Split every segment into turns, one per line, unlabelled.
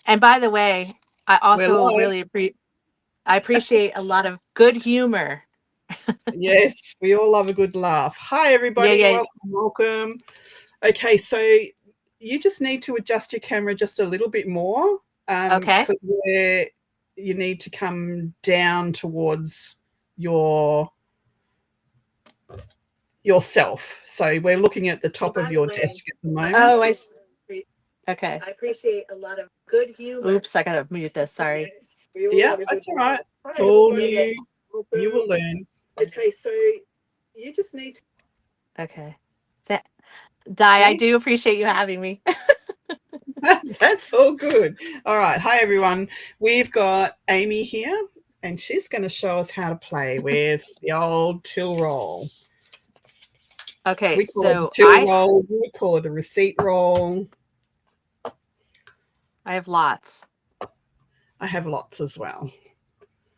And by the way, I
We're
also
live.
really I appreciate a lot of good humor.
Yes, we all love a good laugh. Hi,
Yeah,
everybody.
yeah.
Welcome, welcome. Okay, so you just need to adjust your camera just a little bit more
Okay.
because you need to come down towards your yourself. So we're looking at the
And
top of
by the
your
way,
desk at the moment.
oh, okay. I appreciate a lot of good humor. Oops, I gotta mute this. Sorry. We all
Yeah,
love a good
that's all right.
laugh.
It's
Hi,
all
everybody.
new. You will
Welcome.
learn.
Okay, so you just need to. Okay. Di, I
Okay,
do appreciate you having me.
that's all good. All right. Hi, everyone. We've got Amy here, and she's going to show us how to play with the old till roll.
Okay,
We call it a
so
till roll. You would call it a receipt roll.
I have lots.
I have lots as well.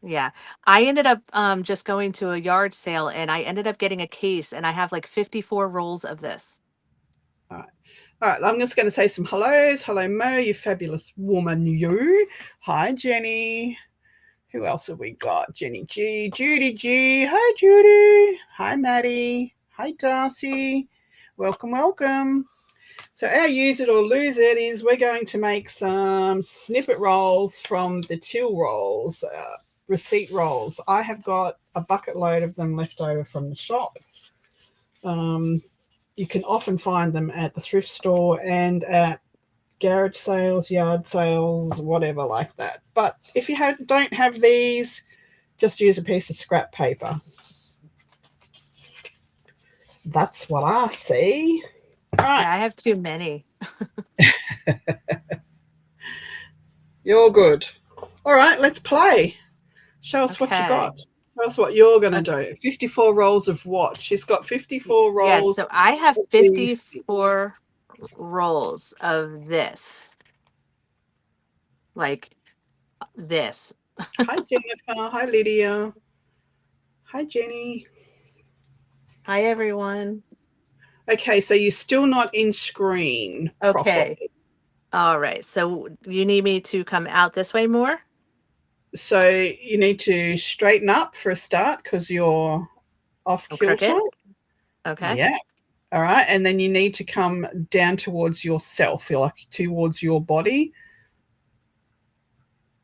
Yeah. I ended up just going to a yard sale and I ended up getting a case and I have like 54 rolls of this.
All right. All right. I'm just going to say some hellos. Hello, Mo, you fabulous woman, you. Hi, Jenny. Who else have we got? Jenny G, Judy G. Hi, Judy. Hi, Maddie. Hi, Darcy. Welcome, welcome. So our use it or lose it is we're going to make some snippet rolls from the till rolls, receipt rolls. I have got a bucket load of them left over from the shop. Um, you can often find them at the thrift store and at garage sales, yard sales, whatever like that. But if you don't have these, just use a piece of scrap paper. That's what I see. All right,
Yeah, I have too many.
you're good. All right, let's play. Show us what you
Okay.
got. Show us what you're going to
Uh,
do. 54 rolls of what? She's got 54
yeah,
rolls
so I have
of these.
54 rolls of this. Like this.
Hi, Jennifer. Hi, Lydia. Hi, Jenny.
Hi everyone.
Okay, so you're still not in screen
Okay.
properly.
All right. So you need me to come out this way more?
So you need to straighten up for a start because you're off
I'm
kilter.
crooked. Okay.
Yeah. All right. And then you need to come down towards yourself, like towards your body.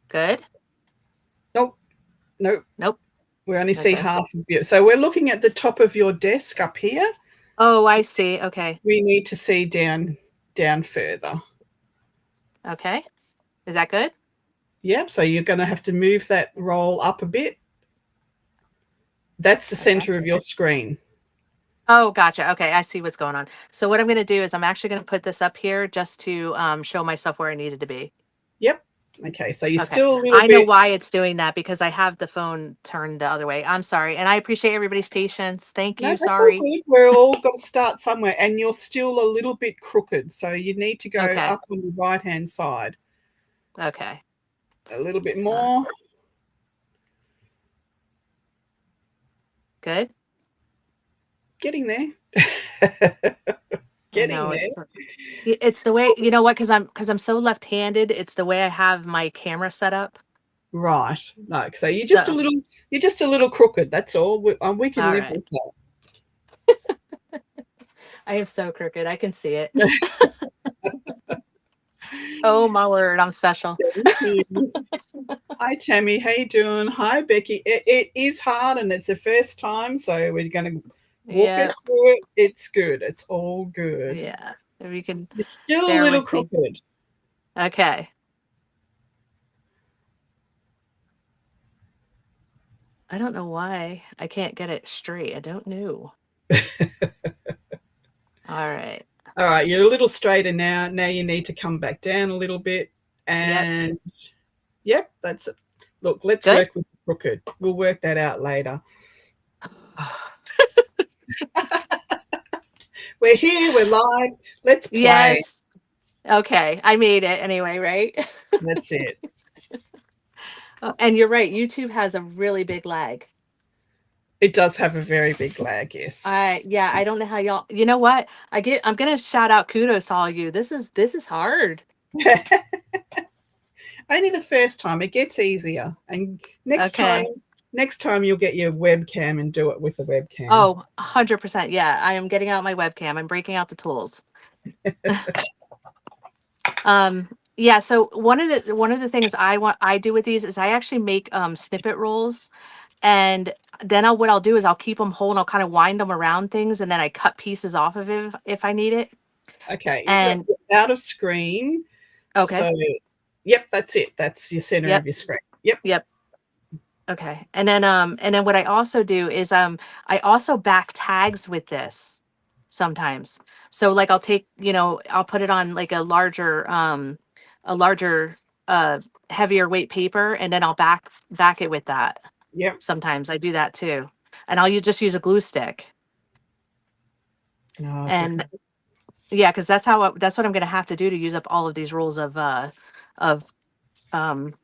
Good.
Nope. Nope.
Nope.
We only see
Okay.
half of you. So we're looking at the top of your desk up here.
Oh, I see. Okay.
We need to see down further.
Okay. Is that good?
Yep. So you're going to have to move that roll up a bit. That's the
Okay.
center of your screen.
Oh, gotcha. Okay, I see what's going on. So what I'm going to do is I'm actually going to put this up here just to show myself where I needed to be.
Yep. Okay. So you're
Okay.
still a little
I know
bit.
why it's doing that because I have the phone turned the other way. I'm sorry. And I appreciate everybody's patience. Thank
No,
you.
that's all
Sorry.
good. We're all got to start somewhere, and you're still a little bit crooked. So you need to go
Okay.
up on the right hand side
Okay.
a little bit
Uh,
more.
good.
Getting there.
I
Getting
know
there.
it's the way, you know what, because I'm so left-handed, it's the way I have my camera set up.
Right. No, so
So,
you're just a little crooked. That's all. We can
all
live
right.
with that.
I am so crooked. I can see it. Oh my word, I'm special.
Hi Tammy, how you doing? Hi Becky. It is hard and it's the first time, so we're going to walk
Yeah.
us through it. It's good. It's all good.
Yeah. If you can
You're still a
bear
little
with me.
crooked.
Okay. I don't know why I can't get it straight. I don't know. All right.
All right, you're a little straighter now. Now you need to come back down a little bit.
Yep.
And yep, that's it. Look, let's
Good.
work with the crooked. We'll work that out later. We're here, we're live. Let's play.
Yes. Okay. I made it anyway, right?
That's it.
And you're right. YouTube has a really big lag.
It does have a very big lag, yes.
Yeah, I don't know how y'all, you know what? I'm gonna shout out kudos to all you. This is hard.
Only the first time. It gets easier. And next time,
Okay.
next time you'll get your webcam and do it with the webcam.
Oh, 100%. Yeah, I am getting out my webcam. I'm breaking out the tools. Um, yeah, so one of the things I do with these is I actually make snippet rolls, and then what I'll do is I'll keep them whole and I'll kind of wind them around things, and then I cut pieces off of it if I need it.
Okay, you're
And
out of screen.
okay.
So, yep, that's it. That's your center
Yep.
of your screen. Yep.
Yep. Okay. And then what I also do is I also back tags with this sometimes. So like I'll take, I'll put it on like a larger uh heavier weight paper, and then I'll back it with that.
Yep.
Sometimes I do that too. And just use a glue stick.
Oh,
And yeah, because that's what I'm gonna have to do to use up all of these rolls of um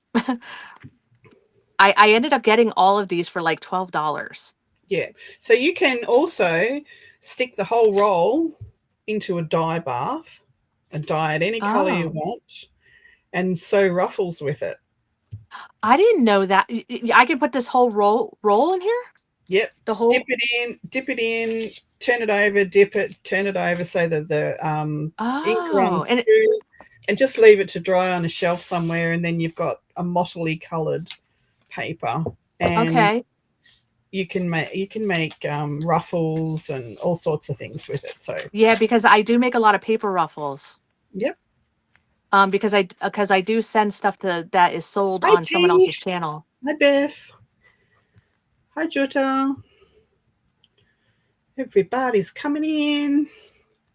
I ended up getting all of these for like $12.
yeah. So you can also stick the whole roll into a dye bath and dye it any color you
Oh.
want and sew ruffles with it.
I didn't know that. I can put this whole roll in here?
Yep.
The
Dip
whole.
it in, turn it over, dip it, turn it over so that the ink
Oh,
runs through, and just leave it to dry on a shelf somewhere. And then you've got a mottily coloured paper, and
okay.
you can make ruffles and all sorts of things with it. So
Yeah, because I do make a lot of paper ruffles.
yep.
Because I do send stuff that is sold
Hi
on someone
G.
else's channel.
Hi Beth. Hi Jutta. Everybody's coming in.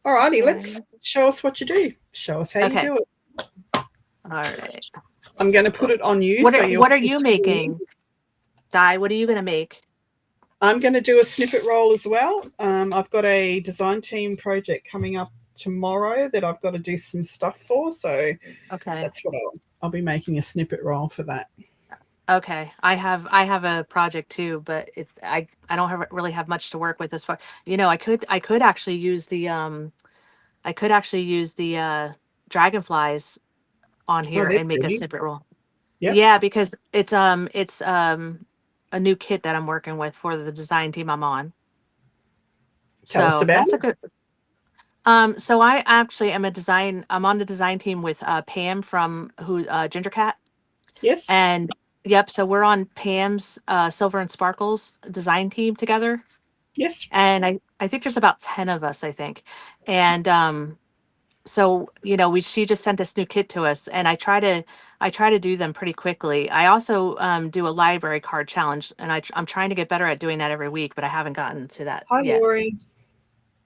Alrighty, let's
Okay.
show us what you do. Show us how you
Okay.
do it.
All right.
I'm going to put it on you
What
so
are
you're
what are
full
you
screen.
making? Di, what are you gonna make?
I'm going to do a snippet roll as well. I've got a design team project coming up tomorrow that I've got to do some stuff for. So
Okay.
that's what I'll be making a snippet roll for that.
Okay. I have a project too, but I don't really have much to work with as far. I could actually use the dragonflies on
Oh,
here
they're
and make a
pretty.
snippet roll.
Yep.
Yeah, because it's a new kit that I'm working with for the design team I'm on.
Tell us
So
about
that's a
it.
good. So I actually am I'm on the design team with Pam from Ginger Cat.
Yes.
And yep, so we're on Pam's Silver and Sparkles design team together.
Yes.
And I think there's about 10 of us, I think. And so we she just sent this new kit to us, and I try to do them pretty quickly. I also do a library card challenge, and I'm trying to get better at doing that every week, but I haven't gotten to that
Hi,
yet.
Lori.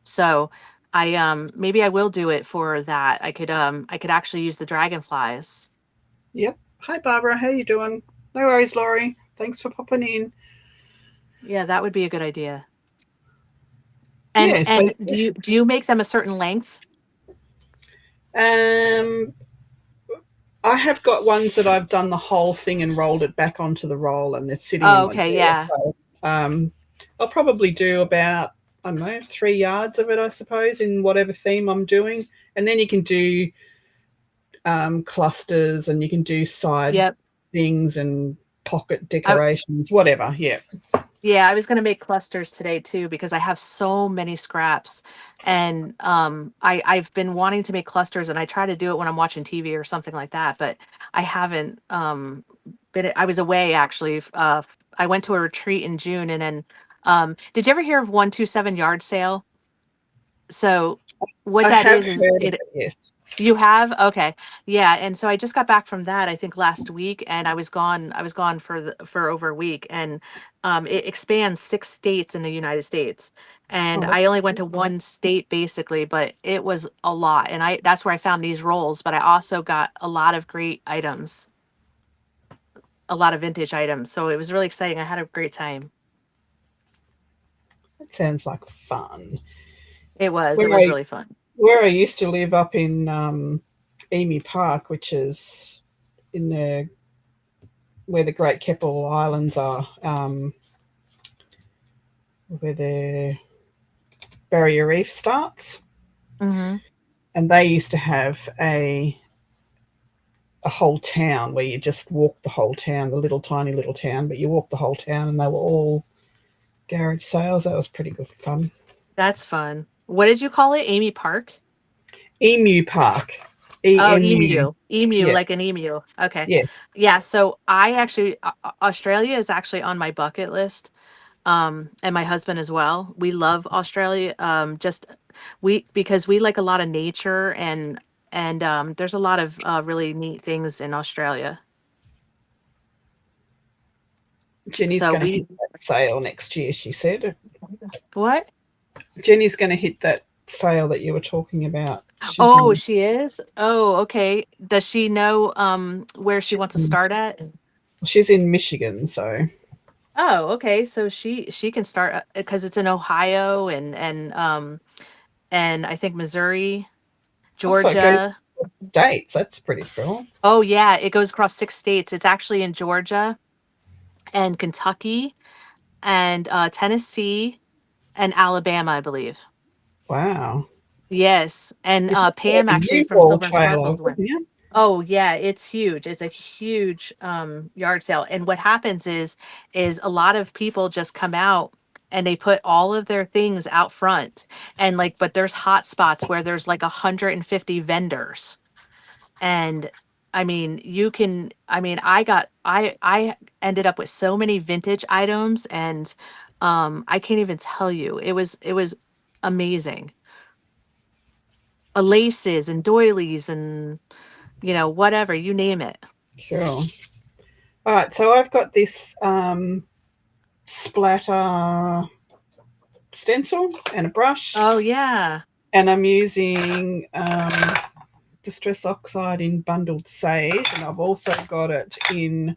So I maybe I will do it for that. I could actually use the dragonflies.
Yep. Hi, Barbara. How you doing? No worries, Lori. Thanks for popping in.
Yeah, that would be a good idea. And
Yeah. So,
and do you make them a certain length?
um, I have got ones that I've done the whole thing and rolled it back onto the roll, and they're sitting
Oh,
in my
okay,
drawer.
yeah.
So, I'll probably do about, I don't know, 3 yards of it, I suppose, in whatever theme I'm doing. And then you can do clusters, and you can do side
Yep.
things and pocket
I,
decorations, whatever. Yeah.
Yeah, I was gonna make clusters today too because I have so many scraps, and I've been wanting to make clusters, and I try to do it when I'm watching TV or something like that, but I haven't been. I was away actually. I went to a retreat in June, and then did you ever hear of 127 yard sale? So what
I
that
have
is
heard of
it
it, yes.
you have? Okay. Yeah, and so I just got back from that, I think last week, and I was gone for over a week, and it expands 6 states in the United States. And
Oh, that's
I only went to one state basically, but it was a lot. And that's where I found these rolls, but I also got a lot of great items, a lot of vintage items. So it was really exciting. I had a great time.
that sounds like fun.
It was
Where
really fun.
where I used to live up in Emu Park, which is in the where the Great Keppel Islands are, where the Barrier Reef starts,
Mhm.
and they used to have a a whole town where you just walk the whole town, the little tiny little town, but you walk the whole town, and they were all garage sales. That was pretty good fun.
That's fun. What did you call it? Amy Park?
Emu Park,
Oh,
EMU.
emu. Emu,
Yeah,
like an emu. Okay.
yeah.
Yeah, so I actually Australia is actually on my bucket list. And my husband as well. We love Australia. Just we because we like a lot of nature and there's a lot of really neat things in Australia.
Jenny's
So
going to hit
we
that sale next year, she said.
what?
Jenny's going to hit that sale that you were talking about. She's
Oh,
in,
she is? Oh, okay. Does she know where she wants to start at?
she's in Michigan, so
Oh, okay. So she can start because it's in Ohio and I think Missouri,
also it goes
Georgia.
states. That's pretty cool.
Oh yeah, it goes across 6 states. It's actually in Georgia and Kentucky and Tennessee and Alabama, I believe.
Wow.
Yes, and
You'd have to
Pam
have a
actually from
U-Haul
Silver and
trailer,
Sparkles went.
wouldn't you?
Oh yeah, it's huge. It's a huge yard sale. And what happens is a lot of people just come out and they put all of their things out front and like but there's hot spots where there's like 150 vendors. And I mean, you can I mean, I ended up with so many vintage items and I can't even tell you. It was amazing. Laces and doilies and whatever, you name it.
Cool. All right, so I've got this splatter stencil and a brush,
Oh yeah.
and I'm using Distress Oxide in Bundled Sage, and I've also got it in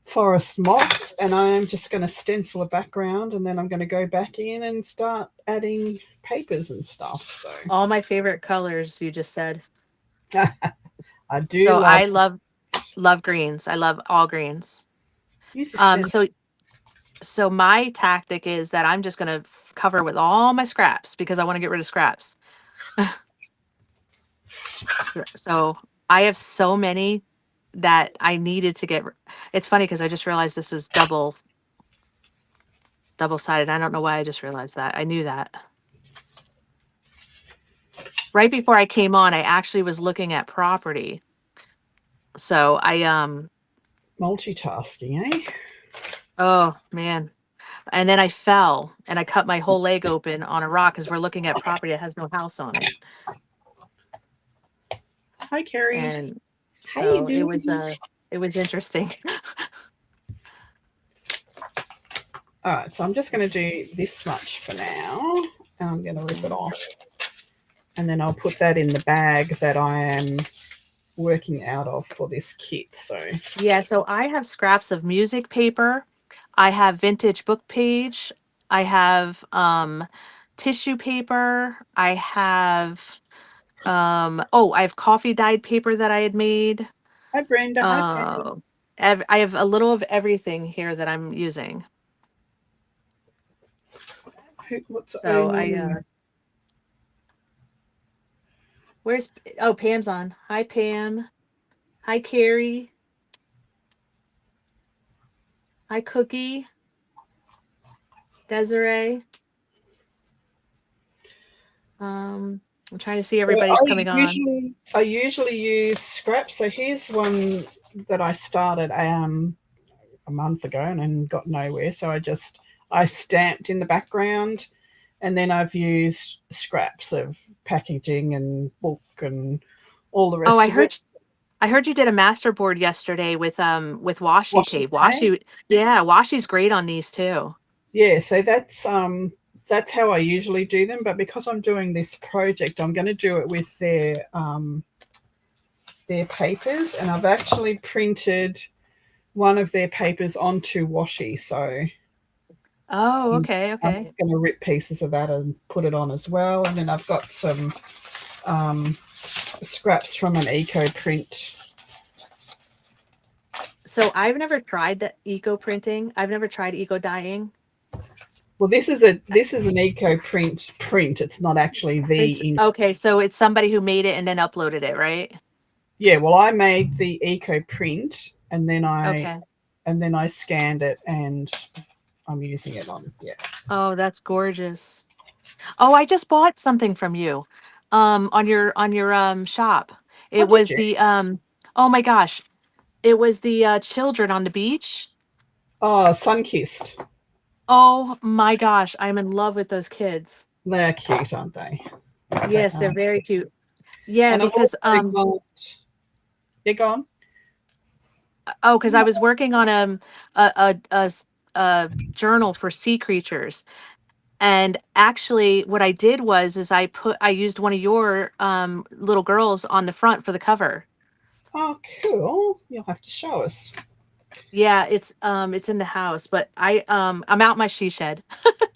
Forest Moss, and I'm just going to stencil a background, and then I'm going to go back in and start adding papers and stuff. So
All my favorite colors you just said.
I do
So
love
I love greens. I love all greens.
use a
Um
stencil.
so so my tactic is that I'm just going to cover with all my scraps because I want to get rid of scraps. So I have so many that I needed to it's funny because I just realized this is double sided. I don't know why I just realized that. I knew that. Right before I came on, I actually was looking at property. So
Multitasking, eh?
oh man. And then I fell and I cut my whole leg open on a rock because we're looking at property that has no house on it.
Hi, Carrie.
And
How you
so
doing?
it was interesting.
All right, so I'm just going to do this much for now, and I'm going to rip it off, and then I'll put that in the bag that I am working out of for this kit. So
Yeah, so I have scraps of music paper. I have vintage book page. I have tissue paper. I have I have coffee dyed paper that I had made.
hi, Brenda. Hi, Patty.
Uh, I have a little of everything here that I'm using.
What's
So I
Amy?
where's oh Pam's on. Hi Pam. Hi Carrie. Hi Cookie. Desiree. I'm trying to see everybody's coming on.
I usually use scraps. So here's one that I started a month ago and got nowhere. So I stamped in the background, and then I've used scraps of packaging and book and all the
Oh,
rest of it.
I heard you did a master board yesterday with washi
Washi
tape.
tape.
Washi's great on these too.
Yeah, so that's how I usually do them. But because I'm doing this project, I'm going to do it with their papers, and I've actually printed one of their papers onto washi. So
Oh, okay,
I'm
okay.
just going to rip pieces of that and put it on as well. And then I've got some um, scraps from an eco print.
So I've never tried the eco printing. I've never tried eco dyeing.
Well, this is an eco print. It's not actually the
It's
ink.
okay, so it's somebody who made it and then uploaded it, right?
Yeah, well, I made the eco print
Okay.
and then I scanned it and I'm using it on. Yeah.
Oh, that's gorgeous. Oh, I just bought something from you, on your shop.
Oh,
It
did
was
you?
the oh my gosh, it was the children on the beach.
Oh, sun kissed.
Oh my gosh, I'm in love with those kids.
They're cute, aren't they? They
Yes, they're
are.
very cute. Yeah,
And I've
because
also got. They're gone.
oh, because I was working on a journal for sea creatures. And actually what I did was is I used one of your little girls on the front for the cover.
Oh, cool. You'll have to show us.
Yeah, it's in the house, but I'm out my she shed.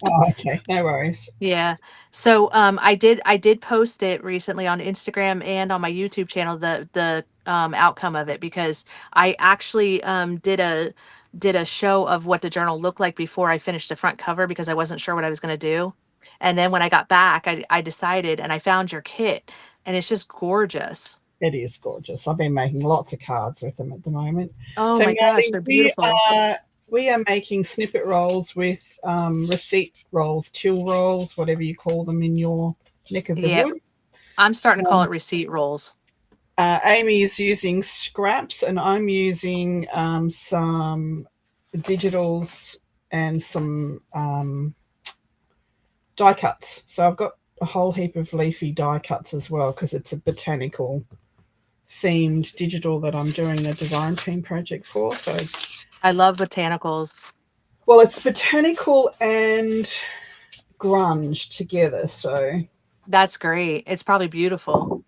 Oh, okay. No worries.
Yeah. So I did post it recently on Instagram and on my YouTube channel, the outcome of it, because I actually did a show of what the journal looked like before I finished the front cover because I wasn't sure what I was going to do. And then when I got back, I decided and I found your kit and it's just gorgeous.
It is gorgeous. I've been making lots of cards with them at the moment.
Oh
So,
my gosh,
Melly,
they're beautiful.
we are making snippet rolls with receipt rolls, chill rolls, whatever you call them in your neck of the
Yeah,
woods.
I'm starting to call
Um,
it receipt rolls.
Amy is using scraps, and I'm using some digitals and some die cuts. So I've got a whole heap of leafy die cuts as well because it's a botanical themed digital that I'm doing the design team project for. So,
I love botanicals.
well, it's botanical and grunge together. So
That's great. It's probably beautiful.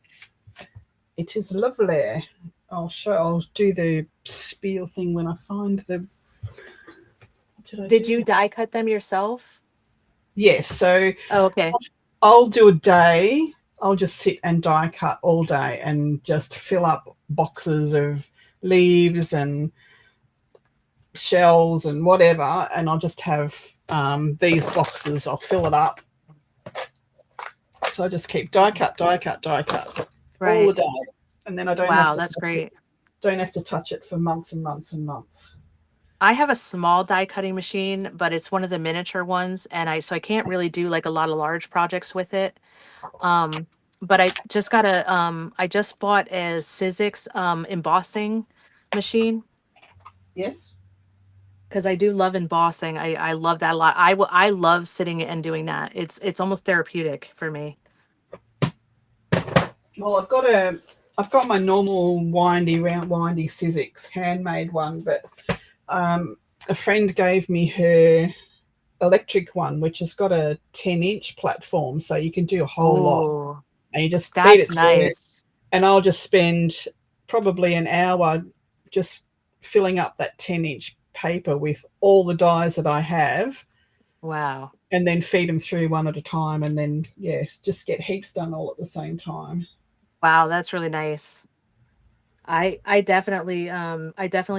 it is lovely. I'll do the spiel thing when I find the. Did I
Did
do
you
that?
die cut them yourself?
Yes. So
Oh, okay.
I'll do a day. I'll just sit and die cut all day and just fill up boxes of leaves and shells and whatever. And I'll just have these boxes. I'll fill it up. So I just keep die cut, die cut, die cut all the
Right.
day, and then I
Wow, that's great.
don't have to touch it for months and months and months.
I have a small die cutting machine, but it's one of the miniature ones, and I can't really do like a lot of large projects with it. Um, but I just bought a Sizzix embossing machine
Yes.
because I do love embossing. I love that a lot. I love sitting and doing that. It's almost therapeutic for me.
Well, I've got my normal round windy Sizzix handmade one, but a friend gave me her electric one, which has got a 10-inch platform, so you can do a whole lot,
Oh,
and you just feed it
that's
through,
nice.
and I'll just spend probably an hour just filling up that 10-inch paper with all the dies that I have,
Wow.
and then feed them through one at a time, and then just get heaps done all at the same time.
Wow, that's really nice. I definitely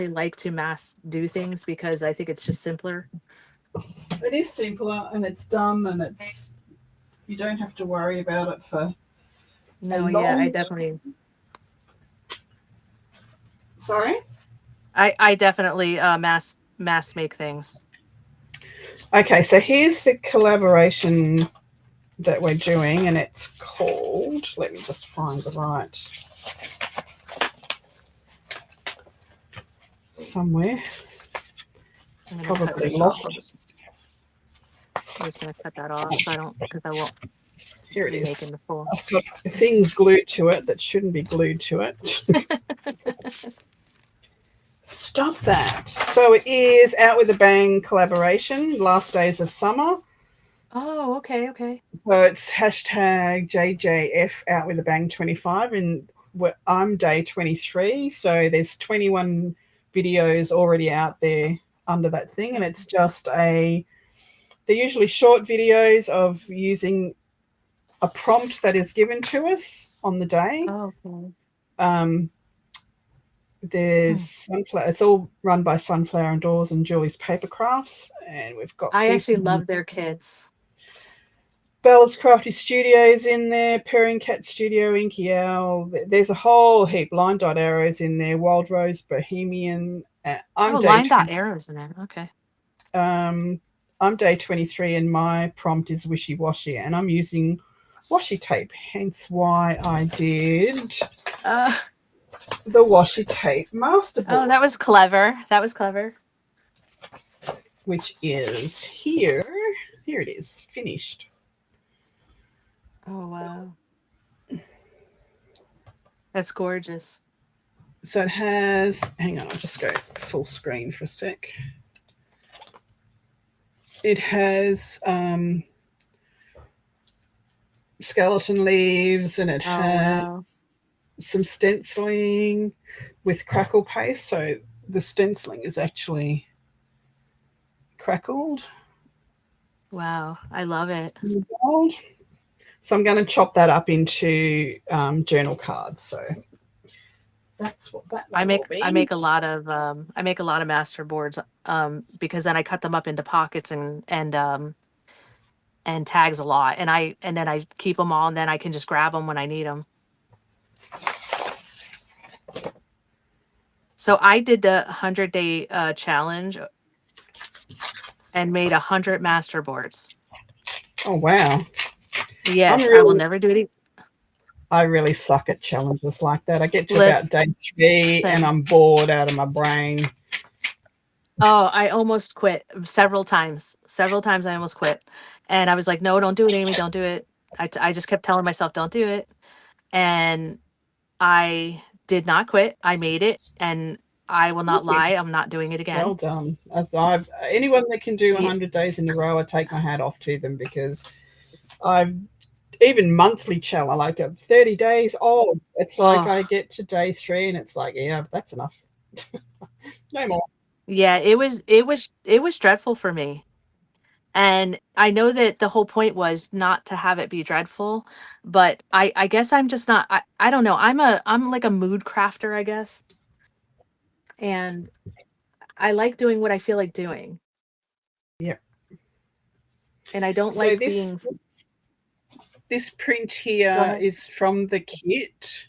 like to mass do things because I think it's just simpler.
It is simpler and it's done, and you don't have to worry about it for a
No, yeah, I
long.
definitely
Sorry.
I definitely mass make things.
Okay, so here's the collaboration that we're doing, and it's called. Let me just find the right somewhere.
I'm gonna cut
Probably
this off.
lost.
I'm just gonna cut that off so I don't because I won't
Here it
be
is.
making the full.
I've got things glued to it that shouldn't be glued to it. Stop that. So it is Out with a Bang collaboration, Last Days of Summer.
Oh, okay, okay.
So it's hashtag JJF Out with a Bang 25, and I'm day 23. So there's 21 videos already out there under that thing, and it's just they're usually short videos of using a prompt that is given to us on the day.
Oh, okay.
Um, there's
Hmm.
Sunflower. It's all run by Sunflower Indoors and Julie's Paper Crafts, and we've got
I actually
people.
love their kits.
Bella's Crafty Studios in there, Purring Cat Studio, Inky Owl. There's a whole heap. Line Dot Arrows in there, Wild Rose, Bohemian. I'm
Oh,
day
line dot
20.
arrows in there. Okay.
I'm day 23, and my prompt is wishy washy, and I'm using washi tape. Hence why I did
Uh,
the washi tape
oh,
masterboard,
that was clever. That was clever.
which is here. Here it is, finished.
Oh, wow. That's gorgeous.
So it has, hang on, I'll just go full screen for a sec. It has skeleton leaves, and it
Oh,
has
wow.
some stenciling with crackle paste. So the stenciling is actually crackled.
Wow. I love it.
Gold. So I'm going to chop that up into journal cards. So that's what that one will be.
I make a lot of master boards because then I cut them up into pockets and tags a lot, and then I keep them all, and then I can just grab them when I need them. So I did the 100-day challenge and made 100 master boards.
Oh wow!
Yes, I will never do it.
I really suck at challenges like that. I get to
Listen,
about day 3 and I'm bored out of my brain.
oh, I almost quit several times. Several times I almost quit. And I was like, no, don't do it, Amy. Don't do it. I just kept telling myself, don't do it. And I did not quit. I made it. And I will not lie. I'm not doing it again.
Well done. Anyone that can do 100 days in a row, I take my hat off to them, because I've even monthly challenge, like a 30 days old. It's like I get to day 3 and it's like, yeah, that's enough. No more.
Yeah, it was dreadful for me. And I know that the whole point was not to have it be dreadful, but I guess I'm just not, I don't know. I'm like a mood crafter, I guess. And I like doing what I feel like doing.
Yeah.
And I don't
So
like being.
This print here is from the kit.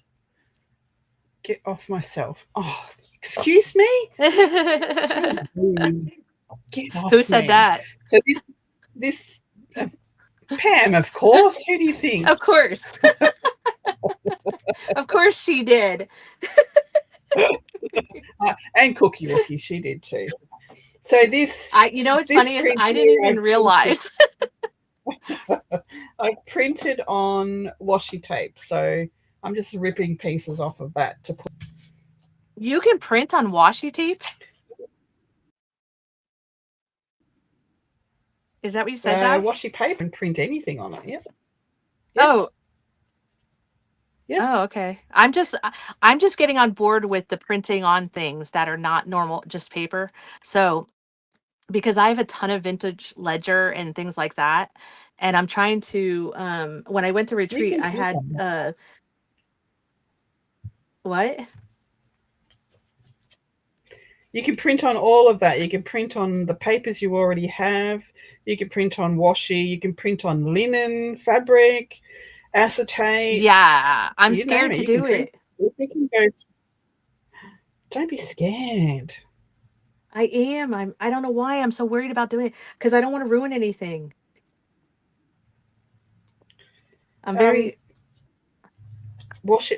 Get off myself. Oh, excuse me? So rude. Get off
Who said
me.
that?
So this Pam, of course. Who do you think?
Of course. Of course she did.
And Cookie Wookie, she did too. So this,
you know what's funny is I didn't even realize.
I printed on washi tape, so I'm just ripping pieces off of that to put.
You can print on washi tape? Is that what you said? That
washi paper and print anything on it. Yeah.
Yes. Oh.
Yes.
Oh, okay. I'm just getting on board with the printing on things that are not normal, just paper. So, because I have a ton of vintage ledger and things like that, and I'm trying to when I went to retreat, I had what?
You can print on all of that. You can print on the papers you already have. You can print on washi. You can print on linen, fabric, acetate.
Yeah, I'm scared to do it.
Don't be scared.
I am. I don't know why I'm so worried about doing it, because I don't want to ruin anything. I'm very.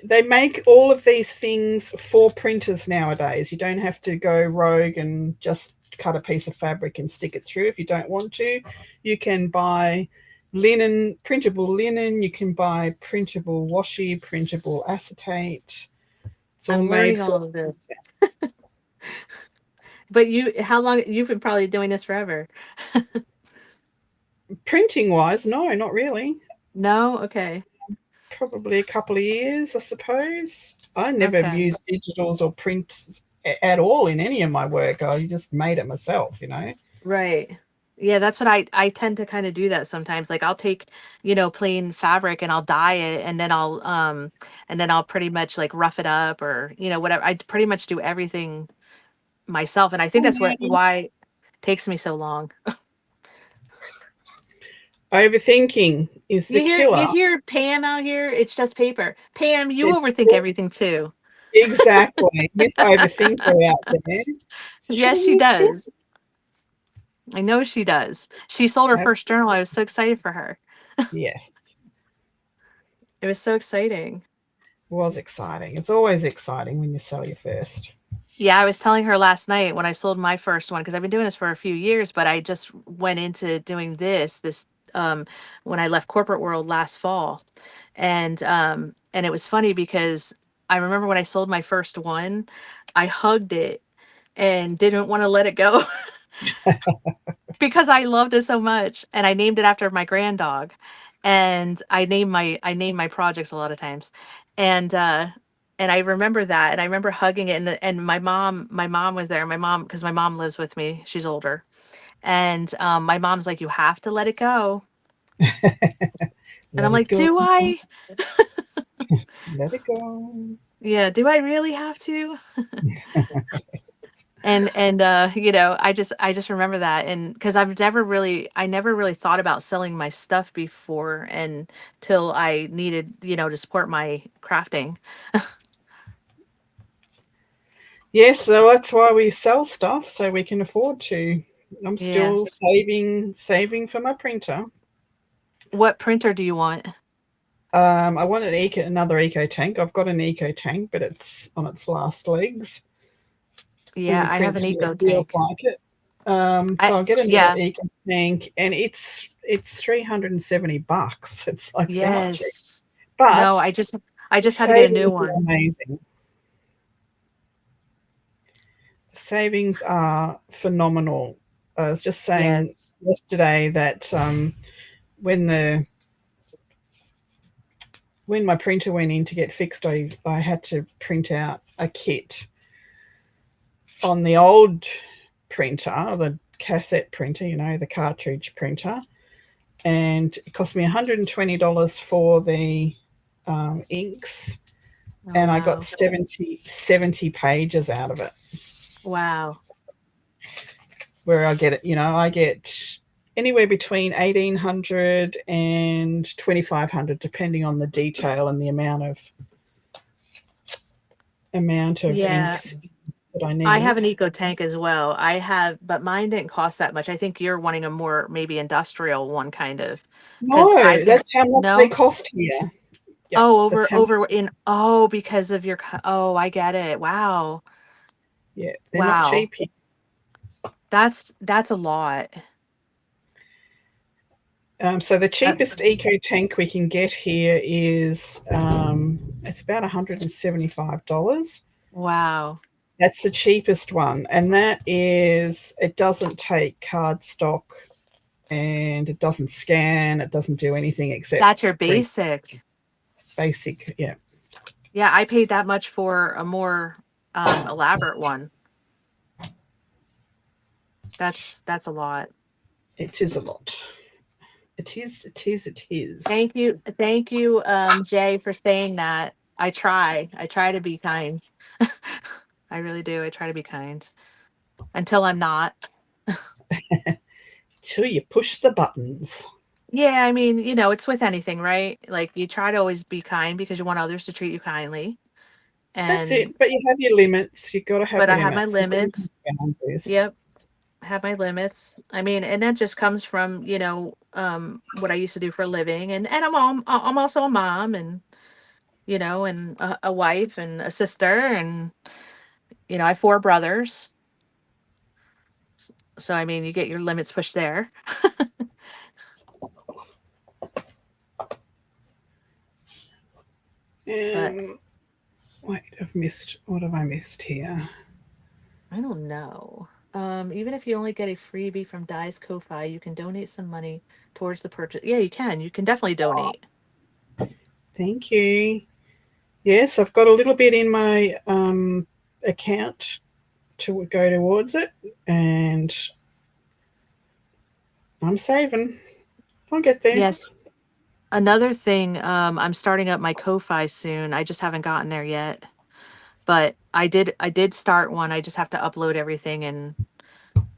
They make all of these things for printers nowadays. You don't have to go rogue and just cut a piece of fabric and stick it through if you don't want to. You can buy linen, printable linen. You can buy printable washi, printable acetate. It's all
I'm learning all of this. But how long? You've been probably doing this forever.
Printing wise, no, not really.
No? Okay.
Probably a couple of years, I suppose. I never used digitals or prints at all in any of my work. I just made it myself,
Right. Yeah, that's what I tend to kind of do that sometimes. Like I'll take, plain fabric and I'll dye it, and then I'll pretty much like rough it up, or, whatever. I pretty much do everything myself, and I think that's why it takes me so long.
Overthinking. is the killer.
You hear Pam out here? It's just paper. Pam, you
It's
overthink everything too.
exactly Miss Overthinker out there.
Yes,
Shouldn't
she
you feel
does. I know she does. She sold her
that?
first journal. I was so excited for her.
Yes,
It was so exciting.
it was exciting. It's always exciting when you sell your first.
Yeah, I was telling her last night when I sold my first one because I've been doing this for a few years, but I just went into doing this um when I left corporate world last fall. And it was funny because I remember when I sold my first one, I hugged it and didn't want to let it go because I loved it so much and I named it after my grand dog. And I name my projects a lot of times. And and I remember that and I remember hugging it and my mom was there. My mom because my mom lives with me. She's older. And my mom's like you have to let it go. And I'm
Let it
like,
go.
"Do I?
Let it go.
Yeah, do I really have to?" And you know, I just remember that and because I never really thought about selling my stuff before and till I needed, you know, to support my crafting.
Yes, so that's why we sell stuff so we can afford to. I'm still
Yes.
saving for my printer.
What printer do you want?
I want another eco tank. I've got an eco tank, but it's on its last legs. When
Yeah,
you
I have
print
an
it, it
eco
feels
tank.
like it.
I
So I'll get another
yeah,
eco tank, and it's $370. It's like they're not cheap,
yes. No,
but
I
the
just had to get a new
savings are
one.
amazing. The savings are phenomenal. I was just saying
Yes.
yesterday that when the when my printer went in to get fixed, I had to print out a kit on the old printer, the cassette printer, the cartridge printer, and it cost me $120 for the inks,
Oh
and I got
wow.
70 pages out of it.
Wow.
Where I get it, I get anywhere between 1,800 and 2,500, depending on the detail and the amount of
Yeah,
inks that I
I have
need.
an eco tank as well. I have, but mine didn't cost that much. I think you're wanting a more maybe industrial one kind of, because
No,
I've been
that's how much they
no.
cost here. Yep,
Oh,
that's how
over
much.
in oh because of your oh I get it. Wow,
Yeah, they're not
wow.
cheap here.
That's a lot.
So the
Uh,
cheapest eco tank we can get here is it's about $175.
wow.
That's the cheapest one, and it doesn't take cardstock and it doesn't scan. It doesn't do anything except
That's your
print.
basic.
Basic. Yeah,
Yeah, I paid that much for a more elaborate one. That's a lot.
it is a lot. It is. It is. It is.
Thank you, Jay, for saying that. I try to be kind. I really do. I try to be kind until I'm not.
Till you push the buttons.
Yeah, I mean, you know, it's with anything, right? Like you try to always be kind because you want others to treat you kindly.
That's
And
it. But you have your limits. You've got to have
but I have my
limits. You've got to
limits.
have boundaries.
Yep, have my limits. I mean, and that just comes from, you know, what I used to do for a living and I'm also a mom and you know, and a wife and a sister and you know, I have four brothers. So I mean, you get your limits pushed there. But
Um, Wait, I've missed. What have I missed here?
I don't know. Even if you only get a freebie from Dye's Ko-Fi, you can donate some money towards the purchase. Yeah, you can. You can definitely donate.
Thank you. Yes, I've got a little bit in my account to go towards it, and I'm saving. I'll get there.
Yes. Another thing, I'm starting up my Ko-Fi soon. I just haven't gotten there yet. But I did start one. I just have to upload everything and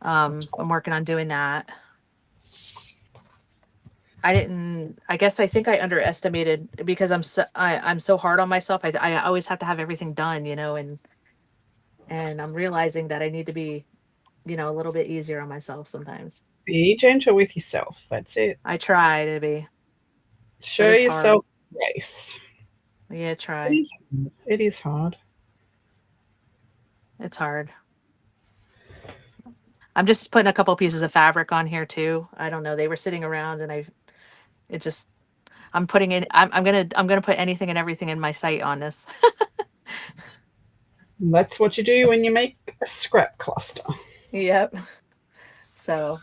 I'm working on doing that. I guess I think I underestimated because I'm so hard on myself. I always have to have everything done, and I'm realizing that I need to be, a little bit easier on myself sometimes.
Be gentle with yourself. That's it.
I try to be, but
Show
it's hard.
yourself grace.
Yeah,
It
try.
is. It is hard.
It's hard. I'm just putting a couple pieces of fabric on here too. I don't know. They were sitting around and it just, I'm putting in, I'm gonna put anything and everything in my site on this.
That's what you do when you make a scrap cluster.
Yep. So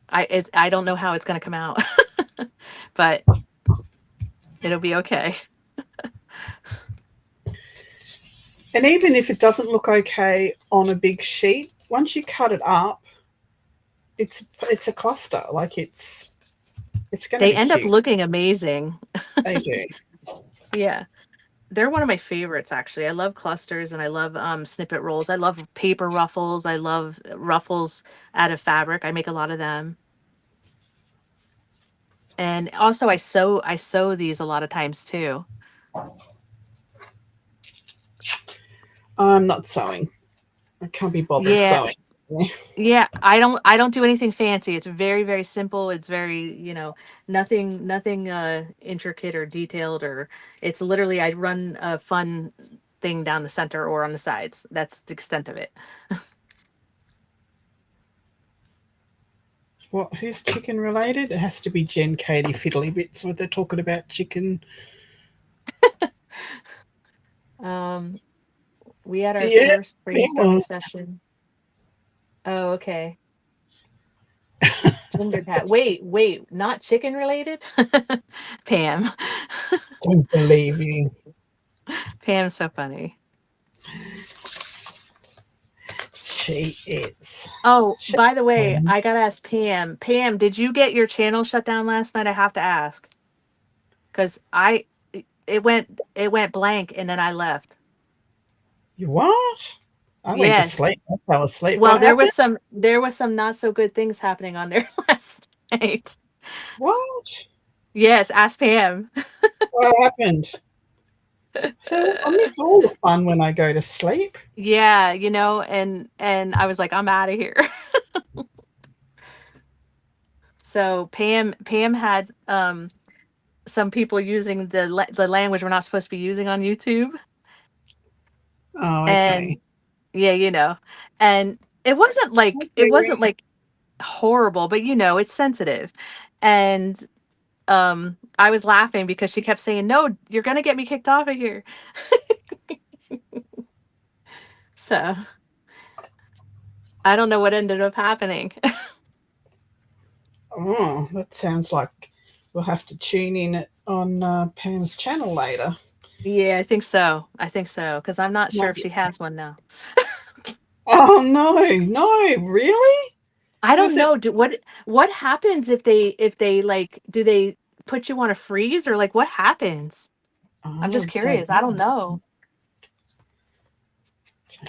I don't know how it's gonna come out, but it'll be okay.
And even if it doesn't look okay on a big sheet, once you cut it up, it's a cluster. Like it's going to
They
be
end up
cute.
looking amazing.
They do.
Yeah. They're one of my favorites actually. I love clusters and I love snippet rolls. I love paper ruffles. I love ruffles out of fabric. I make a lot of them. And also I sew these a lot of times too.
I'm not sewing. I can't be bothered
Yeah.
sewing.
Yeah, I don't do anything fancy. It's very, very simple. It's very, nothing intricate or detailed, or it's literally I run a fun thing down the center or on the sides. That's the extent of it.
What? Who's chicken related? It has to be Jen Katie Fiddly Bits where they're talking about chicken.
Um we had our
Yeah,
first
it
brainstorming
was.
session. Oh, okay. Ginger cat. Wait, not chicken related? Pam.
Don't believe you.
Pam's so funny.
She is.
Oh,
She,
by the way, I gotta ask Pam. Pam, did you get your channel shut down last night? I have to ask. Because it went blank and then I left.
you what? I went to
Yes.
sleep. I fell asleep.
Well,
What
there
happened?
was some not so good things happening on there last night.
What?
Yes, ask Pam.
What happened? So I miss all the fun when I go to sleep.
Yeah, and I was like, I'm out of here. So Pam had some people using the language we're not supposed to be using on YouTube,
Oh,
and
okay.
yeah, and it wasn't like horrible, but it's sensitive, and I was laughing because she kept saying, "No, you're gonna get me kicked off of here." So I don't know what ended up happening.
Oh, that sounds like we'll have to tune in on Pam's channel later.
Yeah, I think so because I'm not sure
Might
if
be-
she has one now.
Oh no, no, really?
I don't
Was it?
know. What happens if they like do they put you on a freeze or like what happens? I'm
Oh,
just
I don't
curious. I don't know.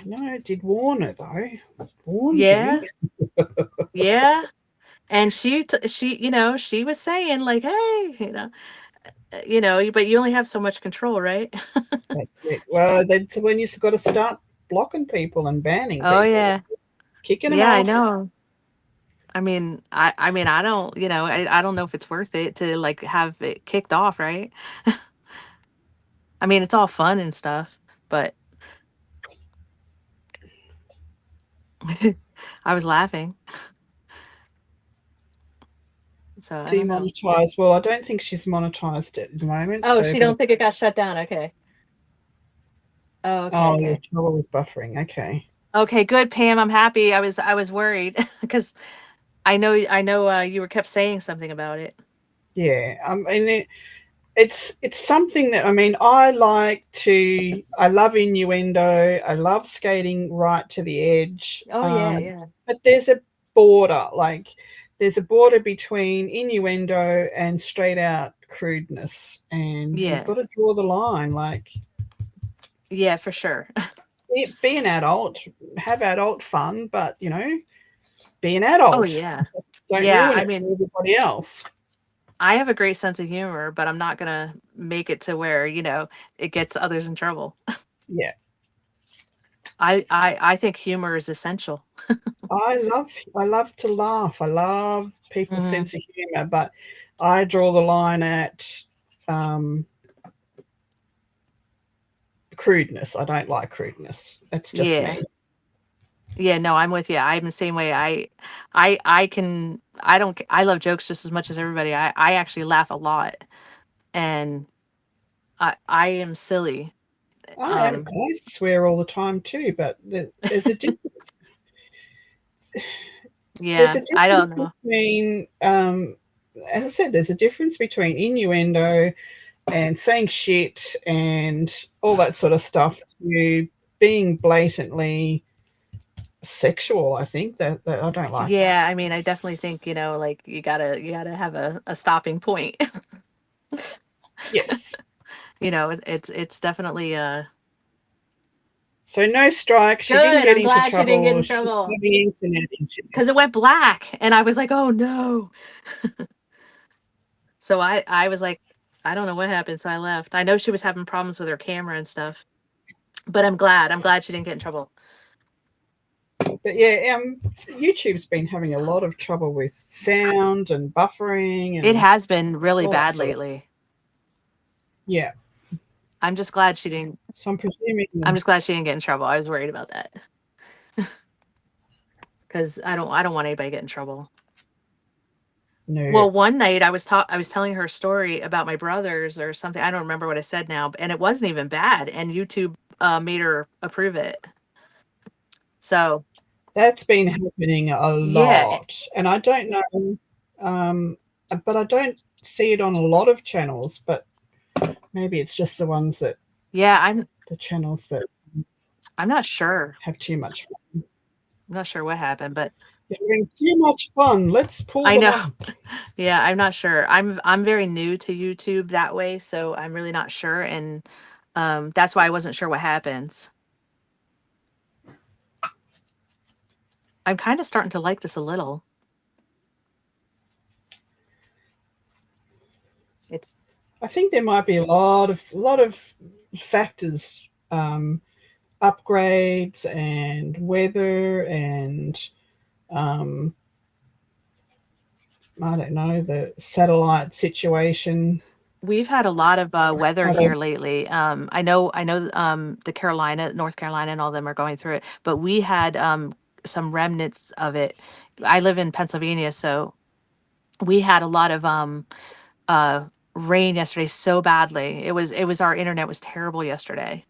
know. It did warn her though. Warned you.
Yeah, yeah. And she was saying like, hey, but you only have so much control, right?
That's it. Well, that's when you've got to start blocking people and banning
Oh
people,
yeah,
kicking them
yeah. I
off.
know. I mean, I don't, I don't know if it's worth it to like have it kicked off, right? I mean, it's all fun and stuff, but I was laughing, so I don't know.
Demonetized. Well, I don't think she's monetized at the moment.
Oh,
So
she
if it,
don't think it got shut down. Okay. Oh, okay,
oh, yeah,
okay.
trouble with buffering. Okay.
Okay, good, Pam. I'm happy. I was worried because I know you were kept saying something about it.
Yeah. It's something that I like to. I love innuendo. I love skating right to the edge.
Oh yeah, yeah.
But there's a border. Like there's a border between innuendo and straight out crudeness, and you've
Yeah.
got to draw the line. Like
Yeah, for sure.
be an adult, have adult fun, but be an
Oh
adult.
yeah.
Don't
Yeah,
ruin
I
it for
mean,
everybody else.
I have a great sense of humor, but I'm not gonna make it to where, it gets others in trouble.
Yeah.
I think humor is essential.
I love to laugh. I love people's
Hmm.
sense of humor, but I draw the line at um, crudeness. I don't like crudeness. It's just
Yeah.
me.
Yeah, no, I'm with you. I'm the same way. I don't, I love jokes just as much as everybody. I actually laugh a lot, and I am silly.
I
Um,
I swear all the time too, but there's
yeah,
a
I don't
difference
know.
between as I said, there's a difference between innuendo and saying shit and all that sort of stuff to being blatantly sexual. I think that I don't like that.
Yeah, I mean, I definitely think, like you gotta have a stopping point.
Yes.
It's definitely
So no strike. She didn't
good.
get
I'm
into
glad she didn't get
trouble.
in
She's
trouble
got the internet
because
issues.
it went black, and I was like, oh no. So I was like, I don't know what happened, so I left. I know she was having problems with her camera and stuff, but I'm glad. I'm glad she didn't get in trouble.
But yeah, YouTube's been having a lot of trouble with sound and buffering
It
and
has been really
all that
bad
sort of.
lately.
Yeah.
I'm just glad she didn't.
So I'm presuming
I'm just glad she didn't get in trouble. I was worried about that because I don't want anybody to get in trouble.
no.
Well, one night I was telling her a story about my brothers or something. I don't remember what I said now, and it wasn't even bad. And YouTube made her approve it. So
That's been happening a
yeah,
lot, and I don't know, um, but I don't see it on a lot of channels. But maybe it's just
yeah. I'm
the channels that
I'm not sure.
have too much fun.
I'm not sure what happened, but
You're having too much fun. Let's pull
I
them
know.
up.
Yeah, I'm not sure. I'm very new to YouTube that way, so I'm really not sure, and that's why I wasn't sure what happens. I'm kind of starting to like this a little. It's
I think there might be a lot of factors, upgrades and weather and um, I don't know, the satellite situation.
We've had a lot of weather
I
here
don't.
lately. I know North Carolina and all them are going through it, but we had some remnants of it. I live in Pennsylvania, so we had a lot of uh rain yesterday so badly. It was our internet was terrible yesterday.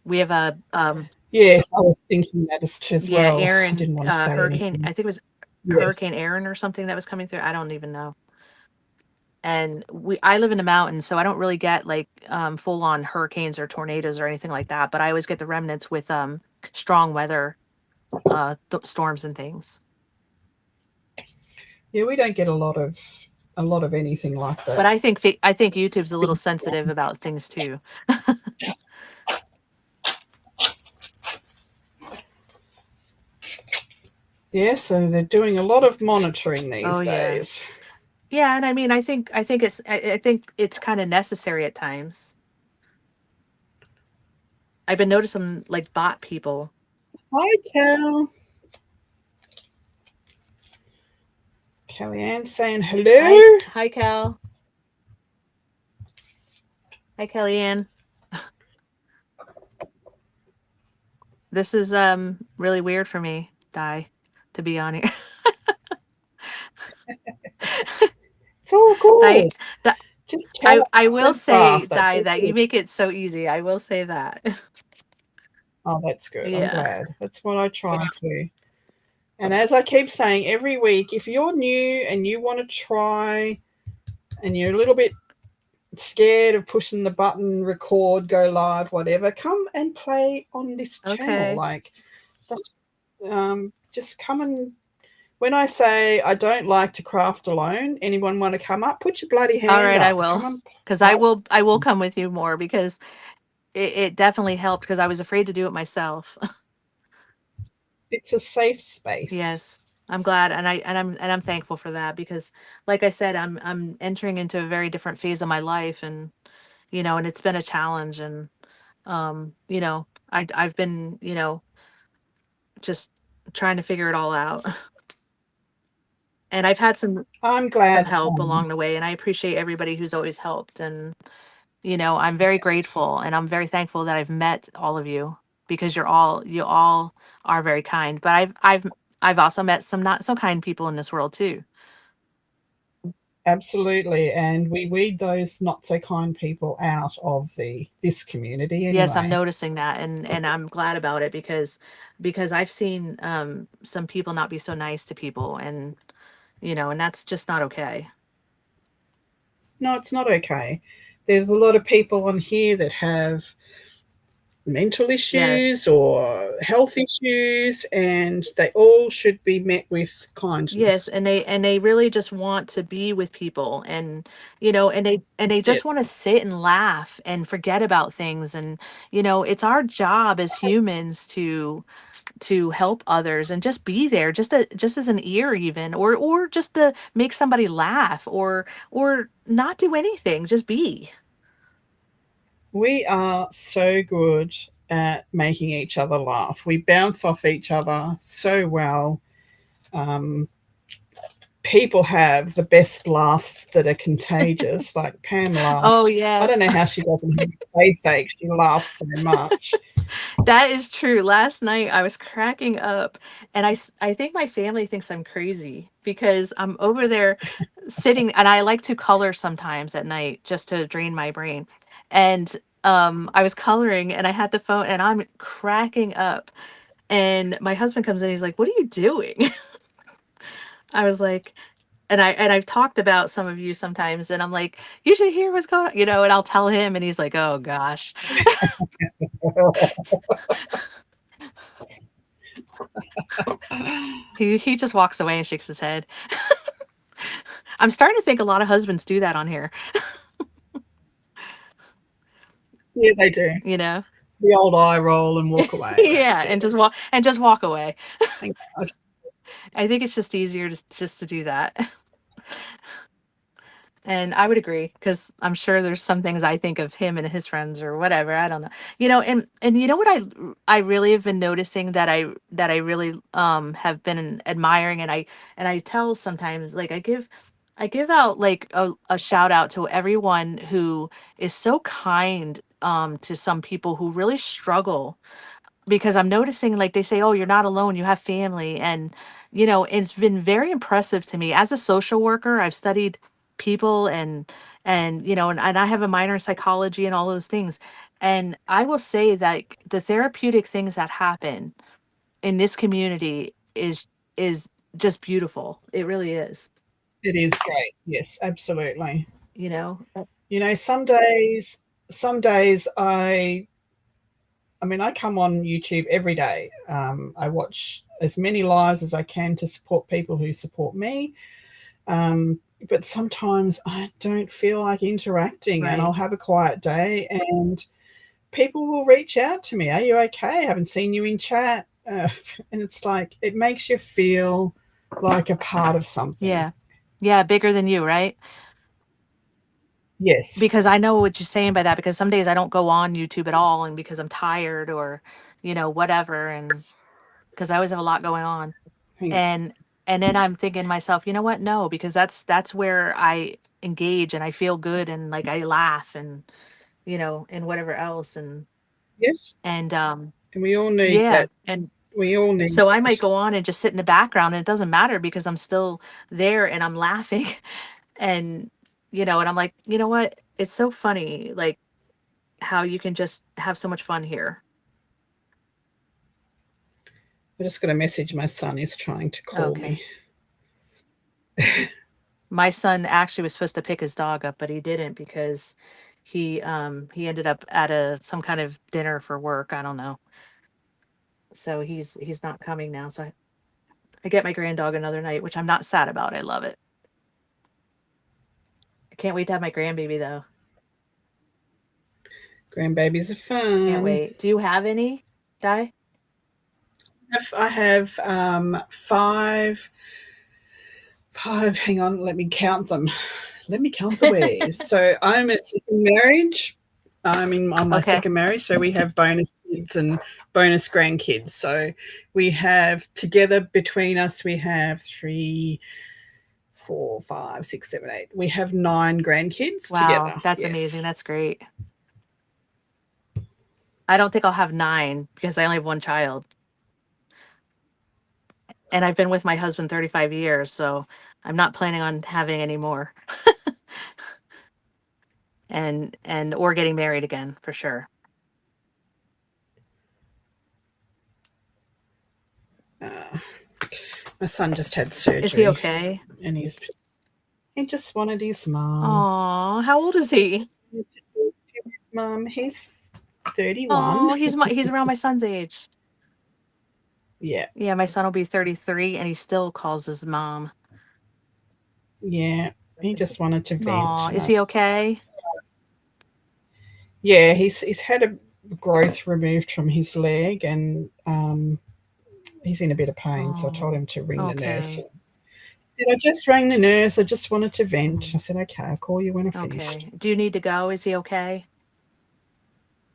We have a
Yes, I was thinking that as
yeah,
well. I
Aaron
didn't want to say
hurricane,
anything.
I think it was
Yes.
Hurricane Aaron or something that was coming through. I don't even know. And I live in the mountains, so I don't really get like full on hurricanes or tornadoes or anything like that, but I always get the remnants with strong weather storms and things.
Yeah, we don't get a lot of anything like
But
that.
I think YouTube's a little
Big
sensitive
storms.
about things too.
Yeah, so they're doing a lot of monitoring
Oh
these
yeah.
days.
Yeah, and I mean I think it's kind of necessary at times. I've been noticing like bot people.
Hi, Cal. Kellyanne saying
Hi,
hello.
hi Cal. Hi Kellyanne. This is really weird for me, Di, to be on here.
It's all
Di,
good.
Di-
Just
I
chat
I will
and
say,
laugh. That's
Di,
all
that you
good.
make it so easy. I will say that.
Oh, that's good. I'm
Yeah.
glad. That's what I try to. And as I keep saying every week, if you're new and you want to try and you're a little bit scared of pushing the button, record, go live, whatever, come and play on this channel.
Okay.
Like, that's, just come and. When I say I don't like to craft alone, anyone want to come up? Put your bloody
All
hand
right, I
up.
will.
Come and
Because
play.
I will come with you more because it definitely helped because I was afraid to do it myself.
It's a safe space.
Yes. I'm glad, and I'm thankful for that because, like I said, I'm entering into a very different phase of my life, and and it's been a challenge, and I've been just trying to figure it all out, and I've had
I'm
some
glad.
help along the way, and I appreciate everybody who's always helped, and I'm very grateful, and I'm very thankful that I've met all of you because you all are very kind, but I've also met some not so kind people in this world too.
Absolutely, and we weed those not so kind people out of the this community
Yes, I'm
anyway.
noticing that, and I'm glad about it because I've seen some people not be so nice to people, and that's just not okay.
No, it's not okay. There's a lot of people on here that have mental
Yes.
issues or health issues, and they all should be met with
Yes,
kindness.
and they really just want to be with people, and they
That's
just
it.
want to sit and laugh and forget about things, and it's our job as humans to help others and just be there, just as an ear, even, or just to make somebody laugh, or not do anything, just be.
We are so good at making each other laugh. We bounce off each other so well. Um, People have the best laughs that are contagious, like Pamela.
Oh,
I don't
yes.
know how she doesn't have a face ache. She laughs so much.
That is true. Last night I was cracking up, and I think my family thinks I'm crazy because I'm over there sitting, and I like to color sometimes at night just to drain my brain. And I was coloring, and I had the phone, and I'm cracking up, and my husband comes in, he's like, "What are you doing?" I was like, and I've talked about some of you sometimes, and I'm like, "You should hear what's going on," and I'll tell him, and he's like, "Oh gosh." He just walks away and shakes his head. I'm starting to think a lot of husbands do that on here,
Yeah, they do.
you know?
The old eye roll and walk away.
Yeah,
That's
and
it.
just walk away.
Thank God.
I think it's just easier just to do that. And I would agree because I'm sure there's some things I think of him and his friends or whatever. I don't know. And you know what I really have been noticing that I really have been admiring, and I tell sometimes, like, I give out like a shout out to everyone who is so kind to some people who really struggle, because I'm noticing, like, they say, "Oh, you're not alone. You have family." And it's been very impressive to me as a social worker. I've studied people, and I have a minor in psychology and all those things. And I will say that the therapeutic things that happen in this community is just beautiful. It really is.
It is great. Yes, absolutely.
You know.
You know, some days I mean, I come on YouTube every day. I watch as many lives as I can to support people who support me. But sometimes I don't feel like interacting, and
Right.
I'll have a quiet day, and people will reach out to me. Are you okay? I haven't seen you in chat. And it's like, it makes you feel like a part of something.
Yeah. Yeah, bigger than you, right?
Yes.
Because I know what you're saying by that, because some days I don't go on YouTube at all, and because I'm tired, or whatever, and because I always have a lot going on.
Thanks.
And then I'm thinking to myself, you know what? No, because that's where I engage, and I feel good, and like I laugh, and whatever else,
Yes.
and
And we all need
yeah,
that.
and
We all need
so I might
that.
go on and just sit in the background, and it doesn't matter because I'm still there and I'm laughing, and and I'm like, you know what? It's so funny, like, how you can just have so much fun here.
I just got a message. My son is trying to call
Okay.
me.
My son actually was supposed to pick his dog up, but he didn't because he ended up at a some kind of dinner for work. I don't know. So he's not coming now. So I get my grand dog another night, which I'm not sad about. I love it. I can't wait to have my grandbaby though.
Grandbabies are
Can't
fun.
wait. Do you have any, Di?
I have five. Hang on, let me count them. Let me count the ways. So I'm a second marriage. I'm in on my
Okay.
second marriage, so we have bonus kids and bonus grandkids. So we have together between us, we have 3, 4, 5, 6, 7, 8. We have 9 grandkids
Wow,
together.
that's
Yes.
amazing. That's great. I don't think I'll have 9 because I only have one child. And I've been with my husband 35 years, so I'm not planning on having any more. And or getting married again for sure.
Uh, my son just had
Is he
surgery,
okay?
and he just wanted his mum.
Oh, how old is he?
Mum, he's 31.
Oh, he's around my son's age.
Yeah,
Yeah, my son will be 33 and he still calls his mom.
yeah. He just wanted to vent,
Oh,
and
is
I
he
said,
okay?
yeah, he's had a growth removed from his leg, and he's in a bit of pain. So I told
Oh,
him to ring the nurse.
okay.
I just rang the nurse. I just wanted to vent. I said, okay, I'll call you when I've finished.
Okay. Do you need to go? Is he okay?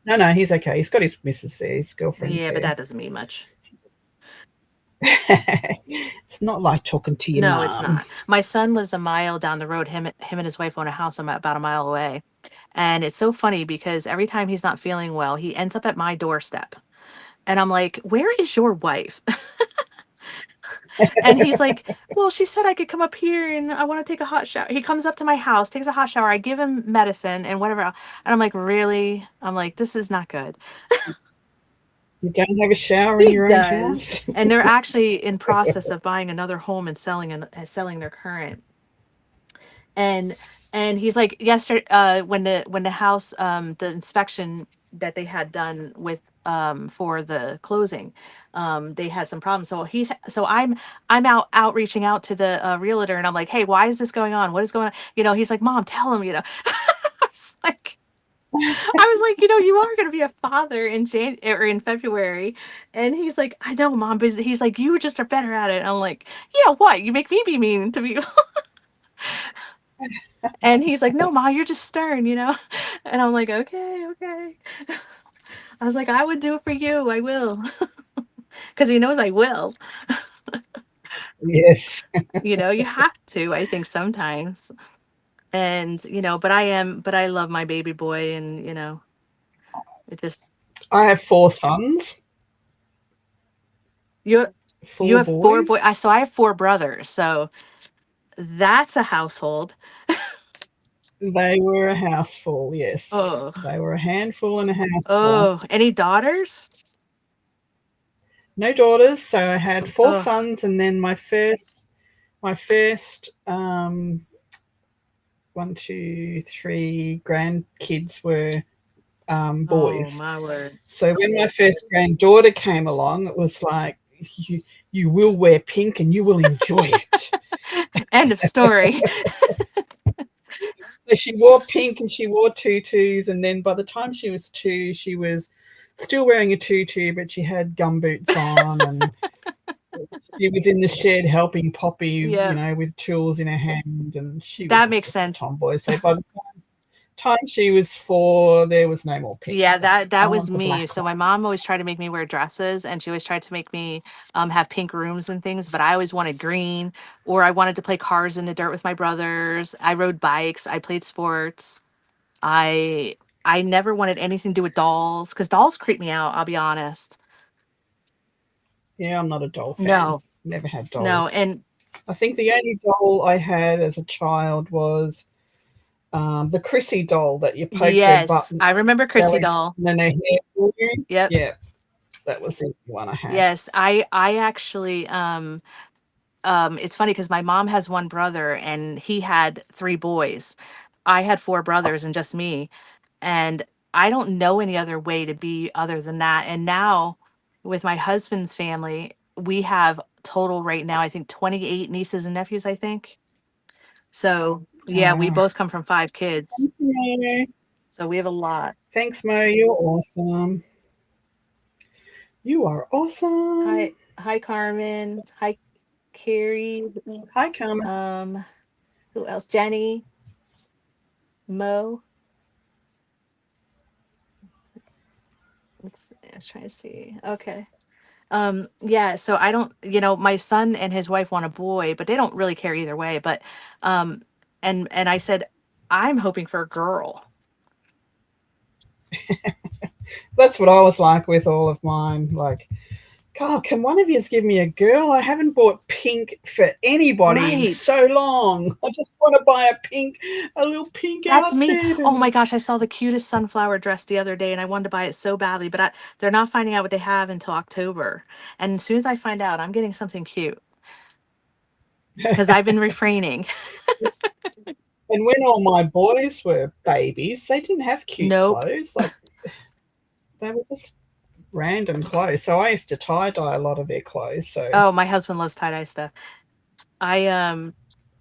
No, no, he's okay. He's got his missus there, his girlfriend's
Yeah, but
there.
that doesn't mean much.
It's not like talking to your
No, it's
mum.
not. My son lives a mile down the road. Him and his wife own a house. I'm about a mile away. And it's so funny because every time he's not feeling well, he ends up at my doorstep. And I'm like, "Where is your wife?" And he's like, "Well, she said I could come up here and I want to take a hot shower." He comes up to my house, takes a hot shower. I give him medicine and whatever. And I'm like, "Really?" I'm like, "This is not good."
You don't have a shower in
He
your own
does.
house?
And they're actually in process of buying another home and selling their current. And he's like yesterday when the house the inspection that they had done with for the closing, they had some problems. So I'm outreaching out to the realtor and I'm like, "Hey, why is this going on? What is going on?" He's like, "Mom, tell him." I was like you are going to be a father in in February. And he's like, "I know, Mom," but he's like, "You just are better at it." And I'm like, "Yeah, what? You make me be mean to people." And he's like, "No, Ma, you're just stern." And I'm like, "Okay, okay." I was like, "I would do it for you. I will." Because he knows I will.
Yes.
You have to, I think sometimes. And, but I love my baby boy and, it just,
I have 4 sons,
you, you
four
have 4 boys.
boys.
So I have 4 brothers. So that's a household.
They were a house full, yes.
Oh,
They were a handful and a house full.
oh, any daughters?
No daughters, so I had four
Oh,
sons, and then my first 1, 2, 3 grandkids were
oh,
boys.
my word.
So when my first granddaughter came along, it was like, you will wear pink and you will enjoy it.
End of story.
So she wore pink and she wore tutus, and then by the time she was 2, she was still wearing a tutu, but she had gumboots on, and she was in the shed helping Poppy,
Yeah,
with tools in her hand, and she was
that makes
just a
sense.
tomboy. So by the time she was 4, there was no more pink.
Yeah,
Like, I
that was
want the
me.
black
So
one.
my mom always tried to make me wear dresses and she always tried to make me have pink rooms and things, but I always wanted green or I wanted to play cars in the dirt with my brothers. I rode bikes, I played sports. I I never wanted anything to do with dolls cuz dolls creep me out, I'll be honest.
Yeah, I'm not a doll fan.
No.
Never had
No,
dolls.
and
I think the only doll I had as a child was the Chrissy doll that you poked her
yes,
button
I remember Chrissy
belly
doll.
button and her hair for you.
Yep.
Yeah, that was the only one I had.
Yes, I actually it's funny because my mom has one brother and he had 3 boys. I had 4 brothers and just me. And I don't know any other way to be other than that. And now with my husband's family, we have total right now, I think 28 nieces and nephews, I think. So
Oh,
yeah, we
wow.
both come from 5 kids.
Thank you.
So we have a lot.
Thanks, Mo. You're awesome. You are awesome.
Hi, Carmen. Hi, Carrie.
Hi, Carmen.
Um, who else? Jenny, Mo. I was trying to see. Okay. Yeah, so I don't, my son and his wife want a boy, but they don't really care either way. But um and I said, I'm hoping for a girl.
That's what I was like with all of mine. Like, God, can one of you give me a girl? I haven't bought pink for anybody in
Right.
so long. I just want to buy a little pink
That's me.
outfit.
Oh my
And
gosh, I saw the cutest sunflower dress the other day and I wanted to buy it so badly, but they're not finding out what they have until October. And as soon as I find out, I'm getting something cute because I've been refraining.
and when all my boys were babies, they didn't have cute
Nope.
clothes. Like they were just random clothes. So I used to tie dye a lot of their clothes. So
Oh, my husband loves tie-dye stuff. I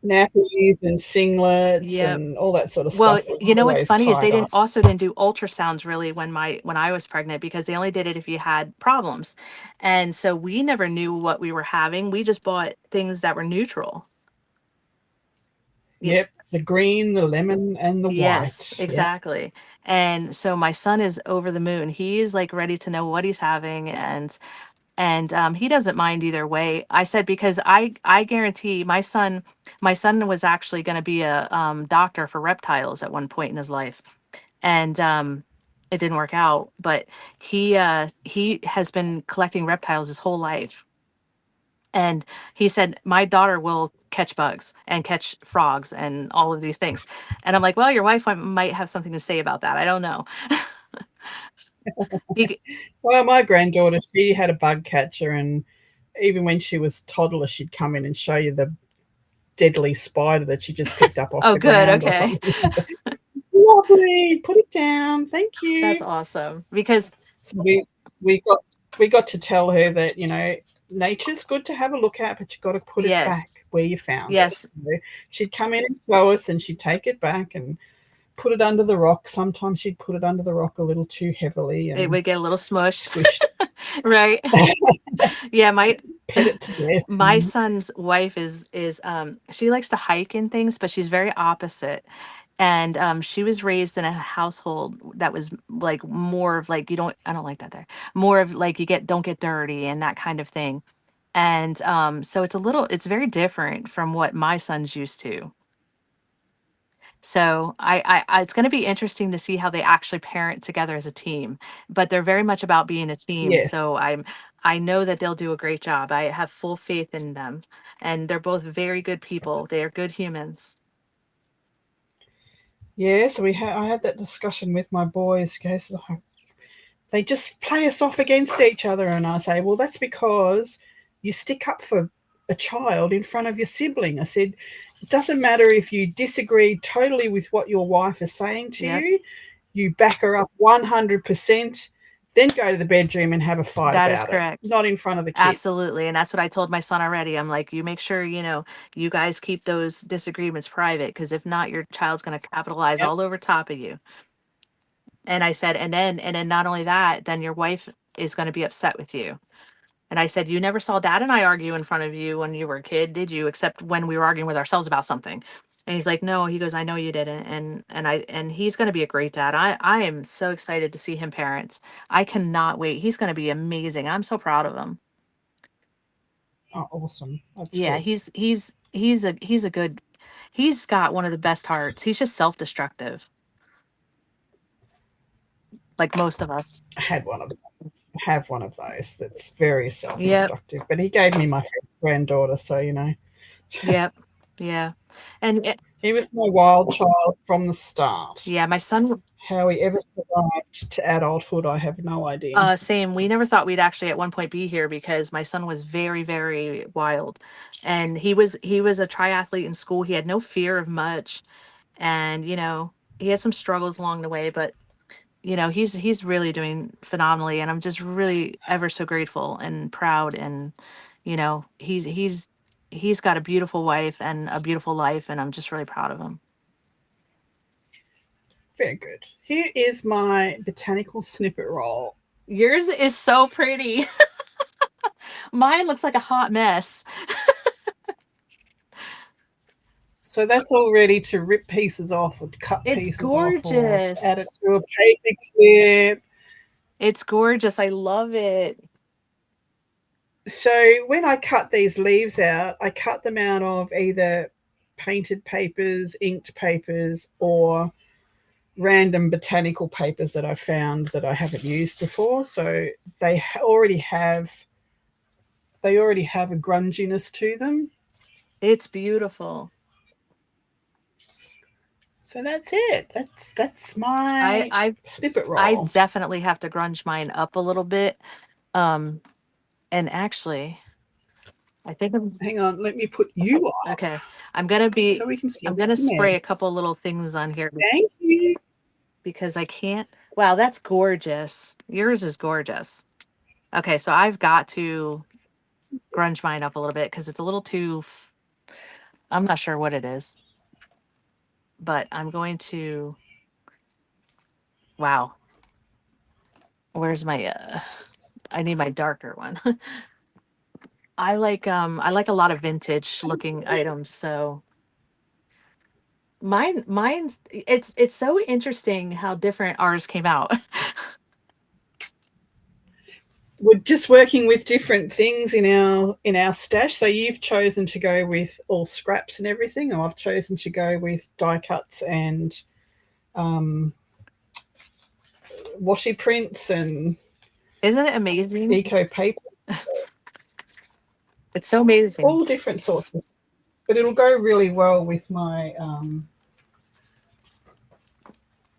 nappies and singlets
yeah.
and all that sort of
Well,
stuff was
you know what's
always
funny is they
tied up.
didn't do ultrasounds really when I was pregnant because they only did it if you had problems. And so we never knew what we were having. We just bought things that were neutral. Y-
Yep, the green, the lemon, and the
Yes,
white. Yep.
exactly. And so my son is over the moon. He's like ready to know what he's having and he doesn't mind either way. I said because I guarantee my son was actually going to be a doctor for reptiles at one point in his life. And it didn't work out, but he has been collecting reptiles his whole life. And he said my daughter will catch bugs and catch frogs and all of these things. And I'm like, well, your wife might have something to say about that. I don't know. He,
Well, my granddaughter, she had a bug catcher, and even when she was toddler, she'd come in and show you the deadly spider that she just picked up off
oh,
the
good.
ground or
Okay.
something. Lovely, put it down. Thank
That's
you.
awesome because
So we got we got to tell her that nature's good to have a look at, but you got to put it back
yes,
where you found it.
yes,
So she'd come in and show us, and she'd take it back and put it under the rock. Sometimes she'd put it under the rock a little too heavily
it
and
would get a little smushed.
squished,
Right. Yeah,
pet it to death.
my son's wife is she likes to hike and things, but she's very opposite. And she was raised in a household that was like more of like you don't I don't like that there. More of like you get don't get dirty and that kind of thing. And so it's very different from what my son's used to. So it's going to be interesting to see how they actually parent together as a team. But they're very much about being a team.
Yes.
So I know that they'll do a great job. I have full faith in them, and they're both very good people. They are good humans.
Yeah, so I had that discussion with my boys. Guys, they just play us off against each other, and I say, well, that's because you stick up for a child in front of your sibling. I said, it doesn't matter if you disagree totally with what your wife is saying to
Yep,
you. You back her up 100%. Then go to the bedroom and have a fight
that is
about it,
correct.
not in front of the kids.
Absolutely. And that's what I told my son already. I'm like, you make sure, you guys keep those disagreements private because if not, your child's going to capitalize
Yep.
all over top of you. And I said, and then not only that, then your wife is going to be upset with you. And I said, you never saw dad and I argue in front of you when you were a kid, did you? Except when we were arguing with ourselves about something. And he's like, no, he goes, I know you didn't. And he's going to be a great dad. I am so excited to see him parents. I cannot wait. He's going to be amazing. I'm so proud of him.
Oh, awesome. That's
Yeah,
good.
he's a good he's got one of the best hearts. He's just self-destructive, like most of us.
I had one of those. Have one of those that's very
Yep.
self-destructive. But he gave me my first granddaughter, so
Yep. Yeah. And
he was my wild child from the start.
yeah, my son
How he ever survived to adulthood, I have no idea.
same. We never thought we'd actually at one point be here because my son was very, very wild. And he was a triathlete in school. He had no fear of much. And, he had some struggles along the way, but he's really doing phenomenally. And I'm just really ever so grateful and proud. And, he's got a beautiful wife and a beautiful life, and I'm just really proud of him.
Very good. Here is my botanical snippet roll.
Yours is so pretty. Mine looks like a hot mess.
So that's all ready to rip pieces off or cut
It's
pieces off or add it
gorgeous.
to a paper clip.
It's gorgeous. I love it.
So when I cut these leaves out, I cut them out of either painted papers, inked papers, or random botanical papers that I found that I haven't used before. So they already have a grunginess to them.
It's beautiful.
So that's it. That's
I
my
I
snippet
I
roll.
definitely have to grunge mine up a little bit. Um and actually, I think I'm
Hang on, let me put you up
okay. I'm gonna
so
be
we can see
I'm
what's
gonna
in there.
spray a couple little things on here
Thank you.
because I can't. Wow, that's gorgeous. Yours is gorgeous. Okay, so I've got to grunge mine up a little bit because it's a little too. I'm not sure what it is, but I'm going to. Wow, where's my? I need my darker one. I like a lot of vintage looking items, so mine's it's so interesting how different ours came out.
We're just working with different things in our stash. So you've chosen to go with all scraps and everything, or I've chosen to go with die cuts and um, washi prints and
Isn't it amazing?
eco paper,
It's so amazing.
all different sorts of. But it'll go really well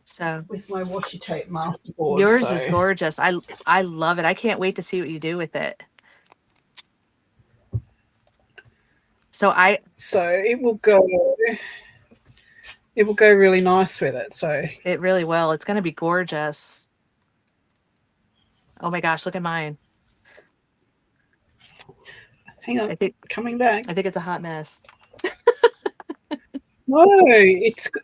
So
with my washi tape masterboard.
yours is
So
gorgeous. I love it. I can't wait to see what you do with it. So
so it will go really nice with it. So
it really will. It's gonna be gorgeous. Oh my gosh, look at mine.
hang on,
I think
coming back.
I think it's a hot mess.
No,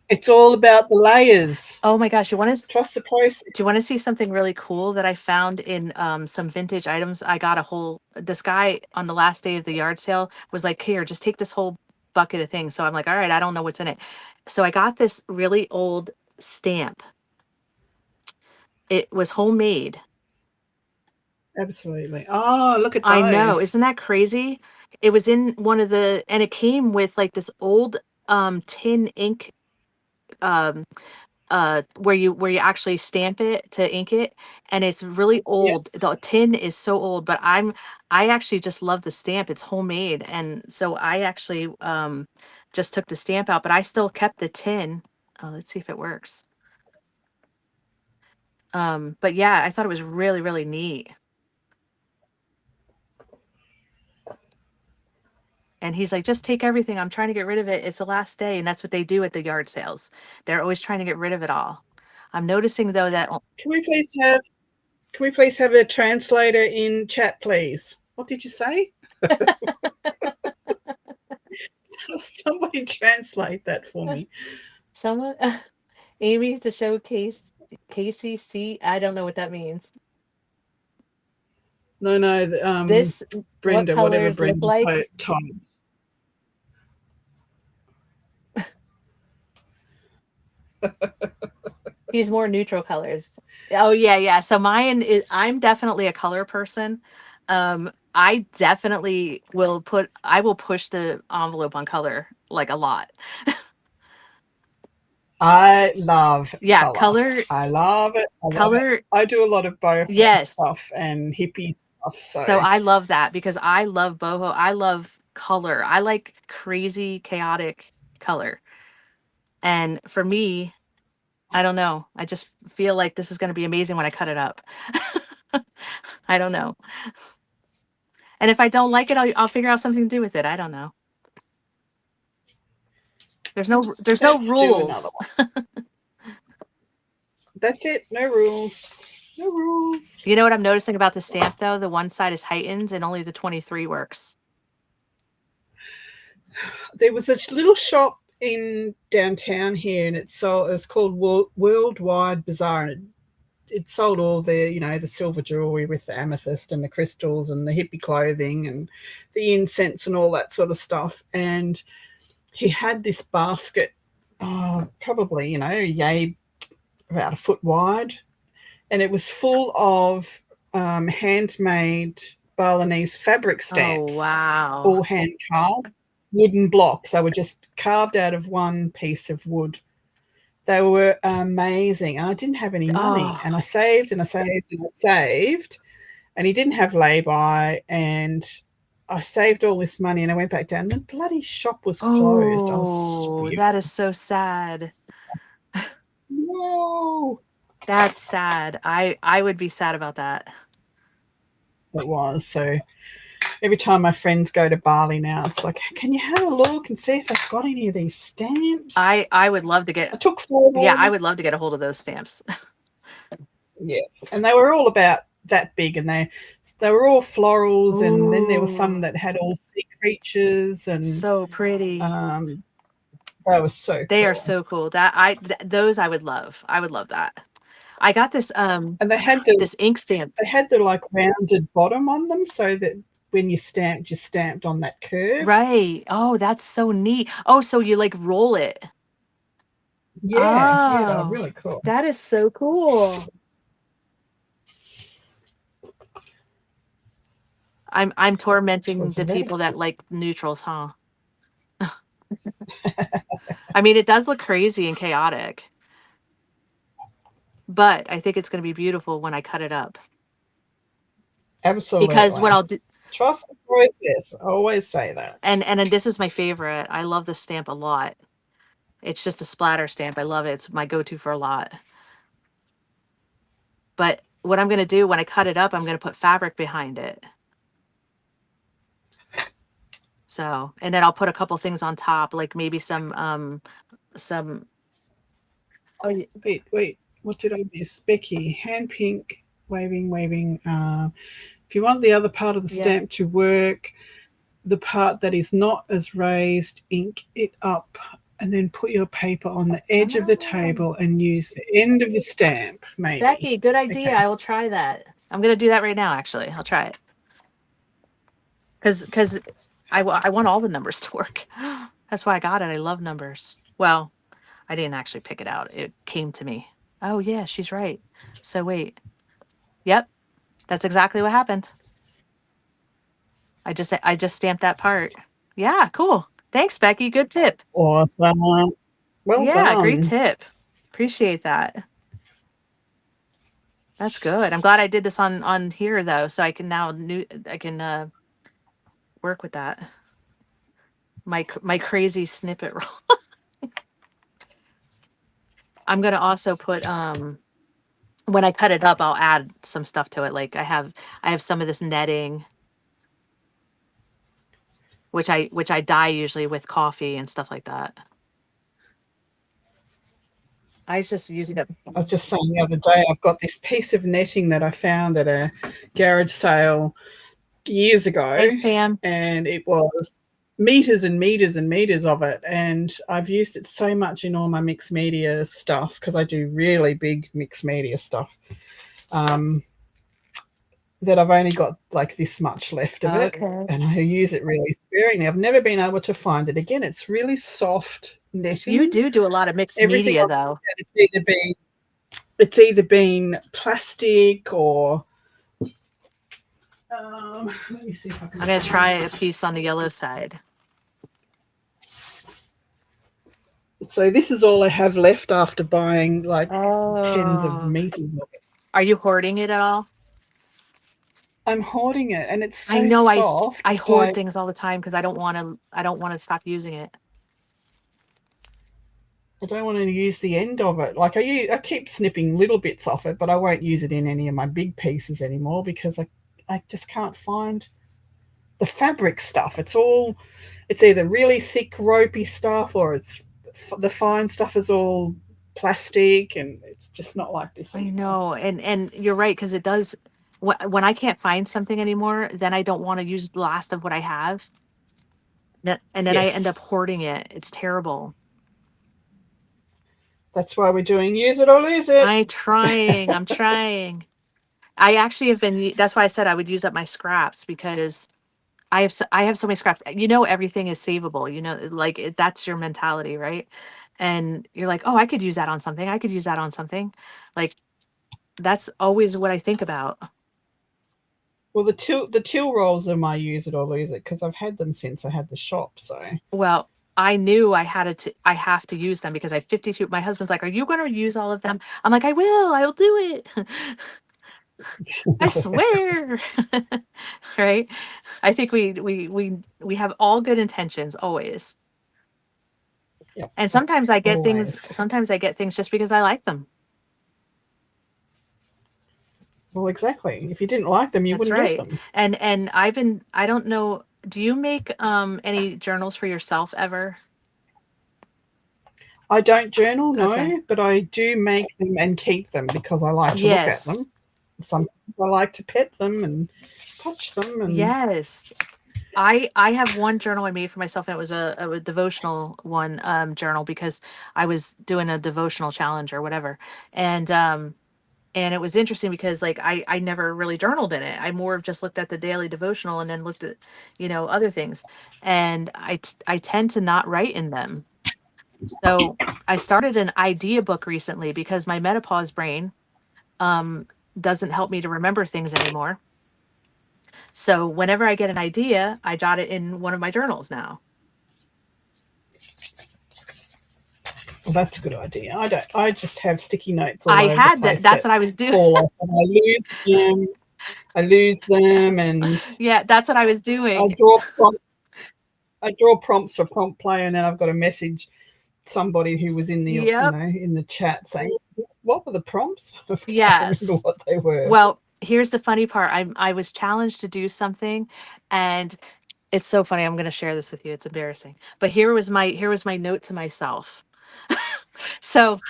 it's all about the layers.
Oh my gosh,
Trust the process.
do you want to see something really cool that I found in some vintage items? I got a whole this guy on the last day of the yard sale was like, "Here, just take this whole bucket of things." So I'm like, "All right, I don't know what's in it." So I got this really old stamp. It was homemade.
Absolutely. Oh, look at
I know,
those.
isn't that crazy? It was in one of the and it came with like this old tin ink um where you actually stamp it to ink it, and it's really old.
Yes.
The tin is so old, but I actually just love the stamp. It's homemade, and so I actually just took the stamp out, but I still kept the tin. Oh, let's see if it works. But yeah, I thought it was really really neat. And he's like, just take everything. I'm trying to get rid of it. It's the last day. And that's what they do at the yard sales. They're always trying to get rid of it all. I'm noticing though that
Can we please have can we please have a translator in chat, please? What did you say? Somebody translate that for me.
someone, Amy to showcase Casey C. I don't know what that means.
No, no,
This, what
Brenda, whatever
colors look
Brenda
like?
type.
He's more neutral colors. Oh yeah, yeah. So mine is, I'm definitely a color person. I definitely I will push the envelope on color like a lot.
I love
Yeah,
color. I love it. I love it.
color
I do a lot of boho
yes.
stuff and hippie stuff.
So
So
I love that because I love boho. I love color. I like crazy, chaotic color. And for me, I don't know. I just feel like this is going to be amazing when I cut it up. I don't know. And if I don't like it, I'll figure out something to do with it. I don't know. There's no
let's do another
rules.
one. That's it. No rules. No rules.
You know what I'm noticing about the stamp though? The one side is heightened and only the 23 works.
There was a little shop in downtown here, and it's called Worldwide Bazaar, and it sold all the, you know, the silver jewelry with the amethyst and the crystals and the hippie clothing and the incense and all that sort of stuff. And he had this basket, probably, you know, yay, about a foot wide, and it was full of handmade Balinese fabric
Oh,
stamps,
wow.
all hand carved wooden blocks. They were just carved out of one piece of wood. They were amazing. And I didn't have any money.
Oh,
And I saved and I saved and I saved. And he didn't have lay-by. And I saved all this money and I went back down. The bloody shop was closed. I was
oh,
spewing.
that is so sad.
No.
That's sad. I would be sad about that.
It was. So every time my friends go to Bali now, it's like, can you have a look and see if they've got any of these stamps?
I would love to
I
get,
took
yeah, I
photos.
would love to get a hold of those stamps.
Yeah, and they were all about that big, and they were all florals, and then there were some
Ooh,
that had all sea creatures, and
so pretty.
um, they were so
They are
cool.
so cool. Those I would love. I would love that. I got this
And they
this ink stamp.
had the like rounded bottom on them, so that when you stamped, you stamped on that curve.
Right. Oh, that's so neat. Oh, so you like roll it.
Yeah, yeah, they were
Oh,
really cool.
that is so cool. I'm
Which
tormenting
was
the
very
people that like neutrals, huh? I mean, it does look crazy and chaotic, but I think it's going to be beautiful when I cut it up. Because what
absolutely.
I'll do,
Trust the process. I always say that.
and then this is my favorite. I love this stamp a lot. It's just a splatter stamp. I love it. It's my go-to for a lot. But what I'm going to do when I cut it up, I'm going to put fabric behind it. So, and then I'll put a couple things on top, like maybe some oh,
Wait. What did I miss? Becky, hand pink, waving, waving. If you want the other part of the
yeah.
stamp to work, the part that is not as raised, ink it up and then put your paper on the edge of the
Oh,
table and use the end of the stamp, maybe.
Becky, good idea.
Okay.
I will try that. I'm going to do that right now, actually. I'll try it. Cuz I want all the numbers to work. That's why I got it. I love numbers. Well, I didn't actually pick it out. It came to me. Oh, yeah, she's right. So wait. Yep, that's exactly what happened. I just stamped that part. Yeah, cool. Thanks, Becky. Good tip.
Awesome. Well
Yeah, great
done.
tip. Appreciate that. That's good. I'm glad I did this on here though, so I can now I can work with that. My crazy snippet roll. I'm gonna also put when I cut it up, I'll add some stuff to it. Like I have some of this netting, which I dye usually with coffee and stuff like that. I was just using it.
I was just saying the other day, I've got this piece of netting that I found at a garage sale years ago,
Thanks, Pam.
and it was meters and meters and meters of it. And I've used it so much in all my mixed media stuff because I do really big mixed media stuff. That I've only got like this much left of it,
Okay.
and I use it really sparingly. I've never been able to find it again. It's really soft
You
netting.
do a lot of mixed
Everything
media
I've
though.
looked at, it's either been plastic or let me see if I can
I'm gonna try
find
a
it.
piece on the yellow side.
So this is all I have left after buying like tens of
Oh,
meters of it.
are you hoarding it at all?
I'm hoarding it, and it's
I
so
know
soft.
I
It's
hoard
like
things all the time because I don't want to stop using it.
I don't want to use the end of it. Like I keep snipping little bits off it, but I won't use it in any of my big pieces anymore because I just can't find the fabric stuff. It's either really thick ropey stuff or it's the fine stuff is all plastic, and it's just not like this
I
anymore.
know, and you're right because it does. When I can't find something anymore, then I don't want to use the last of what I have. And then I end
Yes,
up hoarding it. It's terrible.
That's why we're doing use it or lose it.
I'm trying. I'm trying. I actually have been. That's why I said I would use up my scraps because I have so many scraps. You know, everything is savable. You know, like that's your mentality, right? And you're like, oh, I could use that on something. I could use that on something. Like that's always what I think about.
Well, the till rolls are my use it or lose it because I've had them since I had the shop. So
Well, I knew I had to. I have to use them because I have 52. My husband's like, "Are you going to use all of them?" I'm like, "I will. I'll do it. I swear." Right? I think we have all good intentions always.
yep,
And sometimes I get things
always.
sometimes I get things just because I like them.
Well, exactly. If you didn't like them, you
That's
wouldn't get
right.
them.
And I don't know, do you make any journals for yourself ever?
I don't journal,
Okay.
no, but I do make them and keep them because I like to look at
Yes.
them. Sometimes I like to pet them and touch them, and
Yes. I have one journal I made for myself, and it was a devotional one journal because I was doing a devotional challenge or whatever. And it was interesting because like I never really journaled in it. I more of just looked at the daily devotional and then looked at, other things. And I tend to not write in them. So I started an idea book recently because my menopause brain um doesn't help me to remember things anymore. So whenever I get an idea, I jot it in one of my journals now.
well, that's a good idea. I don't. I just have sticky notes all
I
over the
had that.
place
That's
that
what I was doing.
fall off, and I lose them. I lose them,
Yes.
and
Yeah, that's what I was
I
doing.
draw prompts. I draw prompts for prompt play, and then I've got a message somebody who was in the
Yep.
in the chat saying, "What were the prompts?" I can't remember
Yes.
what they were.
Well, here's the funny part. I was challenged to do something, and it's so funny. I'm going to share this with you. It's embarrassing. But here was my note to myself. So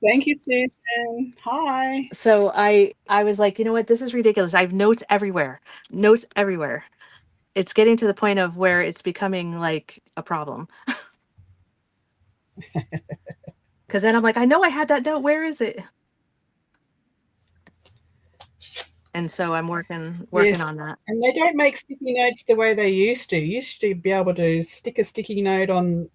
Thank you, Susan. Hi.
I was like, you know what? This is ridiculous. I have notes everywhere. Notes everywhere. It's getting to the point of where it's becoming like a problem. Cuz then I'm like, I know I had that note. Where is it? And so I'm working
Yes,
on that.
and they don't make sticky notes the way they used to. You used to be able to stick a sticky note on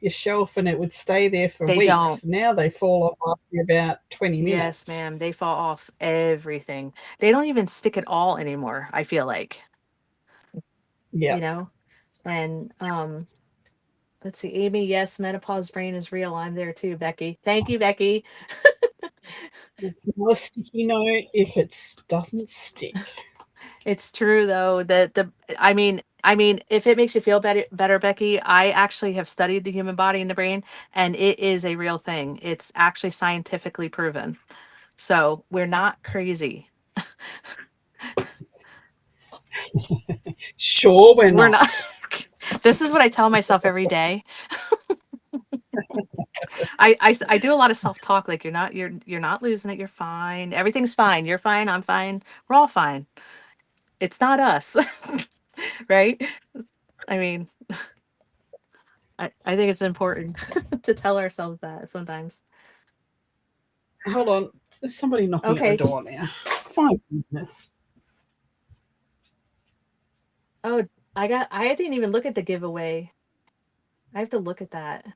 your shelf and it would stay there for
They don't.
weeks. Now they fall off after about 20
Yes,
minutes.
ma'am. They fall off everything. They don't even stick at all anymore, I feel like, you
Yep.
know? And let's see, Amy, yes, menopause brain is real. I'm there too, Becky. Thank you, Becky.
It's not a sticky note if it doesn't stick.
It's true though that I mean, if it makes you feel better, Becky, I actually have studied the human body and the brain, and it is a real thing. It's actually scientifically proven. So we're not crazy.
Sure, we're
We're not.
not.
This is what I tell myself every day. I do a lot of self-talk, like you're not losing it, you're fine. Everything's fine. You're fine, I'm fine. We're all fine. It's not us. Right? I mean, I think it's important to tell ourselves that sometimes.
Hold on. There's somebody knocking at the
Okay.
door now. My goodness.
Oh, I didn't even look at the giveaway. I have to look at that.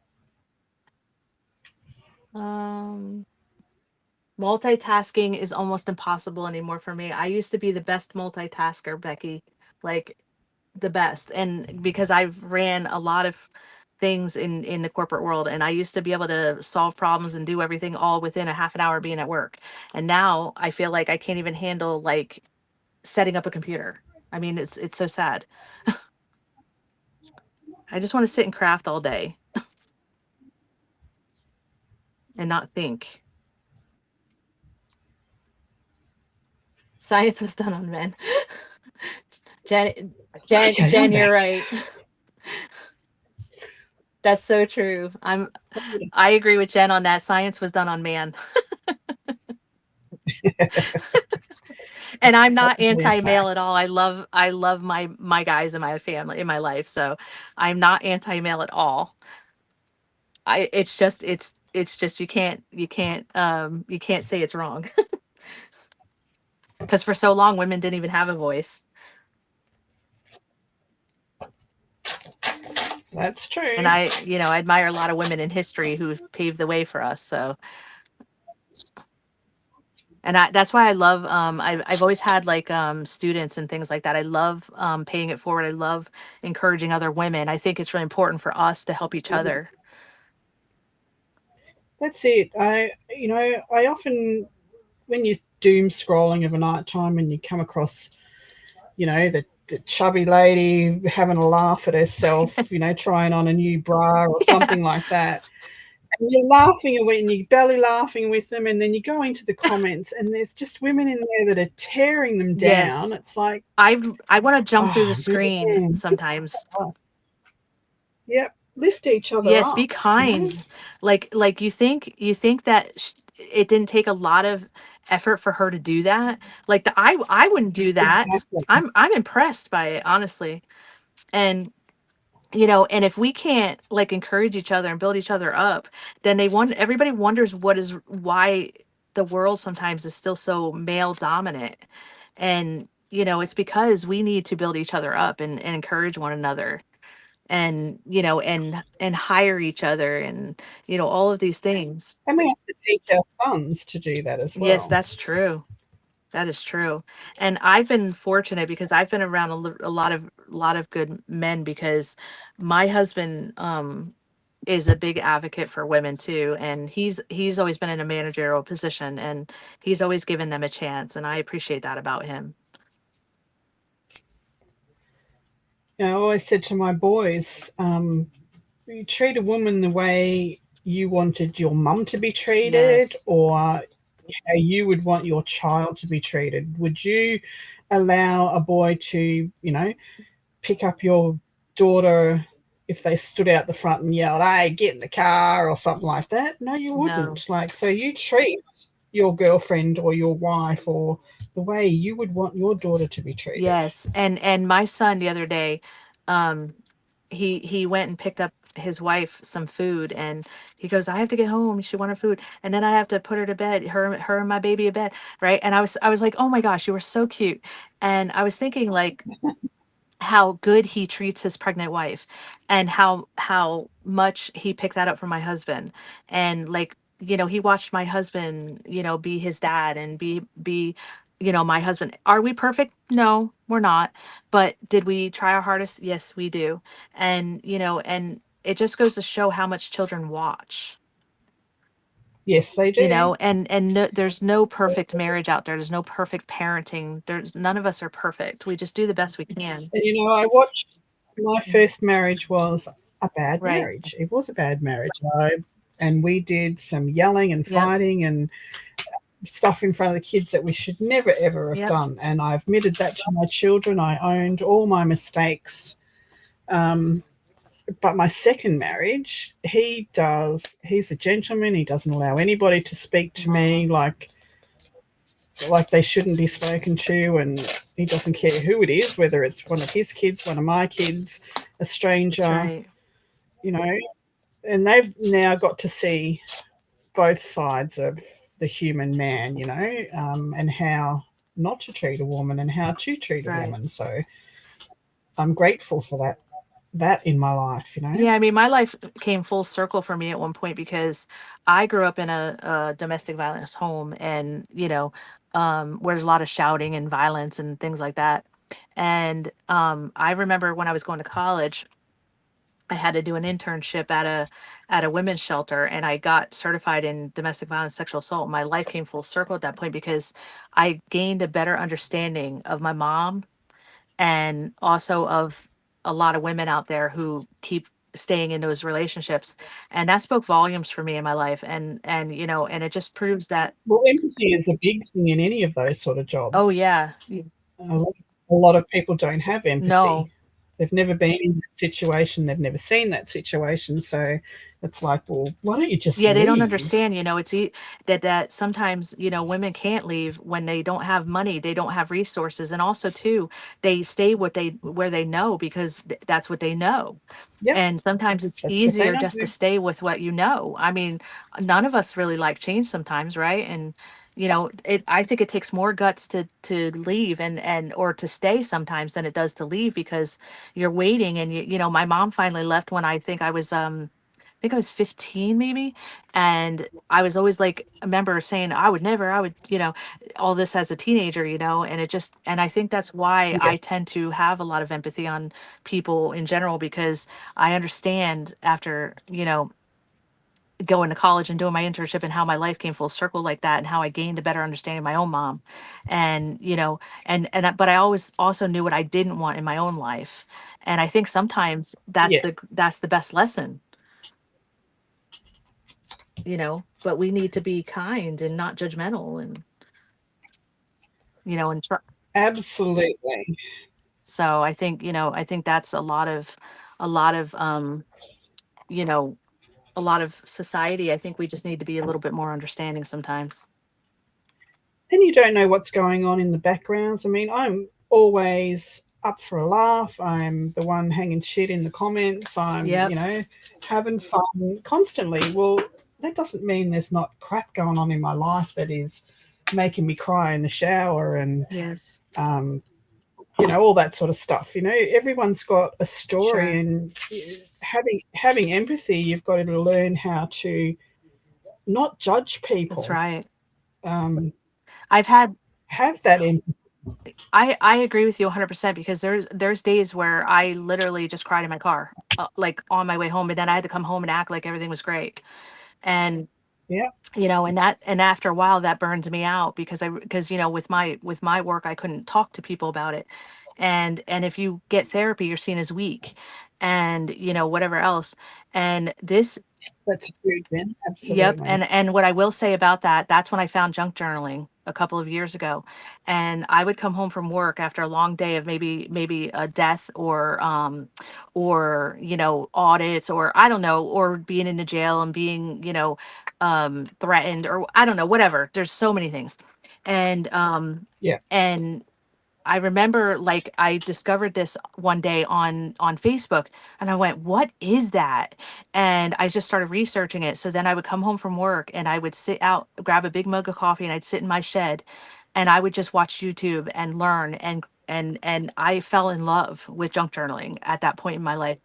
Um, Multitasking is almost impossible anymore for me. I used to be the best multitasker, Becky. Like the best. And because I've ran a lot of things in the corporate world, and I used to be able to solve problems and do everything all within a half an hour being at work. And now I feel like I can't even handle like setting up a computer. I mean, it's so sad. I just want to sit and craft all day and not think. Science was done on men. Jen, Jen,
Okay, I'm
Jen, you're
back.
right. That's so true. I agree with Jen on that. Science was done on man. And I'm not
Probably a
anti-male at
fact.
all. I love my guys in my family in my life. So I'm not anti-male at all. It's just it's just you can't say it's wrong. Because for so long women didn't even have a voice.
That's
And
true.
I admire a lot of women in history who paved the way for us. So, and that's why I love I've always had like students and things like that. I love paying it forward. I love encouraging other women. I think it's really important for us to help each other.
That's it. I often, when you're doom scrolling of a night time and you come across, the chubby lady having a laugh at herself, trying on a new bra or
Yeah.
something like that. And you're laughing away and you're belly laughing with them. And then you go into the comments and there's just women in there that are tearing them down.
Yes.
It's like,
I want to jump through the
oh,
screen
man.
sometimes.
Yep. Lift each other
Yes, be
up.
kind. Like you think that it didn't take a lot of effort for her to do that. Like I wouldn't do that.
Exactly.
I'm impressed by it, honestly. And and if we can't like encourage each other and build each other up, then everybody wonders why the world sometimes is still so male dominant. And it's because we need to build each other up and encourage one another, and and hire each other, and all of these things.
And we have to teach our sons to do that as
Yes,
well.
that's true. That is true. And I've been fortunate because I've been around a lot of good men, because my husband is a big advocate for women too, and he's always been in a managerial position, and he's always given them a chance, and I appreciate that about him.
I always said to my boys, you treat a woman the way you wanted your mum to be treated,
Yes.
or how you would want your child to be treated. Would you allow a boy to, pick up your daughter if they stood out the front and yelled, "Hey, get in the car," or something like that? No, you
No.
wouldn't. Like, so you treat your girlfriend or your wife or the way you would want your daughter to be treated.
Yes. And my son the other day, um he went and picked up his wife some food, and he goes, I have to get home, she wanted food, and then I have to put her to bed, her and my baby to bed, right? And I was like, oh my gosh, you were so cute. And I was thinking, like, how good he treats his pregnant wife, and how much he picked that up from my husband. And like, he watched my husband, be his dad, and be my husband. Are we perfect? No, we're not. But did we try our hardest? Yes, we do. And and it just goes to show how much children watch.
Yes, they do.
And no, there's no perfect marriage out there. There's no perfect parenting. There's None of us are perfect. We just do the best we can.
And I watched, my first marriage was a bad
Right.
marriage. It was a bad marriage. And we did some yelling and
Yep.
fighting and stuff in front of the kids that we should never ever have
Yep.
done. And I admitted that to my children. I owned all my mistakes. Um, but my second marriage, he's a gentleman. He doesn't allow anybody to speak to
Mhm.
me like they shouldn't be spoken to, and he doesn't care who it is, whether it's one of his kids, one of my kids, a
That's
stranger,
right.
you know. And they've now got to see both sides of the human man, and how not to treat a woman and how to treat a
Right.
woman. So I'm grateful for that in my life.
Yeah, I mean, my life came full circle for me at one point, because I grew up in a domestic violence home, and where there's a lot of shouting and violence and things like that. And I remember when I was going to college, I had to do an internship at a women's shelter, and I got certified in domestic violence, sexual assault. My life came full circle at that point, because I gained a better understanding of my mom, and also of a lot of women out there who keep staying in those relationships. And that spoke volumes for me in my life. And and it just proves that.
Well, empathy is a big thing in any of those sort of
Oh
jobs.
yeah.
A lot, a lot of people don't have empathy.
No.
They've never been in that situation. They've never seen that situation. So it's like, well, why don't you just
Yeah, they don't
leave?
understand, that sometimes, women can't leave when they don't have money, they don't have resources, and also too, they stay where they know because that's what they know.
Yep,
And sometimes it's
that's what they
easier
know.
just to stay with what you know. I mean, none of us really like change sometimes, right? And I think it takes more guts to leave and or to stay sometimes than it does to leave because you're waiting and my mom finally left when I think I was 15 maybe. And I was always like, I remember saying, I would never, I would, all this as a teenager, and I think that's why I
Yes,
tend to have a lot of empathy on people in general because I understand after, going to college and doing my internship and how my life came full circle like that and how I gained a better understanding of my own mom. And, but I always also knew what I didn't want in my own life. And I think sometimes
yes,
that's the best lesson, but we need to be kind and not judgmental and and
absolutely.
so I think that's a lot of you know a lot of society. I think we just need to be a little bit more understanding sometimes.
And you don't know what's going on in the backgrounds. I mean, I'm always up for a laugh. I'm the one hanging shit in the comments. I'm,
Yep.
having fun constantly. Well, that doesn't mean there's not crap going on in my life that is making me cry in the shower and,
Yes.
um, all that sort of stuff. Everyone's got a story,
Sure.
and having empathy, you've got to learn how to not judge
That's
people.
right.
Um,
I've had
have that empathy.
I agree with you 100% because there's days where I literally just cried in my car, like on my way home, and then I had to come home and act like everything was great. And
Yeah.
and after a while that burns me out because with my work I couldn't talk to people about it. And if you get therapy you're seen as weak and whatever else. And this
That's true, Jen.
Yep,
Absolutely.
and what I will say about that, that's when I found junk journaling a couple of years ago. And I would come home from work after a long day of maybe a death or audits or I don't know, or being in the jail and being, threatened or I don't know, whatever. There's so many things. And
Yeah.
and I remember like I discovered this one day on Facebook and I went, "What is that?" And I just started researching it. So then I would come home from work and I would sit out, grab a big mug of coffee and I'd sit in my shed and I would just watch YouTube and learn and I fell in love with junk journaling at that point in my life.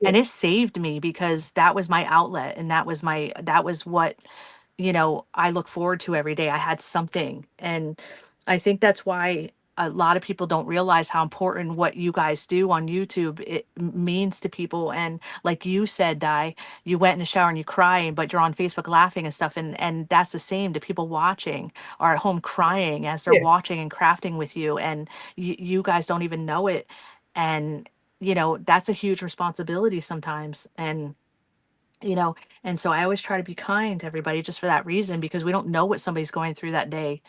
And it
Yes.
saved me because that was my outlet and that was what I look forward to every day. I had something. And I think that's why a lot of people don't realize how important what you guys do on YouTube means to people. And like you said, Di, you went in the shower and you crying, but you're on Facebook laughing and stuff. And that's the same to people watching or at home crying as they're
Yes.
watching and crafting with you. And you guys don't even know it. And that's a huge responsibility sometimes. You know, and so I always try to be kind to everybody just for that reason because we don't know what somebody's going through that day,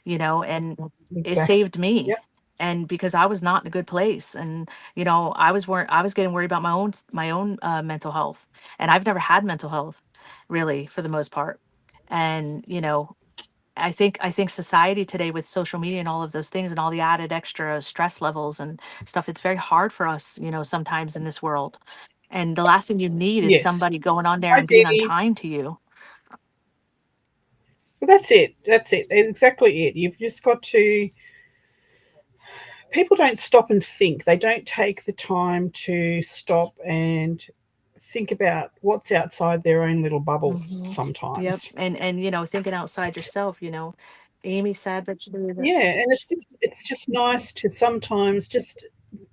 and it
Exactly.
saved me.
Yep.
And because I was not in a good place and I was getting worried about my own mental health. And I've never had mental health really for the most part. And I think society today with social media and all of those things and all the added extra stress levels and stuff, it's very hard for us, sometimes in this world. And the last thing you need is
Yes.
somebody going on there
Hi,
and being
Jeannie.
unkind to you.
Well, that's it. That's it. Exactly it. You've just got to. People don't stop and think. They don't take the time to stop and think about what's outside their own little bubble
Hmm. Yep.
sometimes.
And thinking outside yourself, Amy said that she did it.
Yeah, and it's just nice to sometimes just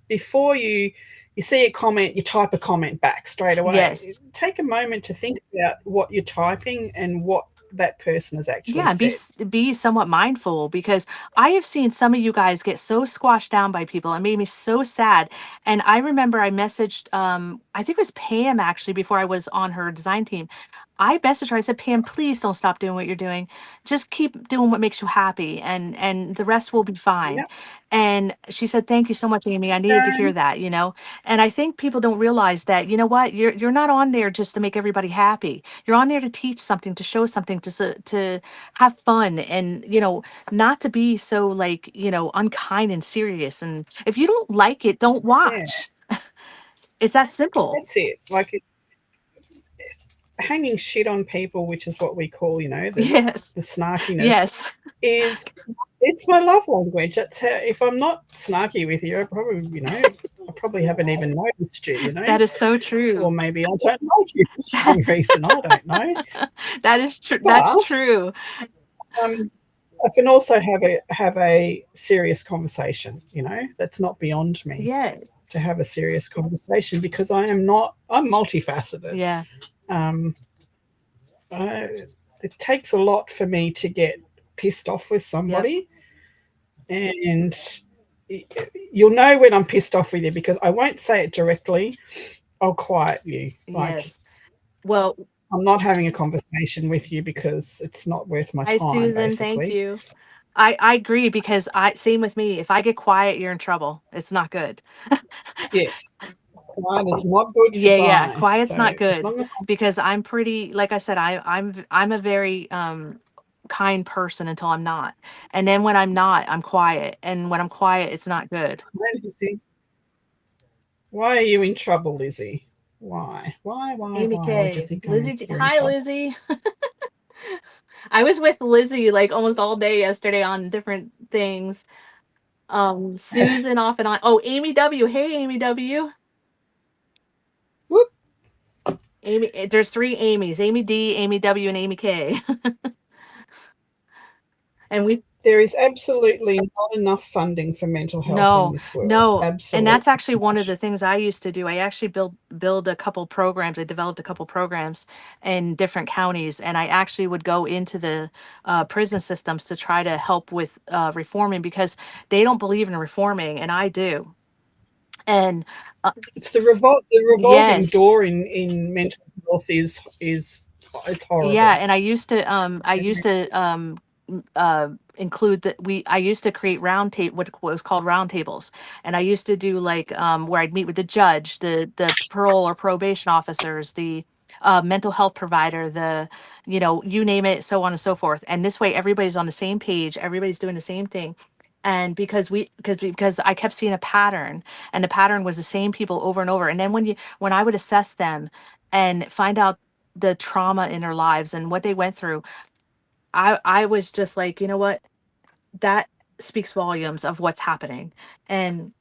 before you see a comment, you type a comment back straight away.
Yes.
Take a moment to think about what you're typing and what that person has actually
Yeah,
said.
be somewhat mindful because I have seen some of you guys get so squashed down by people. It made me so sad. And I remember I messaged I think it was Pam actually before I was on her design team. I messaged her. I said, Pam, please don't stop doing what you're doing. Just keep doing what makes you happy, and the rest will be fine.
Yep.
And she said, thank you so much, Amy. I needed to hear
No,
that, you know. And I think people don't realize that, you know what, you're not on there just to make everybody happy. You're on there to teach something, to show something, to have fun, and not to be so, like, unkind and serious. And if you don't like it, don't
yeah,
watch. It's that simple.
that's it. Like hanging shit on people, which is what we call,
Yes.
the snarkiness,
Yes.
is it's my love language. That's how, if I'm not snarky with you, I probably haven't even noticed you,
That is so true.
or maybe I don't like you for some reason. I don't know,
That is true. That's
but
true.
um, I can also have a serious conversation. That's not beyond me
Yes.
to have a serious conversation because I'm multifaceted.
Yeah.
Um, it takes a lot for me to get pissed off with
Yep.
somebody, and you'll know when I'm pissed off with you because I won't say it directly. I'll quiet you. Like,
Yes. Well,
I'm not having a conversation with you because it's not worth my
hi,
time,
Susan. Thank
basically.
you. I agree, because I same with me. If I get quiet, you're in trouble. It's not good.
Yes, quiet is not good for
Yeah, yeah.
Di.
Quiet's
So
not
as
good,
long as
because I'm pretty, like I said, I'm a very kind person until I'm not. And then when I'm not, I'm quiet. And when I'm quiet, it's not good.
Lizzie, why are you in trouble, Lizzie? Why? Why? Why?
Amy
Why would you
K.
think
Lizzie
you're in
Hi,
trouble?
Lizzie. I was with Lizzie like almost all day yesterday on different things. Susan off and on. Oh, Amy W. Hey, Amy W.
Whoop.
There's three Amy's: Amy D, Amy W, and Amy K. And we
There is absolutely not enough funding for mental health in
No,
this world.
no. And
Absolutely
that's actually one of
not.
the things I used to do. I actually build a couple programs. I developed a couple programs in different counties, and I actually would go into the prison systems to try to help with reforming, because they don't believe in reforming, and I do. And
It's the revolving
yes.
door in mental health is it's
Yeah,
horrible.
and I used to include that we I used to create what was called round tables. And I used to do, like, where I'd meet with the judge, the parole or probation officers, the mental health provider, the you name it, so on and so forth. And this way everybody's on the same page, everybody's doing the same thing. And because I kept seeing a pattern, and the pattern was the same people over and over. And then when I would assess them and find out the trauma in their lives and what they went through, I was just like, you know what? That speaks volumes of what's happening. And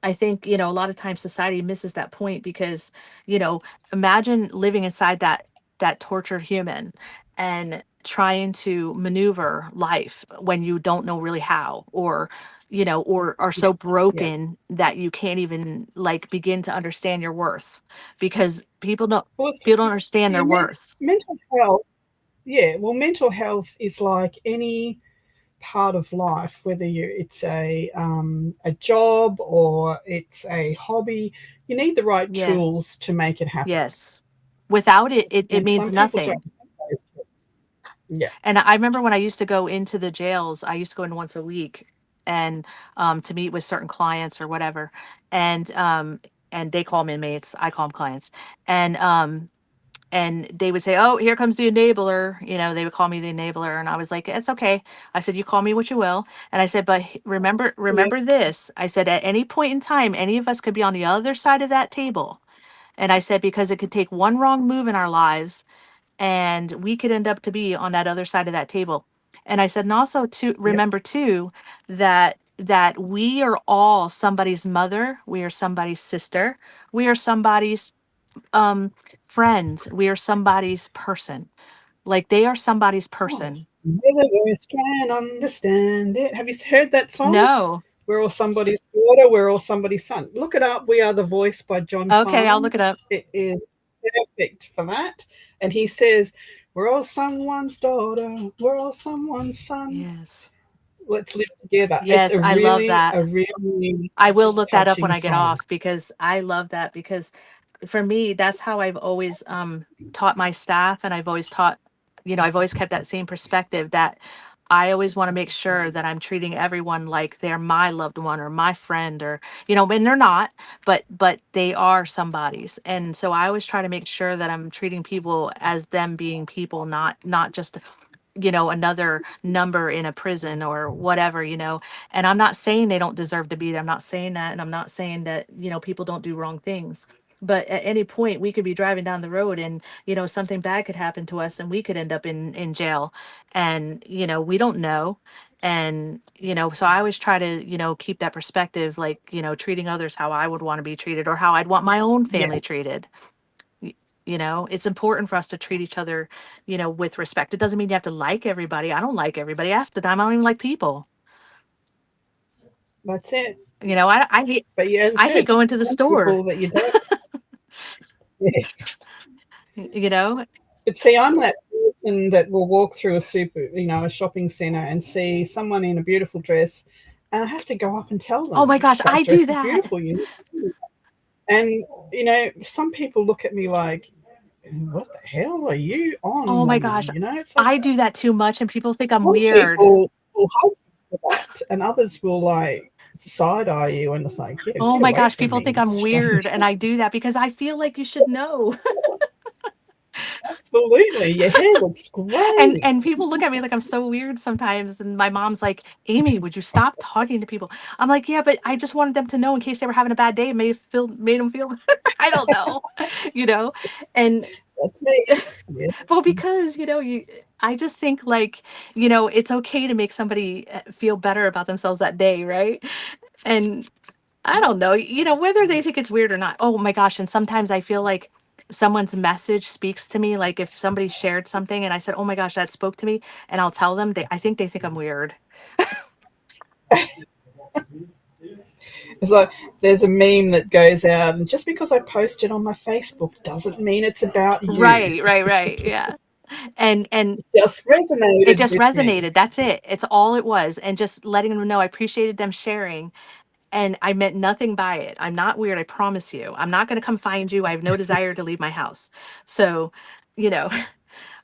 I think, a lot of times society misses that point, because, imagine living inside that tortured human and trying to maneuver life when you don't know really how, or or are so
Yeah.
broken that you can't even, like, begin to understand your worth, because
Well,
people don't understand their
your
worth.
mental health. Yeah. Well, mental health is like any part of life, whether it's a job or it's a hobby. You need the right
Yes.
tools to make it happen,
Yes. Without it, it
and
means
some people
nothing.
don't have those tools. Yeah.
And I remember when I used to go into the jails, I used to go in once a week, and to meet with certain clients or whatever. And they call them inmates, I call them clients. And they would say, "Oh, here comes the enabler." They would call me the enabler, and I was like, "It's okay." I said, "You call me what you will." And I said, "But
Yeah.
remember this." I said, "At any point in time, any of us could be on the other side of that table." And I said, because it could take one wrong move in our lives, and we could end up to be on that other side of that table. And I said, and also to
Yep.
remember too, that we are all somebody's mother, we are somebody's sister, we are somebody's um friends, we are somebody's person. Like, they are somebody's
Oh,
person.
the words can understand it. Have you heard that song?
No.
We're all somebody's daughter. We're all somebody's son. Look it up. We Are the Voice by John
Okay, I'll
Farnham.
look it up.
It is perfect for that. And he says, "We're all someone's daughter. We're all someone's son.
Yes.
Let's live together." It's
Yes, I love that.
a really
I will look that up when
touching
I get
song.
off, because I love that, because for me, that's how I've always taught my staff, and I've always taught, I've always kept that same perspective that I always want to make sure that I'm treating everyone like they're my loved one or my friend, or and they're not, but they are somebody's. And so I always try to make sure that I'm treating people as them being people, not just another number in a prison or whatever. And I'm not saying they don't deserve to be there. I'm not saying that. And I'm not saying that, people don't do wrong things. But at any point we could be driving down the road, and, something bad could happen to us, and we could end up in jail. And, we don't know. And, so I always try to, keep that perspective, like, treating others how I would want to be treated, or how I'd want my own family
Yes,
treated. It's important for us to treat each other, with respect. It doesn't mean you have to like everybody. I don't like everybody. Half the time I don't even like people.
that's it.
I hate
But yeah, as I
I hate
said,
going to the
some
store.
people that you don't. Yeah.
You know?
But see, I'm that person that will walk through a shopping centre and see someone in a beautiful dress, and I have to go up and tell
Oh my
them
gosh,
that
I do
dress is
that.
beautiful. And some people look at me like, "What the hell are you on,
Oh my
woman?"
gosh.
It's like
I do that too much, and people think I'm
some
weird.
people will hug you for that, and others will like side eye you, and it's like, "Yeah,
Oh
get
my
away
gosh,
from
people
me,
think
you
I'm weird,
strange."
and I do that because I feel like you should know.
Absolutely, your hair looks
And
great.
people look at me like I'm so weird sometimes, and my mom's like, "Amy, would you stop talking to people?" I'm like, "Yeah, but I just wanted them to know in case they were having a bad day, and made them feel I don't know." You know? And
That's me. Yeah.
well, because, I just think, like, it's okay to make somebody feel better about themselves that day, right? And I don't know, whether they think it's weird or not. Oh my gosh, and sometimes I feel like someone's message speaks to me. Like if somebody shared something and I said, "Oh my gosh, that spoke to me," and I'll tell them, they think I'm weird.
It's like there's a meme that goes out, and just because I post it on my Facebook doesn't mean it's about you.
Right, right, right. Yeah. And
Just
it
resonated
just
with me.
resonated. That's it. It's all it was. And just letting them know I appreciated them sharing, and I meant nothing by it. I'm not weird, I promise you. I'm not going to come find you. I have no desire to leave my house. So, you know,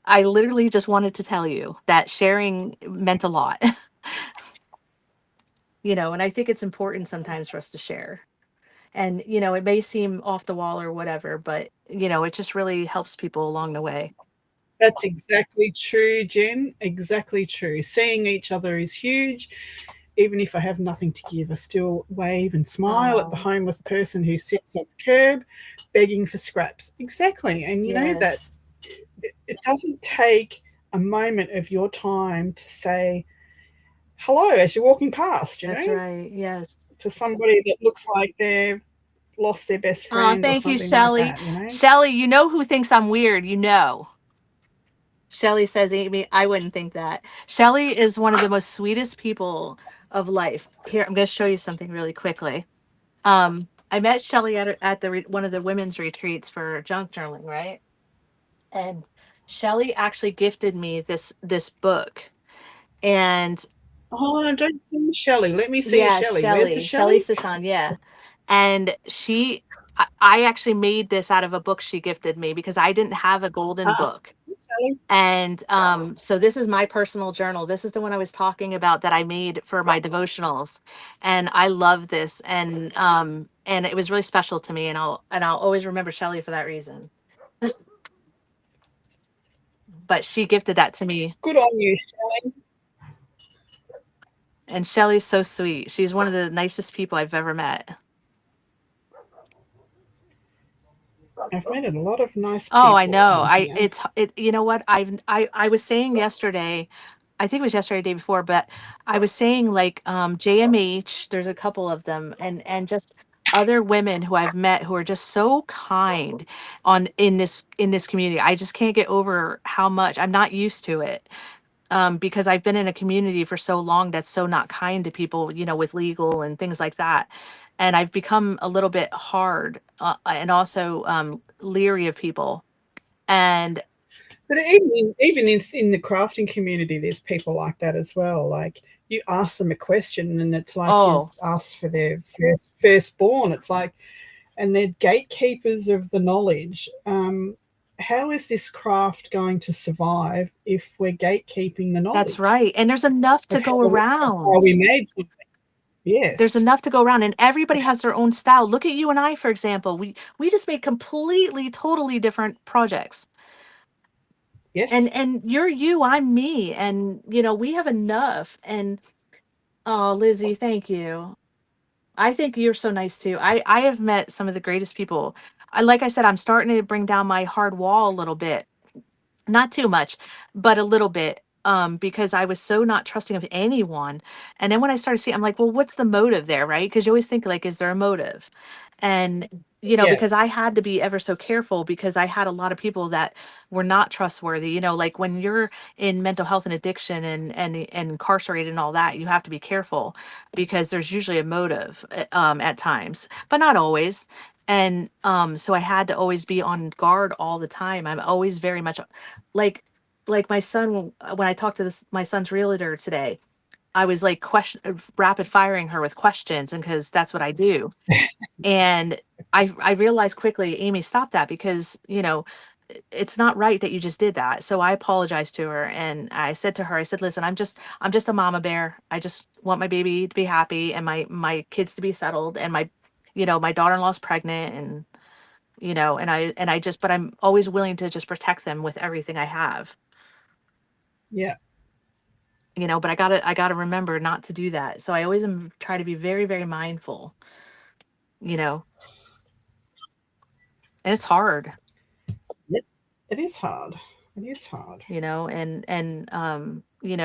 I literally just wanted to tell you that sharing meant a lot. And I think it's important sometimes for us to share. And, it may seem off the wall or whatever, but, it just really helps people along the way.
That's exactly true, Jen. Exactly true. Seeing each other is huge. Even if I have nothing to give, I still wave and smile at the
Oh,
homeless person who sits on the curb begging for scraps. Exactly. And that
yes,
it doesn't take a moment of your time to say hello as you're walking past,
that's right. Yes.
to somebody that looks like they've lost their best
Oh,
friend or
thank you,
something like
Shelly.
that.
Shelly, you know who thinks I'm weird? Shelly says, "Amy, I wouldn't think that." Shelly is one of the most sweetest people of life. Here, I'm going to show you something really quickly. I met Shelly at one of the women's retreats for junk journaling, right? And Shelly actually gifted me this book. And
Oh, I don't see Shelley. Let me see a
yeah,
Shelley. Where's the
Shelly
Shelley?
Sisson, yeah. And I actually made this out of a book she gifted me because I didn't have a golden
Ah,
book.
Shelley.
And so this is my personal journal. This is the one I was talking about that I made for my devotionals. And I love this. And it was really special to me. And I'll always remember Shelly for that reason. But she gifted that to me.
Good on you, Shelley.
And Shelly's so sweet. She's one of the nicest people I've ever met.
I've met a lot of nice
Oh, I
people
know.
on here.
You know what? I was saying yesterday, I think it was yesterday, day before, but I was saying, like, JMH, there's a couple of them, and just other women who I've met who are just so kind in this community. I just can't get over how much I'm not used to it. Because I've been in a community for so long that's so not kind to people, with legal and things like that. And I've become a little bit hard, and also leery of people. And
But even in the crafting community, there's people like that as well. Like you ask them a question, and it's like you've
oh,
asked for their firstborn. It's like, and they're gatekeepers of the knowledge. How is this craft going to survive if we're gatekeeping the
That's
knowledge
right. And there's enough to
of
go
how we
around.
made something?
There's
Yes,
enough to go around, and everybody has their own style. Look at you and I, for example. We just made completely, totally different projects.
yes,
And you're you, I'm me, and we have enough. And oh, Lizzie, thank you. I think you're so nice too. I have met some of the greatest people. Like I said, I'm starting to bring down my hard wall a little bit, not too much, but a little bit, because I was so not trusting of anyone. And then when I started seeing, I'm like, well, what's the motive there, right? Because you always think like, is there a motive? And
yeah,
because I had to be ever so careful because I had a lot of people that were not trustworthy. Like when you're in mental health and addiction and incarcerated and all that, you have to be careful because there's usually a motive, at times, but not always. And so I had to always be on guard all the time. I'm always very much like my son, when I talked to my son's realtor today, I was like rapid firing her with questions, and because that's what I do. And I realized quickly, Amy, stop that, because it's not right that you just did that. So I apologized to her, and I said to her, I said, listen, I'm just a mama bear. I just want my baby to be happy and my kids to be settled, and my daughter-in-law's pregnant, and and I just, but I'm always willing to just protect them with everything I have.
yeah.
But I gotta remember not to do that. So I always try to be very, very mindful, you know, and it's hard,
Yes, it is hard. It is hard.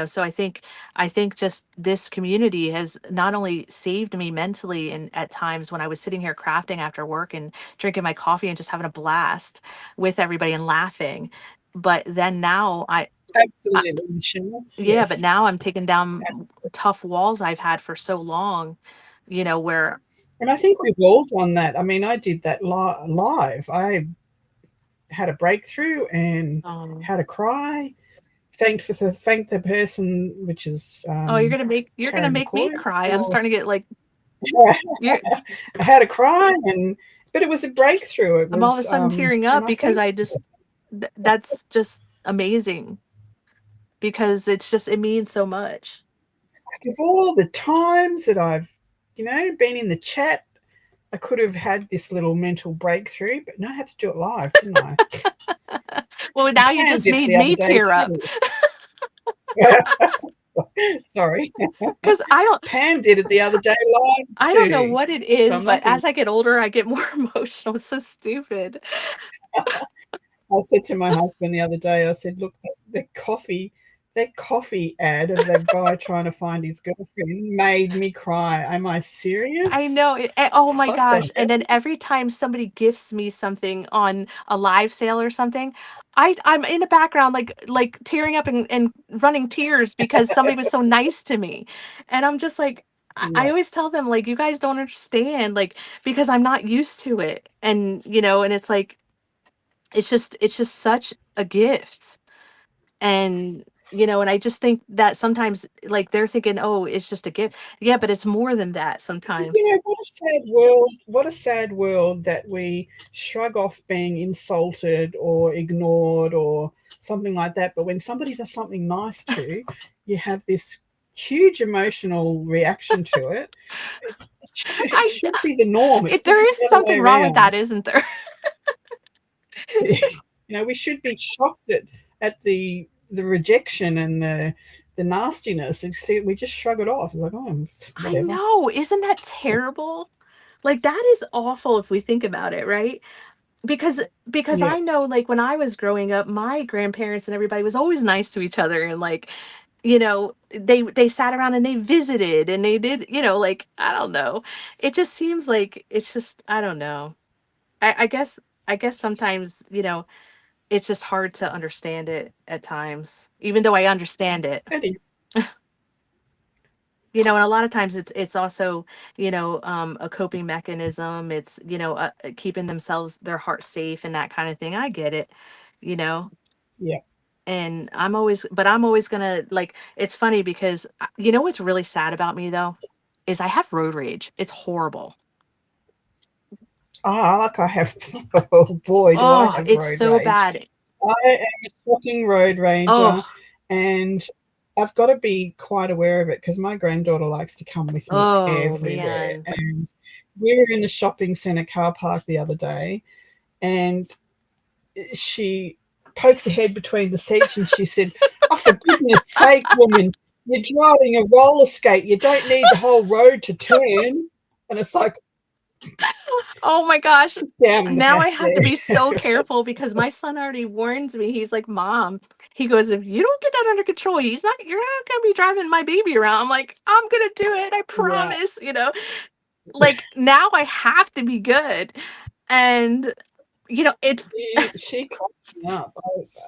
so I think just this community has not only saved me mentally, and at times when I was sitting here crafting after work and drinking my coffee and just having a blast with everybody and laughing, but then now I
Absolutely, Michelle.
yeah, but
Yes,
now I'm taking down
absolutely.
tough walls I've had for so long, where
And I think we've all done that. I mean, I did that live. I had a breakthrough and
um
had a cry. Thanked the person, which is
oh, you're gonna
Karen
make me
McCoy.
cry. I'm
For
starting to get like you're
I had a cry, and but it was a breakthrough. It
I'm all of a
was,
sudden tearing
and
up
I
because
think
I just that's just amazing, because it means so much.
of all the times that I've, been in the chat, I could have had this little mental breakthrough, but no, I had to do it live, didn't I?
Well,
And
now you
Pam
just
did it
made
the other
me
day
tear up,
too. Sorry.
because
Pam did it the other day live
I don't know
too.
what it
So
is,
I'm
but
not going to.
as I get older, I get more emotional. It's so stupid.
I said to my husband the other day, I said, look, that coffee ad of that guy trying to find his girlfriend made me cry. Am I
I
serious?
know oh my
What the
gosh. And then
hell?
every time somebody gifts me something on a live sale or something, I'm in the background like tearing up and running tears because somebody was so nice to me. And I'm just like, I
Yeah,
always tell them, like, you guys don't understand, like, because I'm not used to it. And and it's like it's just such a gift. And and I just think that sometimes, like, they're thinking, oh, it's just a gift. Yeah, but it's more than that sometimes.
what a sad world. What a sad world that we shrug off being insulted or ignored or something like that. But when somebody does something nice to you, you have this huge emotional reaction to it. It
I
should be the norm. It should
There
be
is
the other way
something wrong with that,
around.
isn't there?
We should be shocked at the rejection and the nastiness. And see, we just shrug it off. It's like, oh,
I
whatever.
know. Isn't that terrible? Like, that is awful if we think about it, right? Because
Yeah,
I know, like, when I was growing up, my grandparents and everybody was always nice to each other, and like, they sat around and they visited and they did, like, I don't know. It just seems like it's just, I don't know. I guess sometimes, it's just hard to understand it at times, even though I understand it.
that is.
And a lot of times it's also, a coping mechanism. It's, keeping their heart safe and that kind of thing. I get it, you know.
Yeah.
And I'm always gonna, like, it's funny because what's really sad about me though is I have road rage. It's horrible.
Like I have, oh boy, do I
Oh,
have
it's
road
so
rage.
bad.
I am a fucking road ranger,
Oh,
and I've got to be quite aware of it because my granddaughter likes to come with me
oh
everywhere.
man.
And we were in the shopping centre car park the other day, and she pokes her head between the seats and she said, "Oh, for goodness sake, woman, you're driving a roller skate. You don't need the whole road to turn." And it's like,
Oh my gosh.
sit down in the
Now I
back
have to be so
there.
careful because my son already warns me. He's like, "Mom," he goes, "if you don't get that under control, you're not gonna be driving my baby around." I'm like, "I'm gonna do it, I
Yeah.
promise," you know? Like now I have to be good. And it
She cracked me up,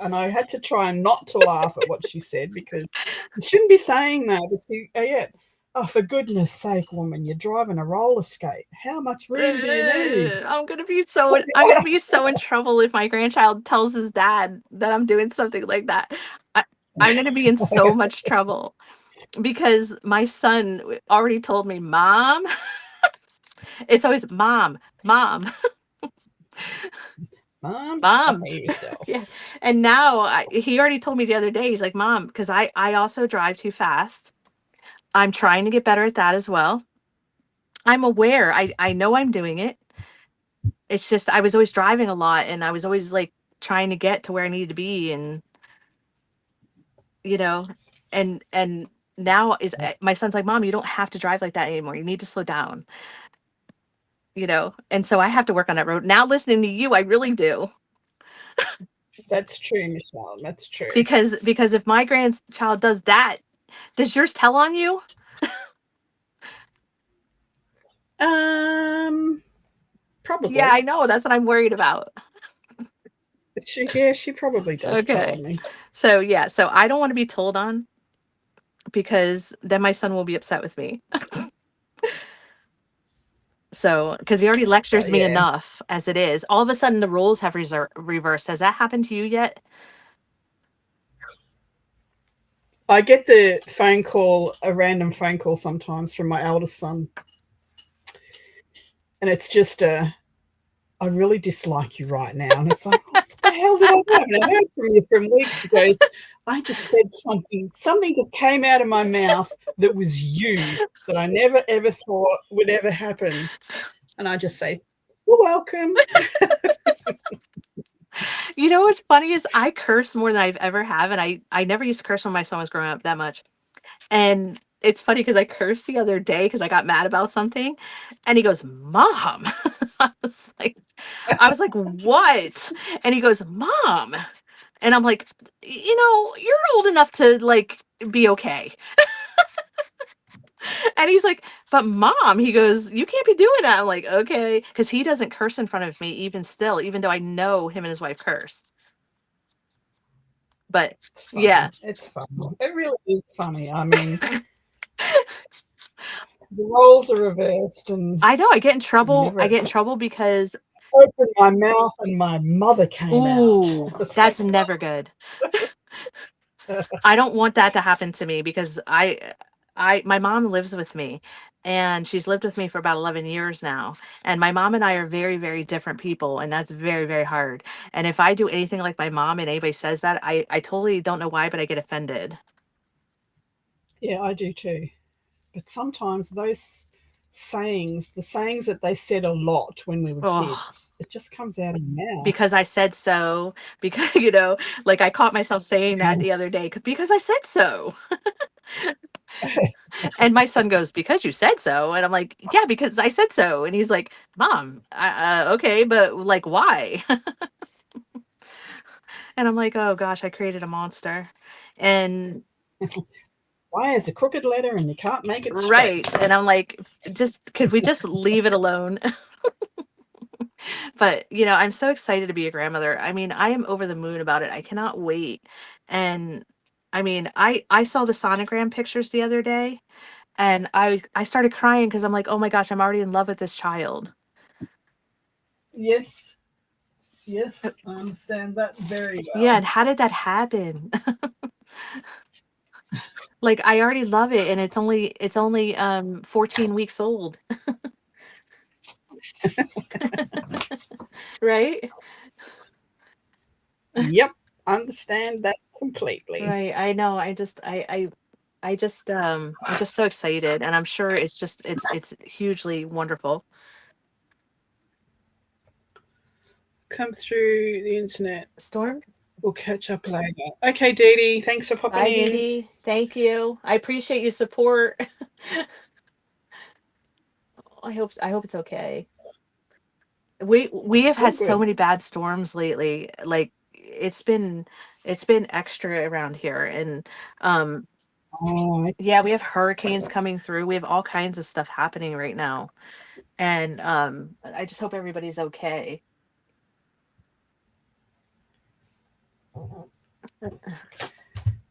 and I had to try and not to laugh at what she said because you shouldn't be saying that. But yeah. Oh, for goodness sake, woman, you're driving a roller skate. How much room do you need?
I'm gonna be so in trouble if my grandchild tells his dad that I'm doing something like that. I, I'm gonna be in so much trouble because my son already told me, "Mom," it's always mom, mom,
Mom,
mom.
behave
Yeah.
yourself.
And now he already told me the other day, he's like, "Mom," because I also drive too fast. I'm trying to get better at that as well. I'm aware. I know I'm doing it. It's just I was always driving a lot and I was always like trying to get to where I needed to be and you know and now is my son's like, "Mom, you don't have to drive like that anymore. You need to slow down." And so I have to work on that road. Now listening to you, I really do.
That's true, Michelle. That's true.
Because if my grandchild does that, does yours tell on you?
Um,
Yeah,
Probably.
I know. That's what I'm worried about.
She probably does tell
Okay.
on me.
So yeah, so I don't want to be told on because then my son will be upset with me. So, because he already lectures me
Yeah.
enough as it is, all of a sudden the roles have reversed. Has that happened to you yet?
I get the phone call, a random phone call sometimes from my eldest son, and it's just I really dislike you right now. And it's like, what the hell did I do? I haven't heard from you from weeks ago. I just said something just came out of my mouth that was you, that I never ever thought would ever happen. And I just say, you're welcome.
You know what's funny is I curse more than I've ever have, and I never used to curse when my son was growing up that much. And it's funny because I cursed the other day because I got mad about something, and he goes, "Mom." I was like, "What?" And he goes, "Mom." And I'm like, "You're old enough to like be okay." And he's like, "But mom," he goes, "you can't be doing that." I'm like, "Okay," because he doesn't curse in front of me even still, even though I know him and his wife curse. But
It's
yeah,
funny. It's funny. It really is funny. I mean, the roles are reversed, and
I know I get in trouble.
never
I
ever
get in trouble because,
opened my mouth and my mother came out.
ooh,
It's
that's
like,
never good. I don't want that to happen to me because my mom lives with me and she's lived with me for about 11 years now. And my mom and I are very, very different people. And that's very, very hard. And if I do anything like my mom and anybody says that, I totally don't know why, but I get offended.
yeah, I do too. But sometimes those sayings, the sayings that they said a lot when we were
Oh,
kids, it just comes out of your mouth.
because I said so. Because, like I caught myself saying that the other day because I said so. And my son goes, "Because you said so." And I'm like, "Yeah, because I said so." And he's like, "Mom, okay, but like, why?" And I'm like, "Oh gosh, I created a monster." And
Why is a crooked letter and you can't make it straight?
right. And I'm like, could we just leave it alone? But, I'm so excited to be a grandmother. I mean, I am over the moon about it. I cannot wait. And I mean, I saw the sonogram pictures the other day and I started crying because I'm like, "Oh my gosh, I'm already in love with this child."
Yes, yes, I understand that very
Yeah,
well.
and how did that happen? Like I already love it and it's only 14 weeks old. Right?
Yep, understand that completely.
Right. I know. I'm just so excited, and I'm sure it's hugely wonderful.
Come through the internet.
Storm?
We'll catch up later. Okay, Dee Dee, thanks for popping
Bye,
in.
Didi. Thank you. I appreciate your support. I hope it's okay. We have
All
had so
good.
many bad storms lately. Like it's been extra around here, and um
Oh,
yeah, we have hurricanes coming through. We have all kinds of stuff happening right now. And I just hope everybody's okay.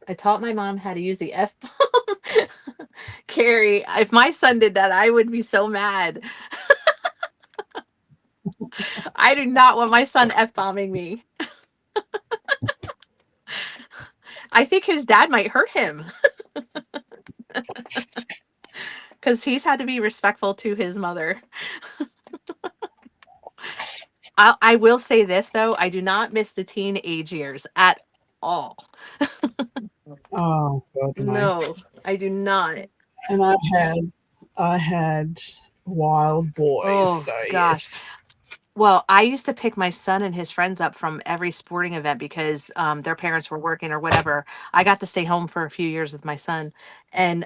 I taught my mom how to use the F bomb. Carrie, if my son did that, I would be so mad. I do not want my son F bombing me. I think his dad might hurt him because he's had to be respectful to his mother. I will say this though, I do not miss the teenage years at all.
oh God, no.
No, I do not.
And I had wild boys.
Oh
So
gosh.
yes.
Well, I used to pick my son and his friends up from every sporting event because their parents were working or whatever. I got to stay home for a few years with my son, and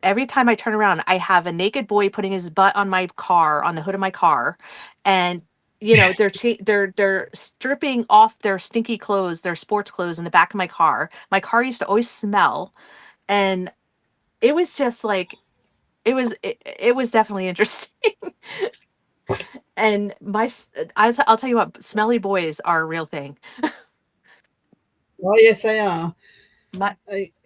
every time I turn around, I have a naked boy putting his butt on my car, on the hood of my car, and they're stripping off their stinky clothes, their sports clothes, in the back of my car. My car used to always smell, and it was just like it was definitely interesting. And I'll tell you what, smelly boys are a real thing.
Oh yes, they are.
My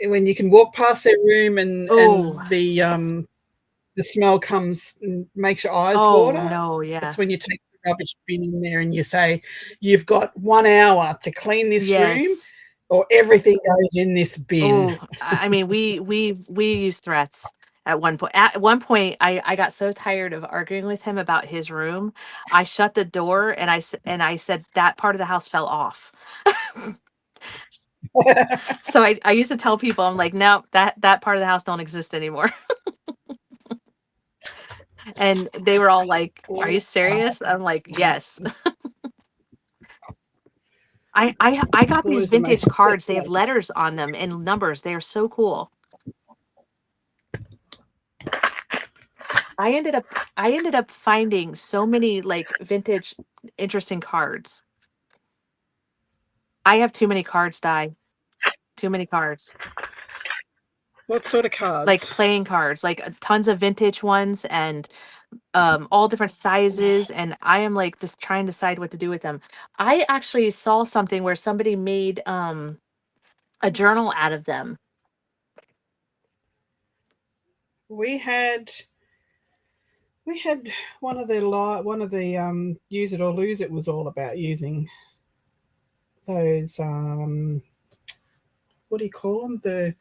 When you can walk past their room
oh
and the smell comes and makes your eyes
oh
water.
no, yeah.
It's when you take the rubbish bin in there and you say, "You've got 1 hour to clean this room,
Yes.
or everything goes in this bin."
Oh, I mean, we use threats at one point. At one point, I got so tired of arguing with him about his room, I shut the door and and I said that part of the house fell off. So I used to tell people, I'm like, no, that part of the house don't exist anymore. And they were all like, are you serious? I'm like, yes. I got these
Boys are
vintage
most
cards. They have letters on them and numbers. They are so cool. I ended up finding so many like vintage interesting cards. I have too many cards, Di. Too many cards.
what sort of
Like
cards?
playing cards, like tons of vintage ones and all different sizes, and I am like just trying to decide what to do with them. I actually saw something where somebody made a journal out of them.
We had we had one of the use it or lose it was all about using those what do you call them, the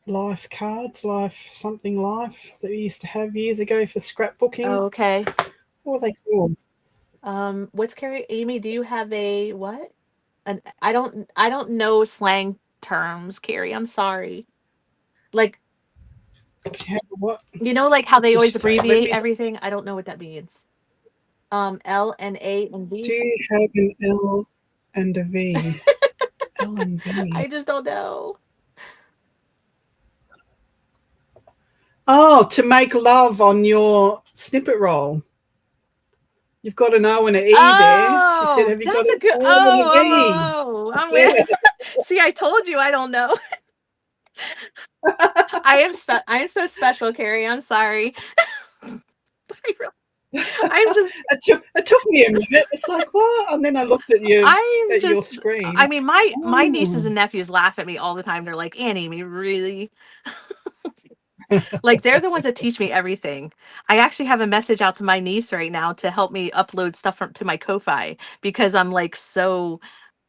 life cards, life something life that we used to have years ago for scrapbooking.
Oh, okay.
What were they called?
What's Carrie? Amy, do you have a what? An I don't know slang terms, Carrie. I'm sorry. Like,
What?
you know, like how
What
they
did
always
she say? Let
abbreviate
me.
everything. I don't know what that means. L and A and
Do
V.
you have an L and a V? L and
I
V.
just don't know.
Oh, to make love on your snippet roll. You've got an O and an E there. She said,
Oh,
"Have you got
that's a
an
good.
L and a V?"
Oh. I'm with.
Yeah.
See, I told you I don't know. I am so special, Carrie. I'm sorry. I'm just
It took me a minute. It's like what? And then I looked
I'm
at your
just I
screen.
mean my nieces
Oh.
and nephews laugh at me all the time. They're like, "Annie, me really?" Like they're the ones that teach me everything. I actually have a message out to my niece right now to help me upload stuff to my Ko-fi because I'm like so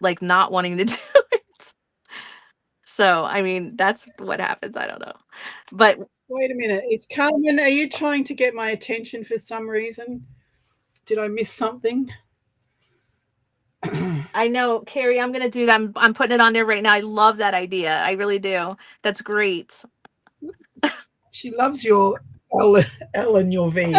like not wanting to do it. So, I mean, that's what happens. I don't know. But
Wait a minute. Is Carmen, are you trying to get my attention for some reason? Did I miss something?
I know, Carrie, I'm gonna do that. I'm putting it on there right now. I love that idea. I really do. That's great.
She loves your L and your V.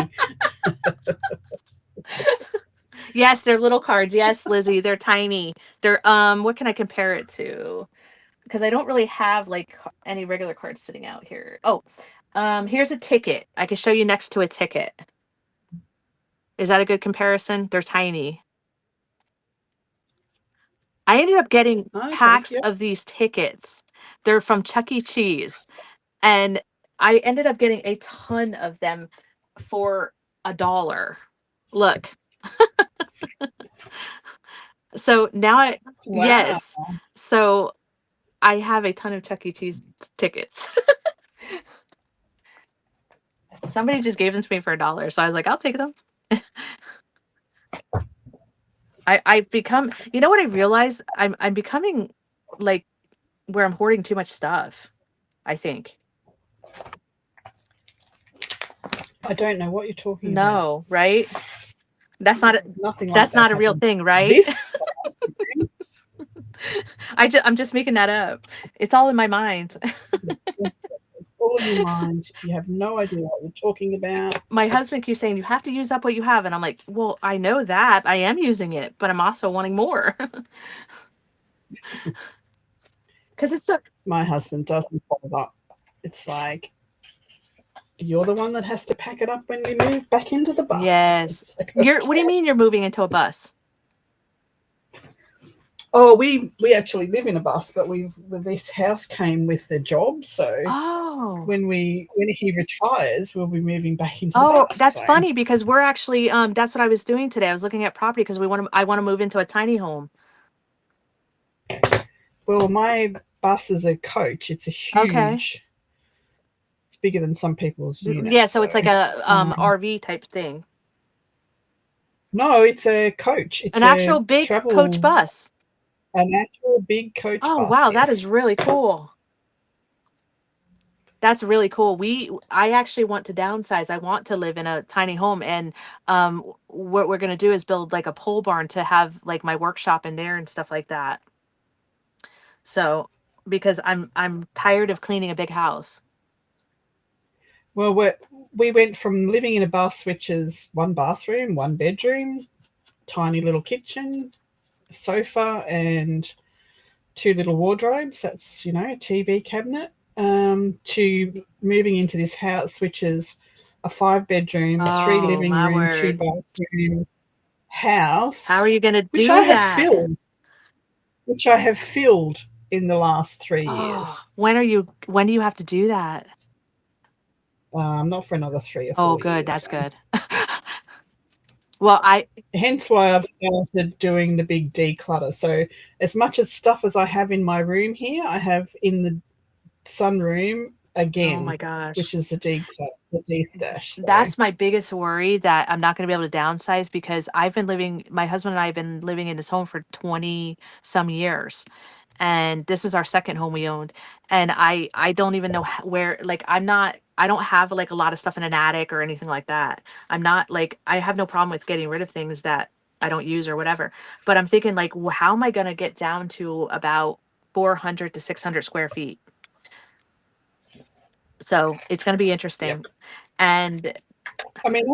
Yes, they're little cards. Yes, Lizzie, they're tiny. They're what can I compare it to? Because I don't really have like any regular cards sitting out here. Oh, here's a ticket. I can show you next to a ticket. Is that a good comparison? They're tiny. I ended up getting
Okay,
packs
yep.
of these tickets. They're from Chuck E. Cheese. And I ended up getting a ton of them for $1. Look. So now
Wow.
yes. So I have a ton of Chuck E. Cheese tickets. Somebody just gave them to me for $1. So I was like, I'll take them. I've become, you know what I realized? I'm becoming like where I'm hoarding too much stuff, I think.
I don't know what you're talking about.
No, right? That's not a,
Nothing like
that's
that
not a real
happened.
thing, right?
This
I'm just making that up. It's all in my mind.
all in your mind. You have no idea what you're talking about.
My husband keeps saying you have to use up what you have, and I'm like, well, I know that I am using it, but I'm also wanting more because it's so.
My husband doesn't follow up. It's like you're the one that has to pack it up when we move back into the bus.
Yes.
It's like,
You're. What do you
okay.
mean you're moving into a bus?
Oh, we actually live in a bus, but this house came with the job, so
Oh.
when he retires, we'll be moving back into the
Oh,
bus.
that's
So,
funny because we're actually that's what I was doing today. I was looking at property because I want to move into a tiny home.
well, my bus is a coach. It's a
Okay.
huge. It's bigger than some people's
Yeah,
units.
so
So,
it's like a
um,
RV type thing.
no, it's a coach.
An
It's a
actual big coach
travel,
bus.
an actual big coach
Oh,
bus.
wow, that is
Yes.
really cool. That's really cool. I actually want to downsize. I want to live in a tiny home, and what we're going to do is build like a pole barn to have like my workshop in there and stuff like that. So, because I'm tired of cleaning a big house.
Well, we went from living in a bus, which is one bathroom, one bedroom, tiny little kitchen, sofa, and two little wardrobes. That's a TV cabinet. To moving into this house, which is a 5 bedroom, three
Oh,
living
my
room, two
word.
bathroom
How
house,
are you going to
which I
do
have
that?
filled, which I have filled in the last 3 years.
Oh, when do you have to do that?
Not for another three or
Oh,
four
good.
years.
That's
So.
good. Well,
Hence why I've started doing the big declutter. So as much as stuff as I have in my room here, I have in the sunroom
oh my
again, which
gosh.
is the de-stash. So
That's my biggest worry that I'm not going to be able to downsize because my husband and I have been living in this home for 20 some years. And this is our second home we owned. And I don't even know where, like, I don't have like a lot of stuff in an attic or anything like that. I'm not like, I have no problem with getting rid of things that I don't use or whatever. But I'm thinking, like, how am I going to get down to about 400 to 600 square feet? So it's going to be
yep.
interesting. And
I mean,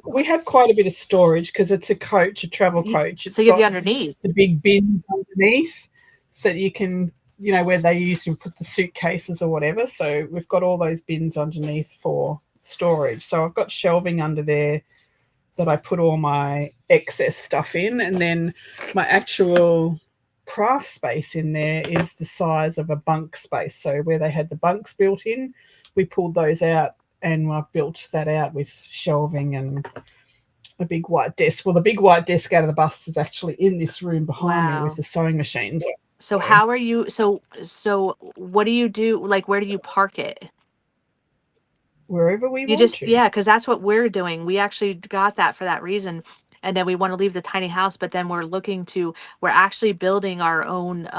we have quite a bit of storage because it's a coach, a travel coach.
so
It's
you have the
got
underneath.
the big bins underneath so that you can, where they usually put the suitcases or whatever. So we've got all those bins underneath for storage. So I've got shelving under there that I put all my excess stuff in. And then my actual craft space in there is the size of a bunk space. So where they had the bunks built in, we pulled those out and I've built that out with shelving and a big white desk. Well, the big white desk out of the bus is actually in this room behind me with
Wow.
the sewing machines.
So
So
how are you so what do you do? Like, where do you park it?
wherever we
You
want
just,
to.
yeah, because that's what we're doing. We actually got that for that reason. And then we want to leave the tiny house, but then we're actually building our own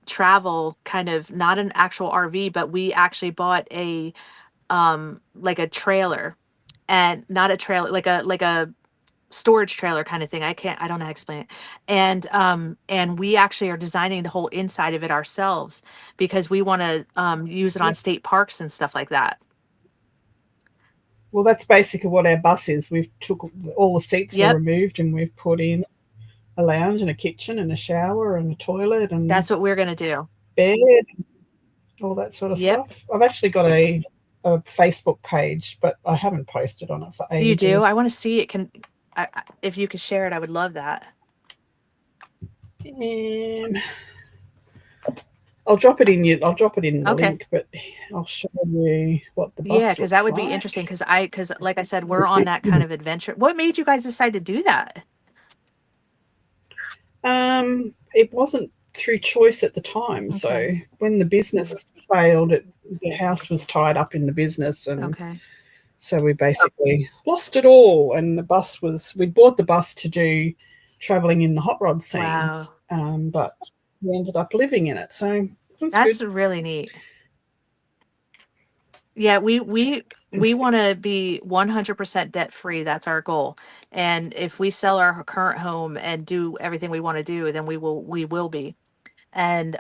travel kind of, not an actual RV, but we actually bought like a trailer, and not a trailer, like a storage trailer kind of thing. I don't know how to explain it. And we actually are designing the whole inside of it ourselves because we want to use it on
Yep.
state parks and stuff like that.
Well, that's basically what our bus is. We've took all the seats were
Yep,
removed and we've put in a lounge and a kitchen and a shower and a toilet and
that's what we're gonna do.
bed, all that sort of
Yep.
stuff. I've actually got a Facebook page, but I haven't posted on it for
You do? I
ages.
want to see it. If you could share it, I would love that.
And I'll drop it in you. I'll drop it in the
Okay.
link, but I'll show you what the
Yeah,
bus
because that
looks
would be interesting.
like.
Because like I said, we're on that kind of adventure. What made you guys decide to do that?
It wasn't through choice at the time. So
Okay.
when the business failed, the house was tied up in the business, and
Okay.
so we basically lost it all. And the bus was we bought the bus to do traveling in the hot rod scene,
Wow.
but we ended up living in it, so it was
That's
good.
really neat. Yeah, we want to be 100% debt free. That's our goal. And if we sell our current home and do everything we want to do, then we will be. And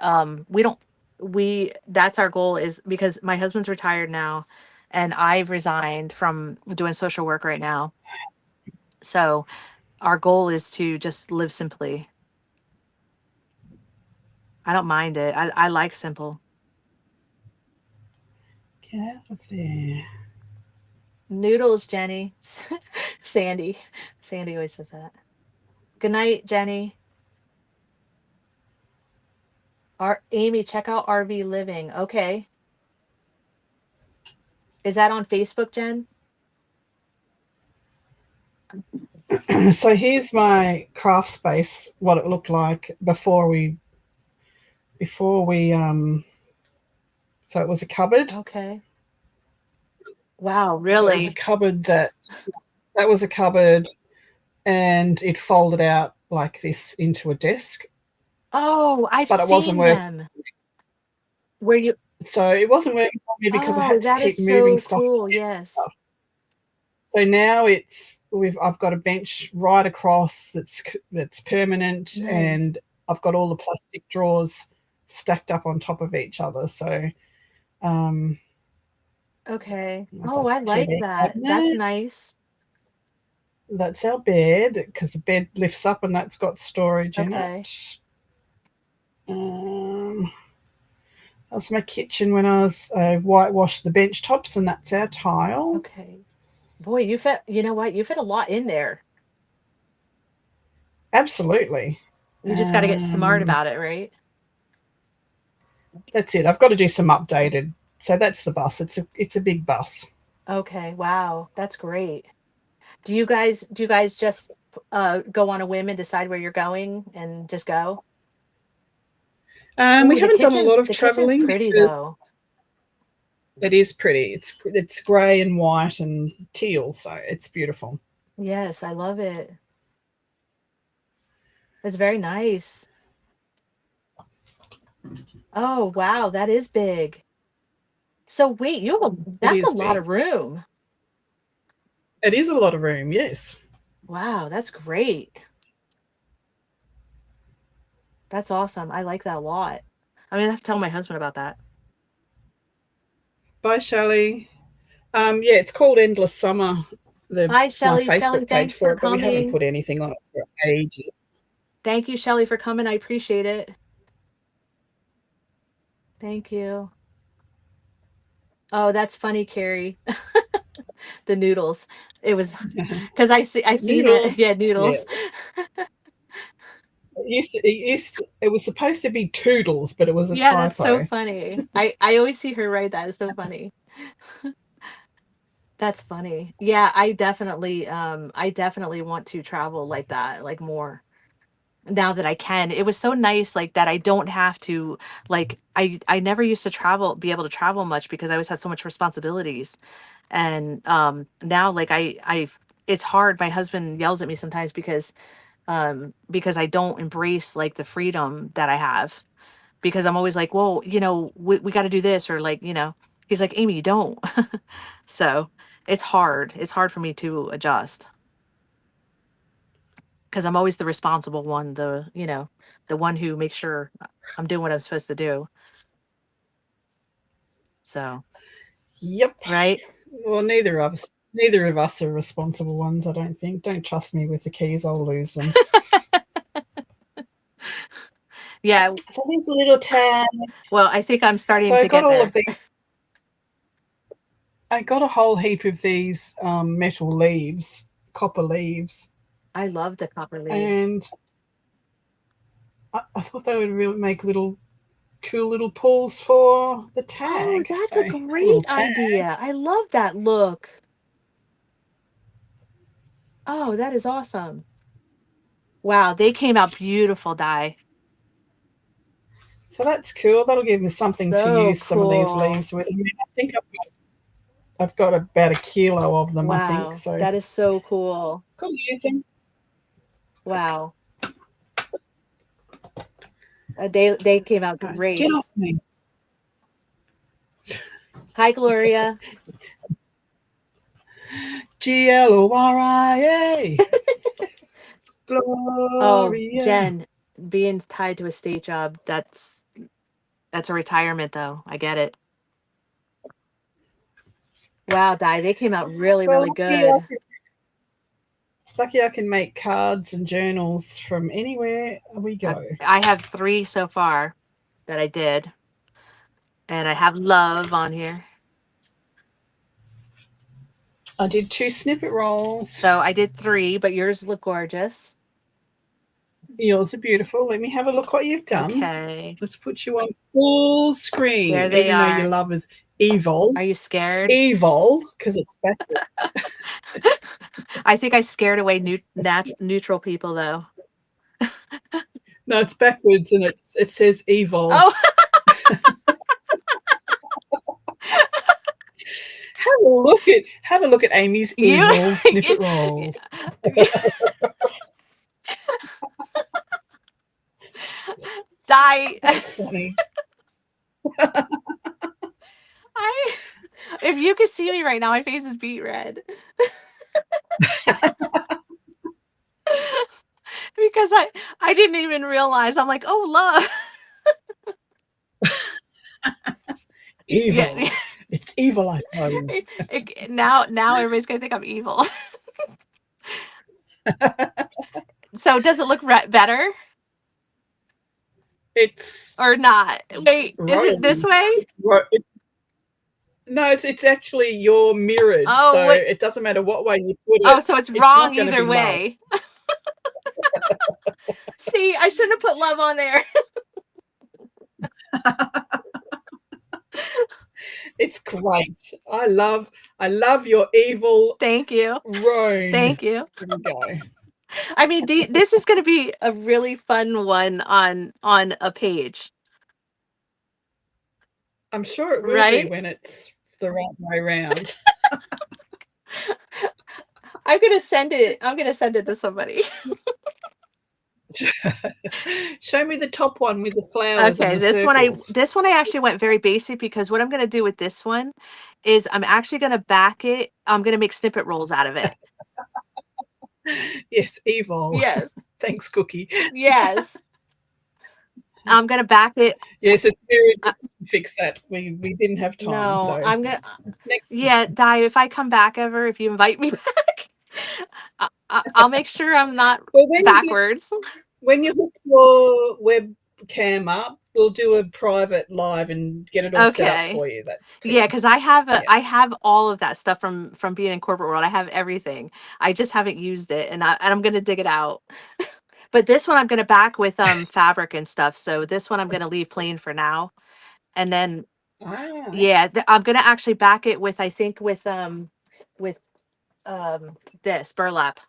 we don't we that's our goal is because my husband's retired now and I've resigned from doing social work right now. So our goal is to just live simply. I don't mind it. I like simple.
Get out of there.
Noodles, Jenny. Sandy. Sandy always says that. Good night, Jenny. Amy, check out RV Living. Okay. Is that on Facebook, Jen?
So here's my craft space, what it looked like before we so it was a cupboard.
Okay. Wow,
So it was a
really?
cupboard that was a cupboard, and it folded out like this into a desk,
Oh, I've
but it wasn't
seen
working.
them. Where you
So it wasn't working for me because I
Oh,
had to
that is
keep moving
so
stuff to
cool.
get
Yes.
stuff. So now I've got a bench right across that's permanent, and
Nice.
I've got all the plastic drawers stacked up on top of each other. So um,
Okay. Oh, I
that's
like
TV
that. That's
cabinet.
nice.
That's our bed because the bed lifts up and that's got storage in
Okay.
it. Um, that's my kitchen when I whitewashed the bench tops, and that's our tile.
Okay. Boy, you know what? You fit a lot in there.
Absolutely.
You just got to get smart
Um,
about it, right?
that's it. I've got to do some updated. So that's the bus. It's a big bus.
Okay. Wow. That's great. Do you guys just go on a whim and decide where you're going and just go?
We
Oh,
haven't done a lot of
the kitchen's
traveling
pretty
because
though.
it is pretty. It's grey and white and teal, so it's beautiful.
Yes, I love it. It's very nice. Oh, wow, that is big. So wait,
It
that's a
is
lot
big.
of room.
It is a lot of room. Yes.
Wow, that's great. That's awesome. I like that a lot. I mean, I have to tell my husband about that.
Bye, Shelley. Yeah, it's called Endless Summer. The
Bye,
My
Shelley. Shelley,
Facebook page
thanks
for
for
it, but we haven't
coming.
put anything on it for ages.
Thank you, Shelley, for coming. I appreciate it. Thank you. Oh, that's funny, Carrie. The noodles. It was because I seen it.
Noodles.
Yeah,
Yeah.
noodles.
It was supposed to be Toodles, but it was a
Yeah, that's so
typo.
funny. I always see her write that. It's so funny. That's funny. Yeah, I definitely want to travel like that, like more now that I can. It was so nice like that I don't have to like I never used to be able to travel much because I always had so much responsibilities. And now like I it's hard. My husband yells at me sometimes because I don't embrace like the freedom that I have because I'm always like, well, we got to do this or like, he's like, Amy, you don't. So it's hard. It's hard for me to adjust. because I'm always the responsible one, the one who makes sure I'm doing what I'm supposed to do. So,
Yep.
right?
Well, neither of us are responsible ones, I don't think. Don't trust me with the keys, I'll lose them.
Yeah.
So there's a little tag.
Well, I think I'm
So
starting
I
to
got
get
all
there.
of these. I got a whole heap of these metal leaves, copper leaves,
I love the copper leaves.
and I thought they would really make little cool little pulls for the
Oh,
tag.
that's
So
a
a little
great
tag.
idea. I love that look. Oh, that is awesome. Wow, they came out beautiful, Di.
So that's cool. That'll give me something to
So
use some of these
cool.
leaves with. I mean, I think I've got about a kilo of them, I think.
Wow,
So
that is so cool.
could use them.
Wow. They came out
Get
great.
off me.
Hi, Gloria.
Gloria.
Oh,
Gloria.
Jen, being tied to a state job, that's a retirement though. I get it. Wow, Di, they came out really,
Well,
really good.
lucky I can make cards and journals from anywhere we
I,
go.
I have 3 so far that I did, and I have love on here.
I did 2 snippet rolls.
So I did 3, but yours look gorgeous.
Yours are beautiful. Let me have a look what you've done.
Okay.
Let's put you on full
There
screen,
they
even though your
are.
love is evil.
Are you scared?
Evil, because it's backwards.
I think I scared away neutral people though.
No, it's backwards, and it says evil.
Oh,
Have a look at Amy's
you
evil snippet rolls.
Die.
That's funny.
I if you could see me right now, my face is beet red. Because I didn't even realize. I'm like, oh love.
Evil.
Yeah.
It's evil, I tell you.
Now everybody's gonna think I'm evil. So does it look better
It's
or not? Wait, is it this
Rome.
way?
No, it's actually you're mirrored,
Oh
so
wait.
it doesn't matter what way you put
Oh,
it.
so it's
It's
wrong
not going to
either
be love.
way. See, I shouldn't have put love on there.
It's great. I love your evil
Thank you.
roan.
Thank you.
There we go.
I mean, this is going to be a really fun one on a page,
I'm sure it will be
right?
when it's the right way around.
I'm going to send it. I'm going to send it to somebody.
Show me the top one with the flowers and
Okay,
the circles.
this one I actually went very basic because what I'm going to do with this one is I'm actually going to back it. I'm going to make snippet rolls out of it.
Yes, evil.
Yes.
Thanks, Cookie.
Yes. I'm going to back it.
Yes, it's very good to fix that. We didn't have time.
No,
So
I'm going to.
next.
Yeah, Di, if I come back ever, if you invite me back, I'll make sure I'm not
Well,
backwards.
when you hook your webcam up, we'll do a private live and get it all set up
Okay.
for you. That's cool.
Yeah, because I have all of that stuff from being in corporate world. I have everything. I just haven't used it, and I'm gonna dig it out. But this one I'm gonna back with fabric and stuff. So this one I'm gonna leave plain for now, and then yeah, I'm gonna actually back it with I think with this burlap.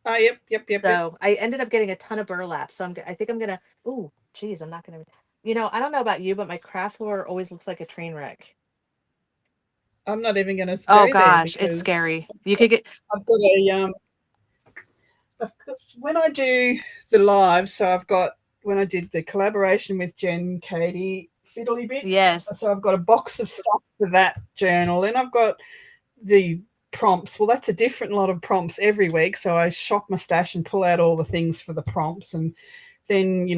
Oh, yep.
So I ended up getting a ton of burlap. So I think I'm gonna. Ooh, geez, I'm not gonna. I don't know about you, but my craft floor always looks like a train wreck.
I'm not even going to
Oh
go there
gosh, it's
because
scary. You could get.
I've got when I do the live, so I've got when I did the collaboration with Jen, Katie, Fiddly Bits.
Yes.
So I've got a box of stuff for that journal, and I've got the prompts. Well, that's a different lot of prompts every week. So I shop my stash and pull out all the things for the prompts. And then,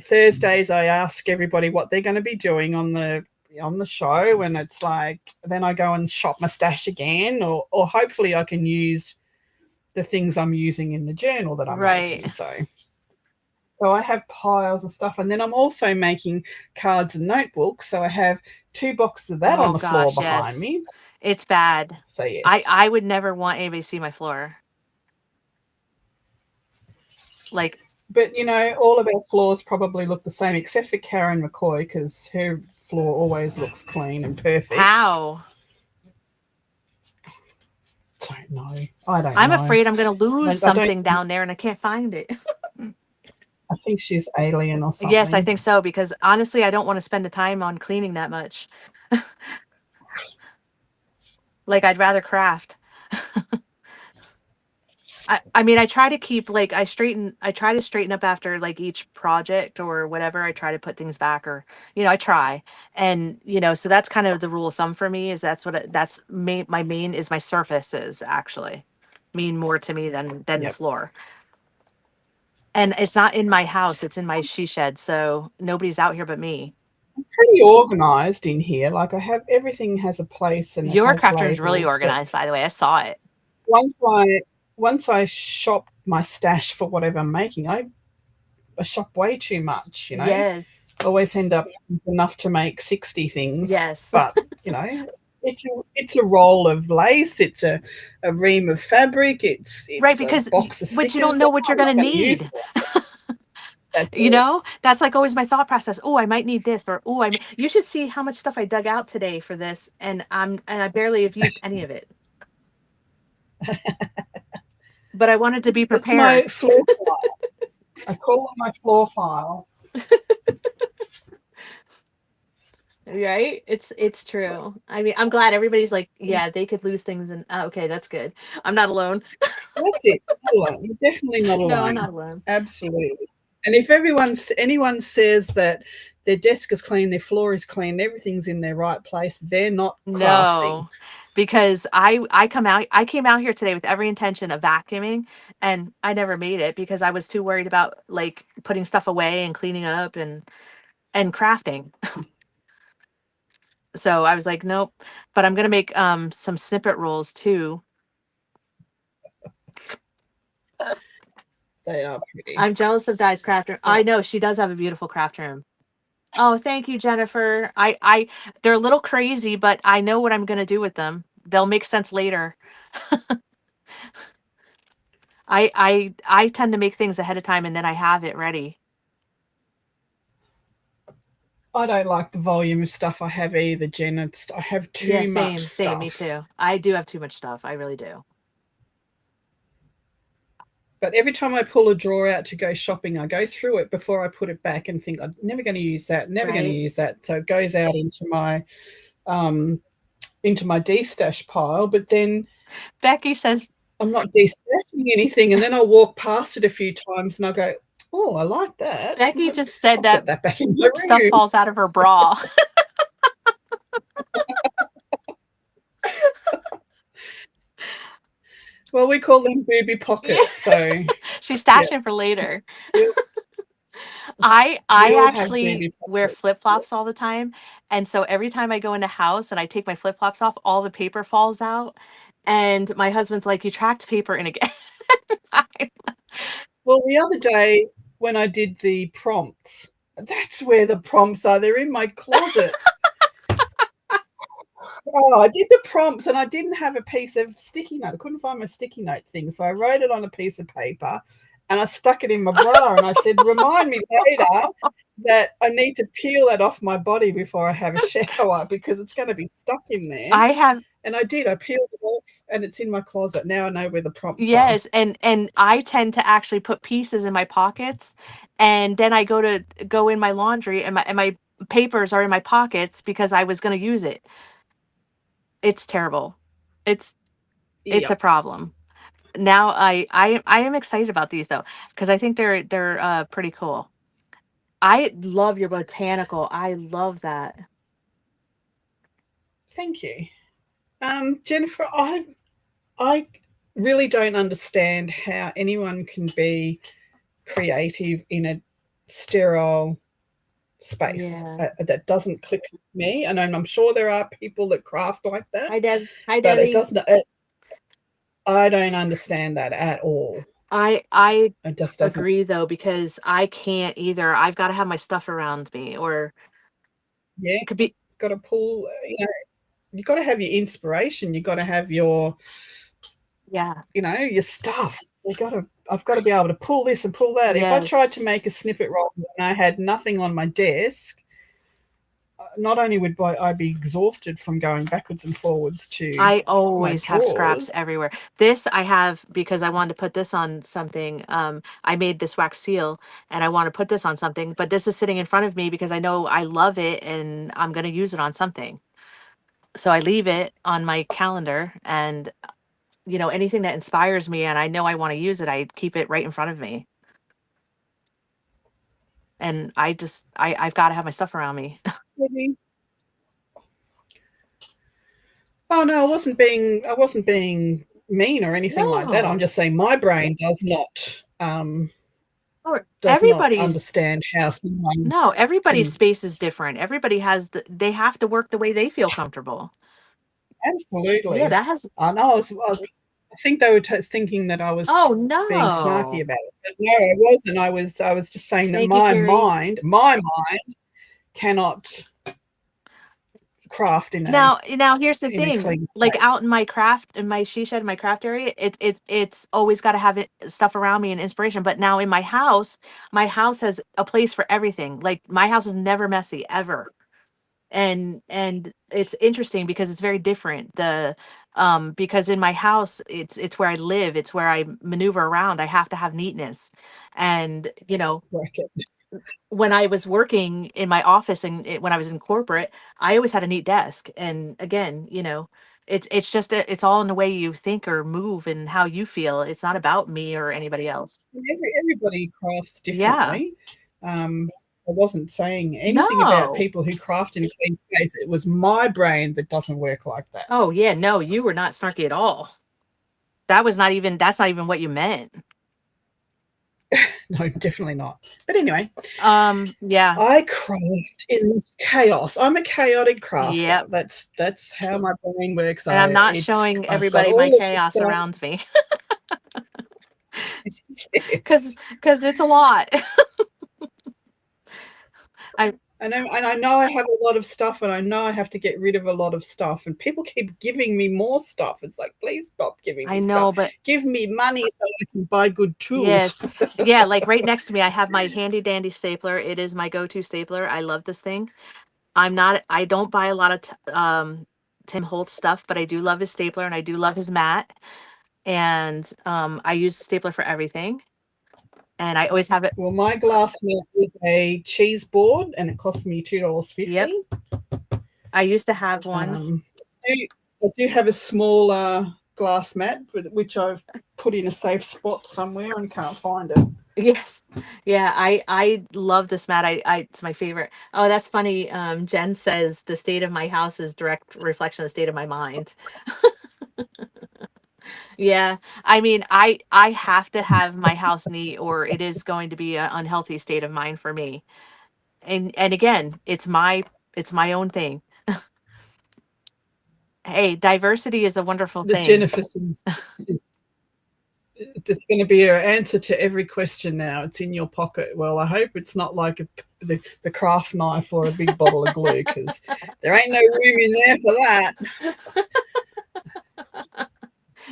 Thursdays I ask everybody what they're going to be doing on the show, and it's like then I go and shop my stash again, or hopefully I can use the things I'm using in the journal that I'm making.
Right.
So I have piles of stuff, and then I'm also making cards and notebooks. So I have 2 boxes of that on
Oh
the floor
gosh,
behind
yes.
me.
It's bad.
So
I
yes.
I would never want anybody to see my floor. Like,
But all of our floors probably look the same, except for Karen McCoy, because her floor always looks clean and perfect.
how?
Don't know. I don't
I'm
know.
afraid I'm gonna lose
I don't.
something down there and I can't find it.
I think she's alien or
Yes, I
something.
think so because honestly, I don't want to spend the time on cleaning that much. Like, I'd rather craft. I mean, I try to keep like I try to straighten up after like each project or whatever. I try to put things back, or I try. And so that's kind of the rule of thumb for me, is my main is my surfaces actually mean more to me than the
Yep.
floor. And it's not in my house, it's in my she shed, so nobody's out here but me.
Pretty organized in here. Like I have everything has a place and it
Your
has
craft room's really
labels. But
organized, by the way. I saw it.
once I once I shop my stash for whatever I'm making, I shop way too much.
Yes.
Always end up with enough to make 60 things.
Yes.
But, it's a roll of lace, it's a ream of fabric,
Right,
it's a
because
box of
but you don't
stickers.
know what you're
I'm not
gonna
going to use
need.
it. That's it.
That's like always my thought process. Oh, I might need this, or oh, you should see how much stuff I dug out today for this, and I barely have used any of it. But I wanted to be
That's my
prepared.
floor file. I call it my floor file.
Right? It's true. I mean, I'm glad everybody's like, yeah, they could lose things, and okay, that's good. I'm not alone.
That's it. Not alone. You're definitely not
No, I'm
alone.
not alone.
Absolutely. And if anyone says that their desk is clean, their floor is clean, everything's in their right place, they're not crafting.
No, because I came out here today with every intention of vacuuming, and I never made it because I was too worried about like putting stuff away and cleaning up and crafting. So I was like, nope. But I'm gonna make some snippet rolls too.
They are pretty.
I'm jealous of Di's craft room. I know she does have a beautiful craft room. Oh, thank you, Jennifer. They're a little crazy, but I know what I'm gonna do with them. They'll make sense later. I tend to make things ahead of time and then I have it ready.
I don't like the volume of stuff I have either, Jen. I have
Yeah,
too much
same, me
stuff.
too. I do have too much stuff. I really do.
But every time I pull a drawer out to go shopping, I go through it before I put it back and think I'm never going to use that, never going to
Right?
use that. So it goes out um into my de-stash pile, but then
Becky says
I'm not de-stashing anything, and then I'll walk past it a few times and I'll go, "Oh, I like that.
Becky just said
I'll
that
put that back in my
stuff
room."
falls out of her bra.
Well, we call them booby
Yeah.
pockets. So
She's
yeah,
stashing for later.
we,
I
we all have
actually
booby
wear
pockets. Yeah.
flip-flops all the time. And so every time I go in the house and I take my flip-flops off, all the paper falls out. And my husband's like, "You tracked paper in again."
Well, the other day when I did the prompts, that's where the prompts are. They're in my closet. Oh, I did the prompts and I didn't have a piece of sticky note. I couldn't find my sticky note thing. So I wrote it on a piece of paper and I stuck it in my bra and I said, remind me later that I need to peel that off my body before I have a shower because it's going to be stuck in there.
I have
And I did. I peeled it off and it's in my closet. Now I know where the prompts are.
Yes, and I tend to actually put pieces in my pockets, and then I go in my laundry, and my papers are in my pockets because I was gonna use it. It's terrible. It's it's a
Yep.
problem. Now I am excited about these though, because I think they're pretty cool. I love your botanical. I love that.
Thank you. Jennifer, I really don't understand how anyone can be creative in a sterile space.
Yeah.
That doesn't click with me. And I'm sure there are people that craft like that,
Hi, Deb. Hi,
but it
Debbie.
doesn't. I don't understand that at all.
I
It just doesn't.
agree though, because I can't either. I've got to have my stuff around me, or
Yeah,
it could be,
got to pull. You got to have your inspiration. You got to have your,
yeah,
your stuff. You got to. I've got to be able to pull this and pull that. If I tried
yes.
to make a snippet roll and I had nothing on my desk, not only would I be exhausted from going backwards and forwards to
I
my
always have scraps
drawers.
everywhere. This I have because I wanted to put this on something. I made this wax seal and I want to put this on something, but this is sitting in front of me because I know I love it and I'm going to use it on something. So I leave it on my calendar, and anything that inspires me and I know I want to use it, I keep it right in front of me. And I've got to have my stuff around me.
Maybe. Oh no, I wasn't being mean or anything like that. I'm
No.
just saying my brain
Or
does not
everybody's
understand how someone
no, everybody's
can.
space is different. Everybody they have to work the way they feel comfortable. Yeah,
Absolutely.
that has
I know. I think they were thinking that I
oh
was being snarky
no.
about it, but no, I wasn't. I was just saying that
Thank you,
my
Carrie.
mind cannot craft
Now here's the
in a
thing.
clean
Like
space.
out in my she shed, my craft area, it's always got to have stuff around me and inspiration. But now in my house has a place for everything. Like my house is never messy ever. And it's interesting because it's very different. Because in my house it's where I live, it's where I maneuver around. I have to have neatness. And
Bracket.
when I was working in my office and when I was in corporate, I always had a neat desk. And again, it's just it's all in the way you think or move and how you feel. It's not about me or anybody else.
Everybody crafts
Yeah.
differently. I wasn't saying anything about
No.
people who craft in a clean space. It was my brain that doesn't work like that.
Oh yeah, no, you were not snarky at all. That's not even what you meant.
No, definitely not. But anyway,
Yeah.
I craft in this chaos. I'm a chaotic crafter.
Yep.
That's how my brain works.
And I'm not
It's
showing
I've got
everybody my
all of the
chaos
stuff.
around me cuz
Yes.
cuz it's a lot. I
And I know I have a lot of stuff, and I know I have to get rid of a lot of stuff. And people keep giving me more stuff. It's like, please stop giving
I
me stuff.
know, but
Give me money so I can buy good tools.
yes. Yeah, like right next to me I have my handy dandy stapler. It is my go-to stapler. I love this thing. I don't buy a lot of Tim Holtz stuff, but I do love his stapler and I do love his mat. And I use the stapler for everything. And I always have it.
Well, my glass mat is a cheese board, and it cost me
Yep.
$2.50.
I used to have one.
Um, I do have a small glass mat, which I've put in a safe spot somewhere and can't find it.
Yes. Yeah, I love this mat. I it's my favorite. Oh, that's funny. Jen says the state of my house is direct reflection of the state of my mind. Yeah. I mean, I have to have my house neat or it is going to be an unhealthy state of mind for me. And again, it's my own thing. Hey, diversity is a wonderful
The
thing.
Jennifer is it's going to be your answer to every question now. It's in your pocket. Well, I hope it's not like the craft knife or a big bottle of glue, because there ain't no room in there for that.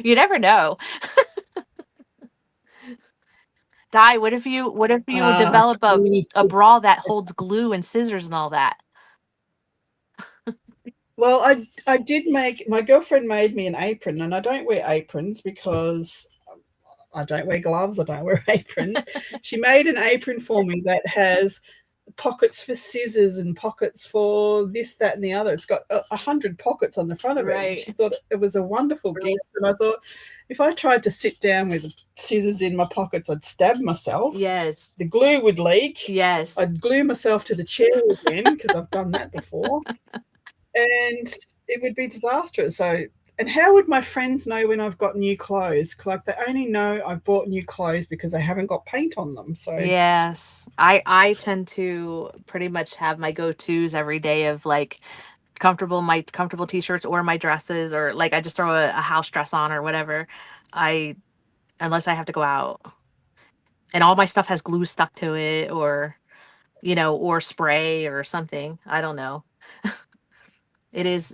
You never know. Di, what if you develop a bra that holds glue and scissors and all that?
Well, I did make my girlfriend made me an apron, and I don't wear aprons because I don't wear gloves. I don't wear aprons. She made an apron for me that has pockets for scissors and pockets for this, that, and the other. It's got 100 pockets on the front of it. And
Right.
she thought it was a wonderful gift. And I thought, if I tried to sit down with scissors in my pockets, I'd stab myself.
Yes.
The glue would leak.
Yes.
I'd glue myself to the chair again, because I've done that before. And it would be disastrous. So And how would my friends know when I've got new clothes? Like they only know I've bought new clothes because I haven't got paint on them. So
Yes. I tend to pretty much have my go-tos every day of like my comfortable t-shirts or my dresses, or like I just throw a house dress on or whatever. I Unless I have to go out. And all my stuff has glue stuck to it, or or spray or something. I don't know. It's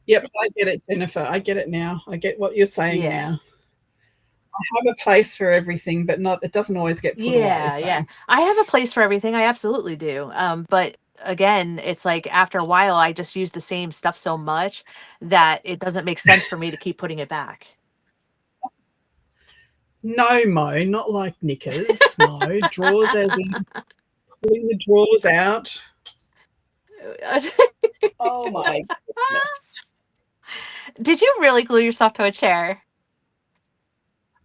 yep, I get it, Jennifer. I get it now. I get what you're saying
yeah.
now. I have a place for everything, but not it doesn't always get put away.
Yeah, yeah.
So
I have a place for everything. I absolutely do. But again, it's like after a while I just use the same stuff so much that it doesn't make sense for me to keep putting it back.
no, Mo, not like knickers. No drawers, as in pulling the drawers out. Oh my goodness.
Did you really glue yourself to a chair?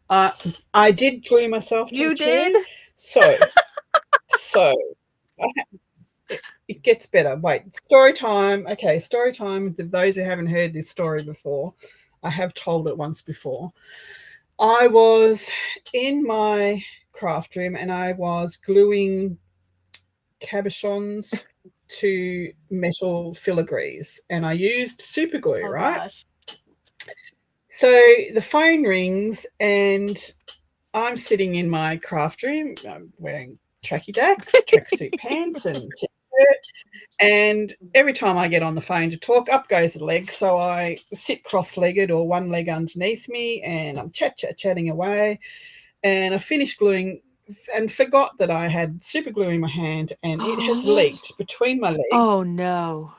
Uh, I did glue myself to a
You
chair.
did?
So it gets better. Wait, story time. Okay, story time. For those who haven't heard this story before, I have told it once before. I was in my craft room and I was gluing cabochons to metal filigrees and I used super glue,
Oh
right?
gosh.
So the phone rings and I'm sitting in my craft room. I'm wearing tracksuit pants and t-shirt. And every time I get on the phone to talk, up goes the leg. So I sit cross-legged or one leg underneath me and I'm chatting away. And I finished gluing and forgot that I had super glue in my hand and it has leaked between my
Oh
legs
no.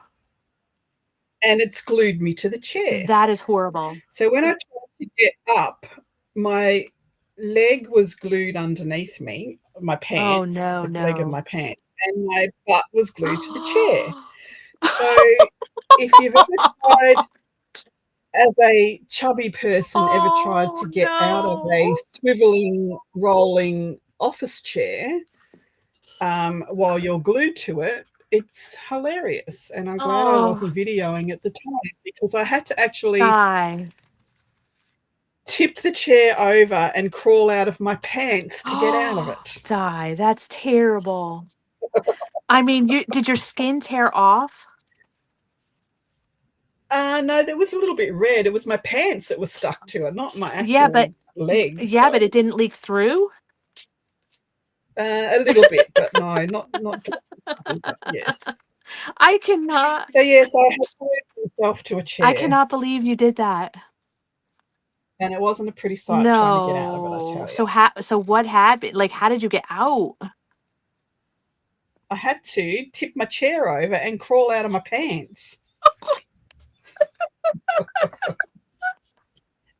and it's glued me to the chair.
That is horrible.
So when I tried to get up, my leg was glued underneath me, my
Oh
pants,
no,
the leg of
no.
my pants, and my butt was glued to the chair. So if you've ever tried, as a chubby person, ever tried
Oh
to get out of a
no.
swiveling, rolling office chair while you're glued to it, it's hilarious. And I'm glad I
Oh,
wasn't videoing at the time because I had to actually
die.
tip the chair over and crawl out of my pants to get out of
Oh,
it.
die. That's terrible. I mean, did your skin tear off?
No, there was a little bit red. It was my pants that was stuck to it, not my
Yeah, but
actual legs.
yeah,
So
but it didn't leak through?
a little bit, but no, not but yes.
I cannot
So yes, I had glued myself to a
I
chair,
cannot believe you did that.
and it wasn't a pretty sight trying to get out of it. I
No.
tell you,
So what happened? Like how did you get out?
I had to tip my chair over and crawl out of my pants.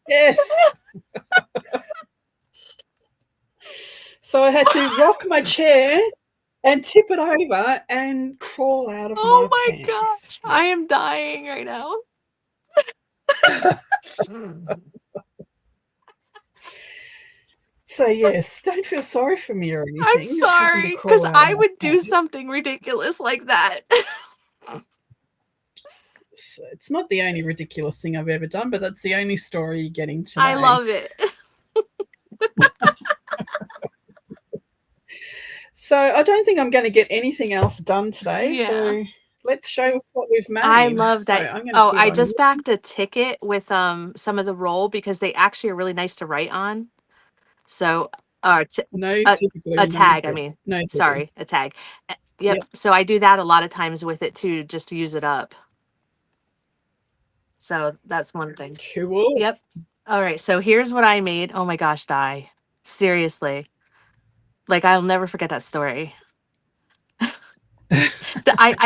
Yes. So I had to rock my chair and tip it over and crawl out of
Oh
my
my
pants.
gosh.
Yeah.
I am dying right now.
So yes, don't feel sorry for me or
I'm
anything. Having to
sorry, because
crawl out of
I
my
would do
pants.
something ridiculous like that.
It's not the only ridiculous thing I've ever done, but that's the only story you're getting
I
today.
love it.
So I don't think I'm going to get anything else done today.
Yeah.
So let's show us what we've
I
made.
love
So
that.
I'm going to
Oh,
put it
I
on
just
you.
backed a ticket with some of the roll because they actually are really nice to write on. So,
No
a
super glue,
a
no
tag, I
glue,
mean.
no glue.
Sorry, a tag. Yep.
Yep,
So I do that a lot of times with it too, just to use it up. So that's one thing.
cool.
Yep. All right. So here's what I made. Oh my gosh, die. Seriously. Like I'll never forget that story. I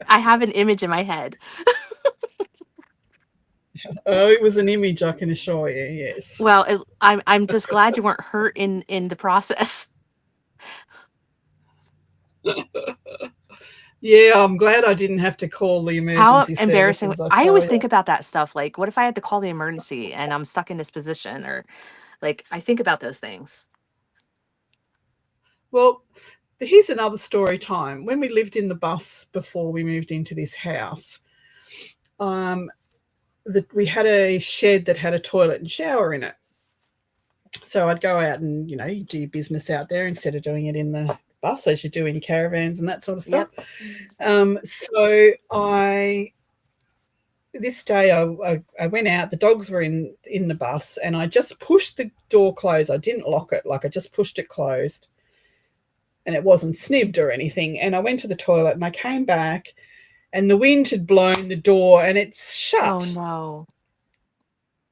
have an image in my head.
Oh, it was an image, I can assure you. Yes.
Well, I'm just glad you weren't hurt in the process.
Yeah, I'm glad I didn't have to call the
How
emergency
embarrassing.
services, I
I
tell
always
you.
think about that stuff. Like, what if I had to call the emergency and I'm stuck in this position, or like I think about those things.
Well, here's another story time. When we lived in the bus before we moved into this house, um, we had a shed that had a toilet and shower in it. So I'd go out and, you do your business out there instead of doing it in the bus as you do in caravans and that sort of stuff.
Yep.
So this day I went out, the dogs were in the bus, and I just pushed the door closed. I didn't lock it, like I just pushed it closed, and it wasn't snibbed or anything. And I went to the toilet and I came back, and the wind had blown the door and it's
Oh
shut.
no.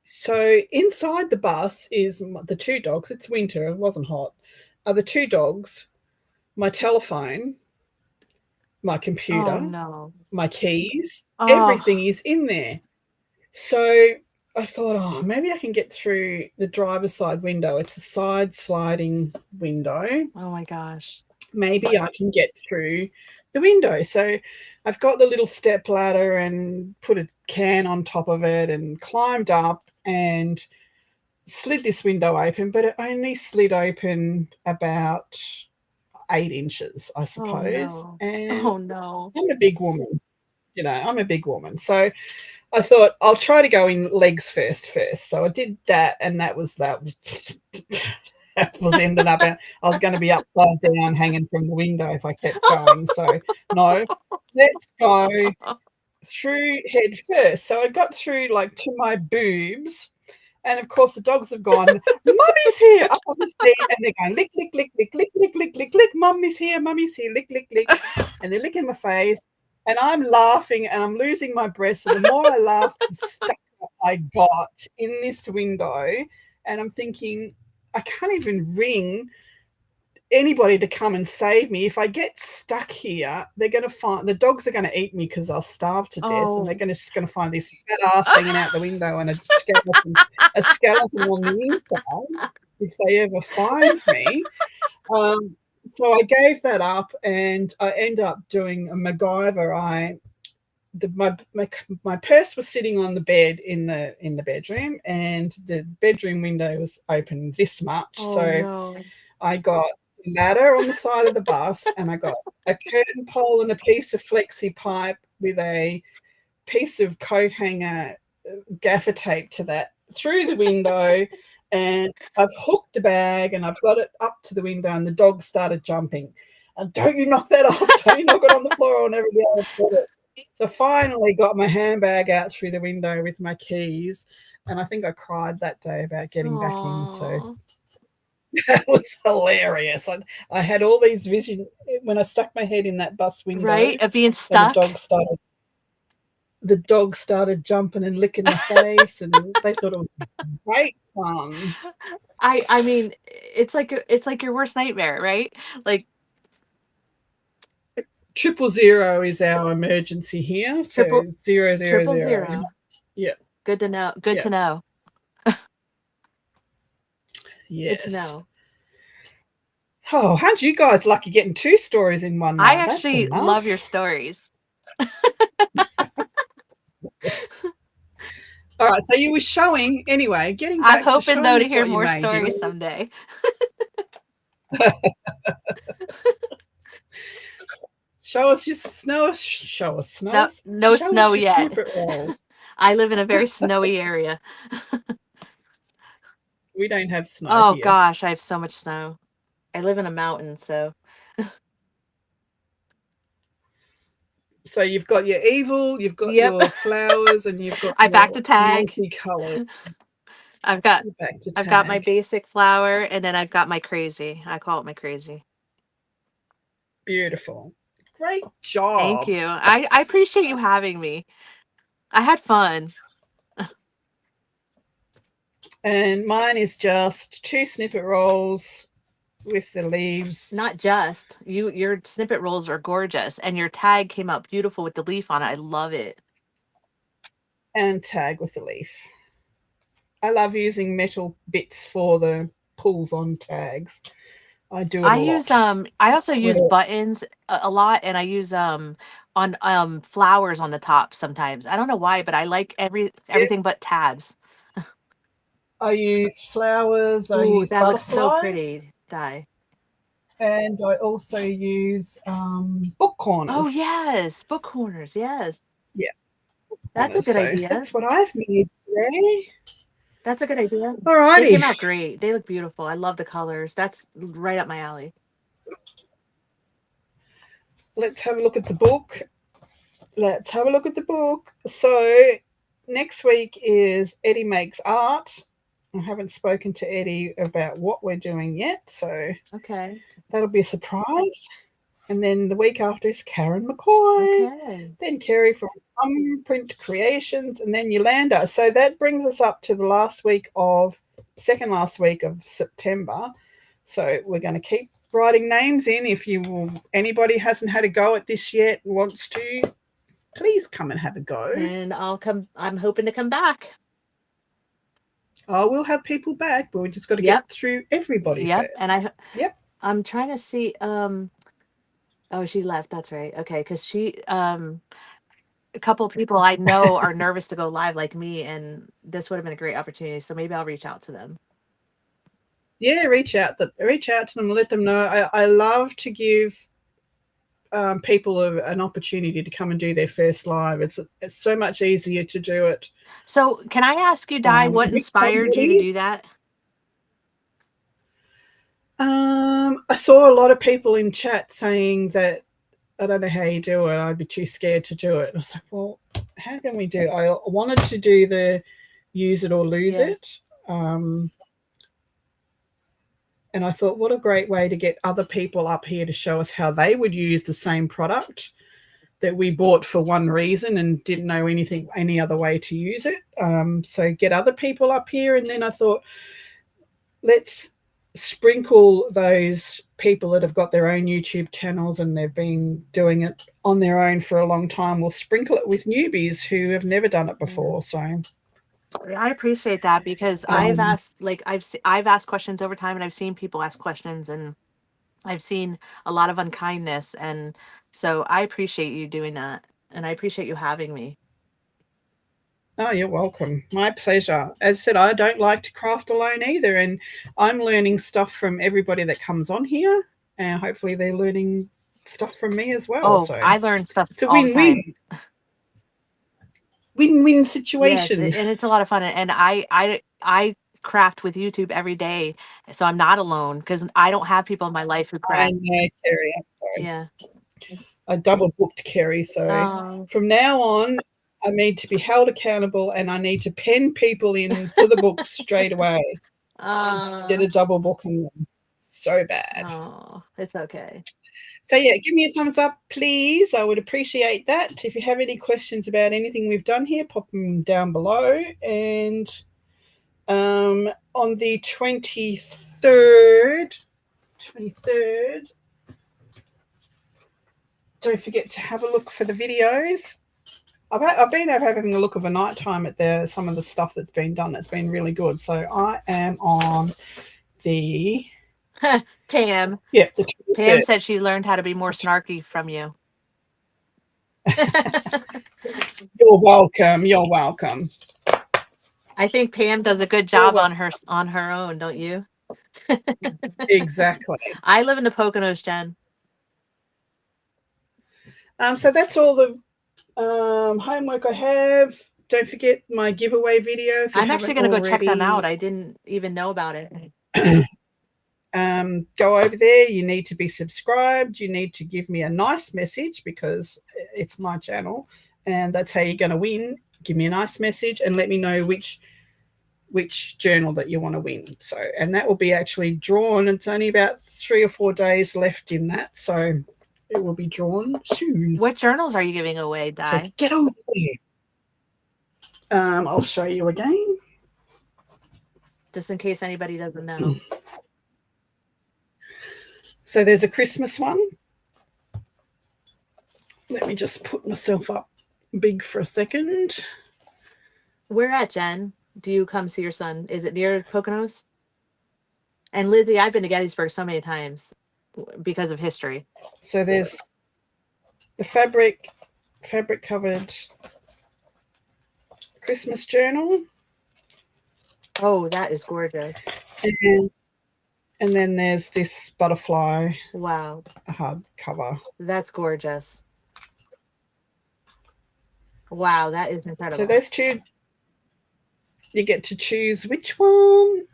So inside the bus is the two dogs. It's winter, it wasn't hot. Are the two dogs, my telephone, my
Oh
computer,
no.
my keys, everything
Oh.
is in there. So I thought, oh, maybe I can get through the driver's side window. It's a side sliding window.
Oh my gosh.
Maybe I can get through the window. So I've got the little step ladder and put a can on top of it and climbed up and slid this window open, but it only slid open about 8 inches, I
Oh
suppose.
no.
And
Oh no.
I'm a big woman, I'm a big woman. So I thought I'll try to go in legs first. So I did that, and that was that was ended up. I was going to be upside down, hanging from the window if I kept going. So no, let's go through head first. So I got through like to my boobs. And of course, the dogs have gone, Mummy's here, up on the seat, and they're going, lick, lick, lick, lick, lick, lick, lick, lick, lick, Mummy's here, lick, lick, lick. And they're licking my face, and I'm laughing, and I'm losing my breath. So the more I laugh, the stucker I got in this window. And I'm thinking, I can't even ring anybody to come and save me. If I get stuck here, they're going to find the dogs are going to eat me because I'll starve to death, and they're just going to find this fat ass hanging out the window and a skeleton on the inside if they ever find me. So I gave that up, and I end up doing a MacGyver. My purse was sitting on the bed in the bedroom, and the bedroom window was open this much.
Oh
So
no.
I got a ladder on the side of the bus, and I got a curtain pole and a piece of flexi pipe with a piece of coat hanger gaffer tape to that through the window, and I've hooked the bag and I've got it up to the window, and the dog started jumping. And don't you knock that off, don't you knock it on the floor, I'll never be able to put it. So finally got my handbag out through the window with my keys, and I think I cried that day about getting back in. So that was hilarious. I had all these visions when I stuck my head in that bus window,
Right? Of being
and
stuck.
the dog started jumping and licking my face, and they thought it was great fun.
I mean, it's like your worst nightmare, right? Like
000 is our emergency here. So
triple
000.
zero.
Yeah.
Good to know. Good to know. Good to
Yes.
know.
Oh, how'd you guys lucky getting 2 stories in one
I
night? That's
actually love your
enough.
stories.
All right, so you were showing anyway. Getting
I'm
back to
hoping
showing
though to
us
hear
what you
more
made, Jenny.
stories someday.
Show us your snow. Show us snow.
No, no
Show
snow
us your
yet.
snippet rolls.
I live in a very snowy area.
We don't have snow
Oh
here.
gosh, I have so much snow. I live in a mountain, so.
So you've got your evil, you've got
Yep.
your flowers, and you've got
I backed
your
a tag.
multicolored.
I've got
Back to
I've got my
tag.
basic flower, and then I've got my crazy. I call it my crazy.
Beautiful. Great
Thank
job.
you. I appreciate you having me. I had fun.
And mine is just 2 snippet rolls with the leaves.
Not just your snippet rolls are gorgeous, and your tag came out beautiful with the leaf on it. I love it.
And tag with the leaf. I love using metal bits for the pulls on tags. I do it a lot.
I also use buttons a lot, and I use on flowers on the top sometimes. I don't know why, but I like everything but tabs.
I use flowers, I
Ooh,
use
that looks so
butterflies,
pretty. Dye.
and I also use book
Oh
corners.
yes, book corners. Yes.
Yeah.
That's a good
So
idea.
that's what I've made today.
That's a good idea.
All
They came
righty.
out great. They look beautiful. I love the colors. That's right up my alley.
Let's have a look at the book. So next week is Eddie Makes Art. I haven't spoken to Eddie about what we're doing yet, so
Okay.
that'll be a surprise. And then the week after is Karen McCoy.
Okay.
Then Kerry from Thumbprint Creations, and then Yolanda. So that brings us up to the second last week of September. So we're going to keep writing names in. If anybody hasn't had a go at this yet, wants to, please come and have a go.
And I'll come. I'm hoping to come back.
Oh, we'll have people back, but we just got to get through everybody first.
And I'm trying to see. Oh, she left. That's right. Okay, because a couple of people I know are nervous to go live like me, and this would have been a great opportunity. So maybe I'll reach out to them.
Yeah, reach out to them, let them know. I love to give people an opportunity to come and do their first live. It's so much easier to do it.
So can I ask you, Di, what inspired you to do that?
I saw a lot of people in chat saying that I don't know how you do it. I'd be too scared to do it. And I was like, well, how can we do it? I wanted to do the use it or lose it. And I thought, what a great way to get other people up here to show us how they would use the same product that we bought for one reason and didn't know any other way to use it. So get other people up here. And then I thought, let's sprinkle those people that have got their own YouTube channels and they've been doing it on their own for a long time. We'll sprinkle it with newbies who have never done it before. So
I appreciate that, because I've asked questions over time, and I've seen people ask questions, and I've seen a lot of unkindness, and so I appreciate you doing that, and I appreciate you having me.
Oh, you're welcome. My pleasure. As I said, I don't like to craft alone either, and I'm learning stuff from everybody that comes on here, and hopefully they're learning stuff from me as well.
Oh,
so
I learn stuff
it's a
all the
win-win.
time.
Win-win situation.
Yes, and it's a lot of fun, and I craft with YouTube every day, so I'm not alone, because I don't have people in my life who
I
craft.
know, Kerry. I'm sorry.
Yeah.
I double booked Kerry, so from now on, I need to be held accountable, and I need to pen people into the books straight away instead of double booking them. So bad.
Oh, it's okay.
So yeah, give me a thumbs up, please. I would appreciate that. If you have any questions about anything we've done here, pop them down below. And on the 23rd, don't forget to have a look for the videos. I've been having a look of a nighttime at some of the stuff that's been done. That's been really good. So I am on the
Pam.
Yeah,
Pam said she learned how to be more snarky from you.
You're welcome. You're welcome.
I think Pam does a good job on her own, don't you?
Exactly.
I live in the Poconos, Jen.
So that's all the homework I have. Don't forget my giveaway video.
I'm actually going to go check them out. I didn't even know about it.
Go over there. You need to be subscribed. You need to give me a nice message, because it's my channel, and that's how you're going to win. Give me a nice message and let me know which journal that you want to win. So, and that will be actually drawn. It's only about 3 or 4 days left in that, so it will be drawn soon.
What journals are you giving away, Di?
So get over there. I'll show you again,
just in case anybody doesn't know.
So there's a Christmas one. Let me just put myself up big for a second.
Where at, Jen? Do you come see your son? Is it near Poconos? And Lizzie, I've been to Gettysburg so many times because of history.
So there's the fabric covered Christmas journal.
Oh, that is gorgeous.
And then there's this butterfly.
Wow.
Hard cover.
That's gorgeous. Wow, that is incredible.
So those two, you get to choose which one.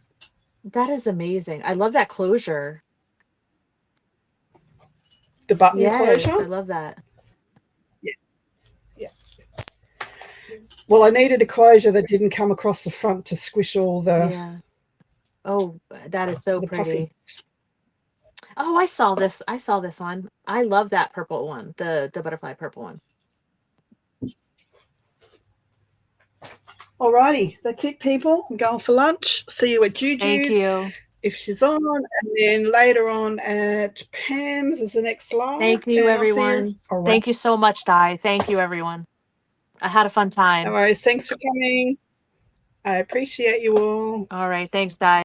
That is amazing. I love that closure.
The button
Yes,
closure.
I love that.
Yeah. Well, I needed a closure that didn't come across the front to squish all the
Yeah. Oh, that is so pretty.
puffins.
Oh, I saw this. I saw this one. I love that purple one, the butterfly purple one.
Alrighty, that's it, people. I'm going for lunch. See you at
Thank
Juju's
you.
if she's on, and then later on at Pam's is the next live.
Thank you,
and I'll see you
everyone.
around.
Thank you so much, Di. Thank you, everyone. I had a fun
No
time.
worries. Thanks for coming. I appreciate you all.
All right. Thanks, Di.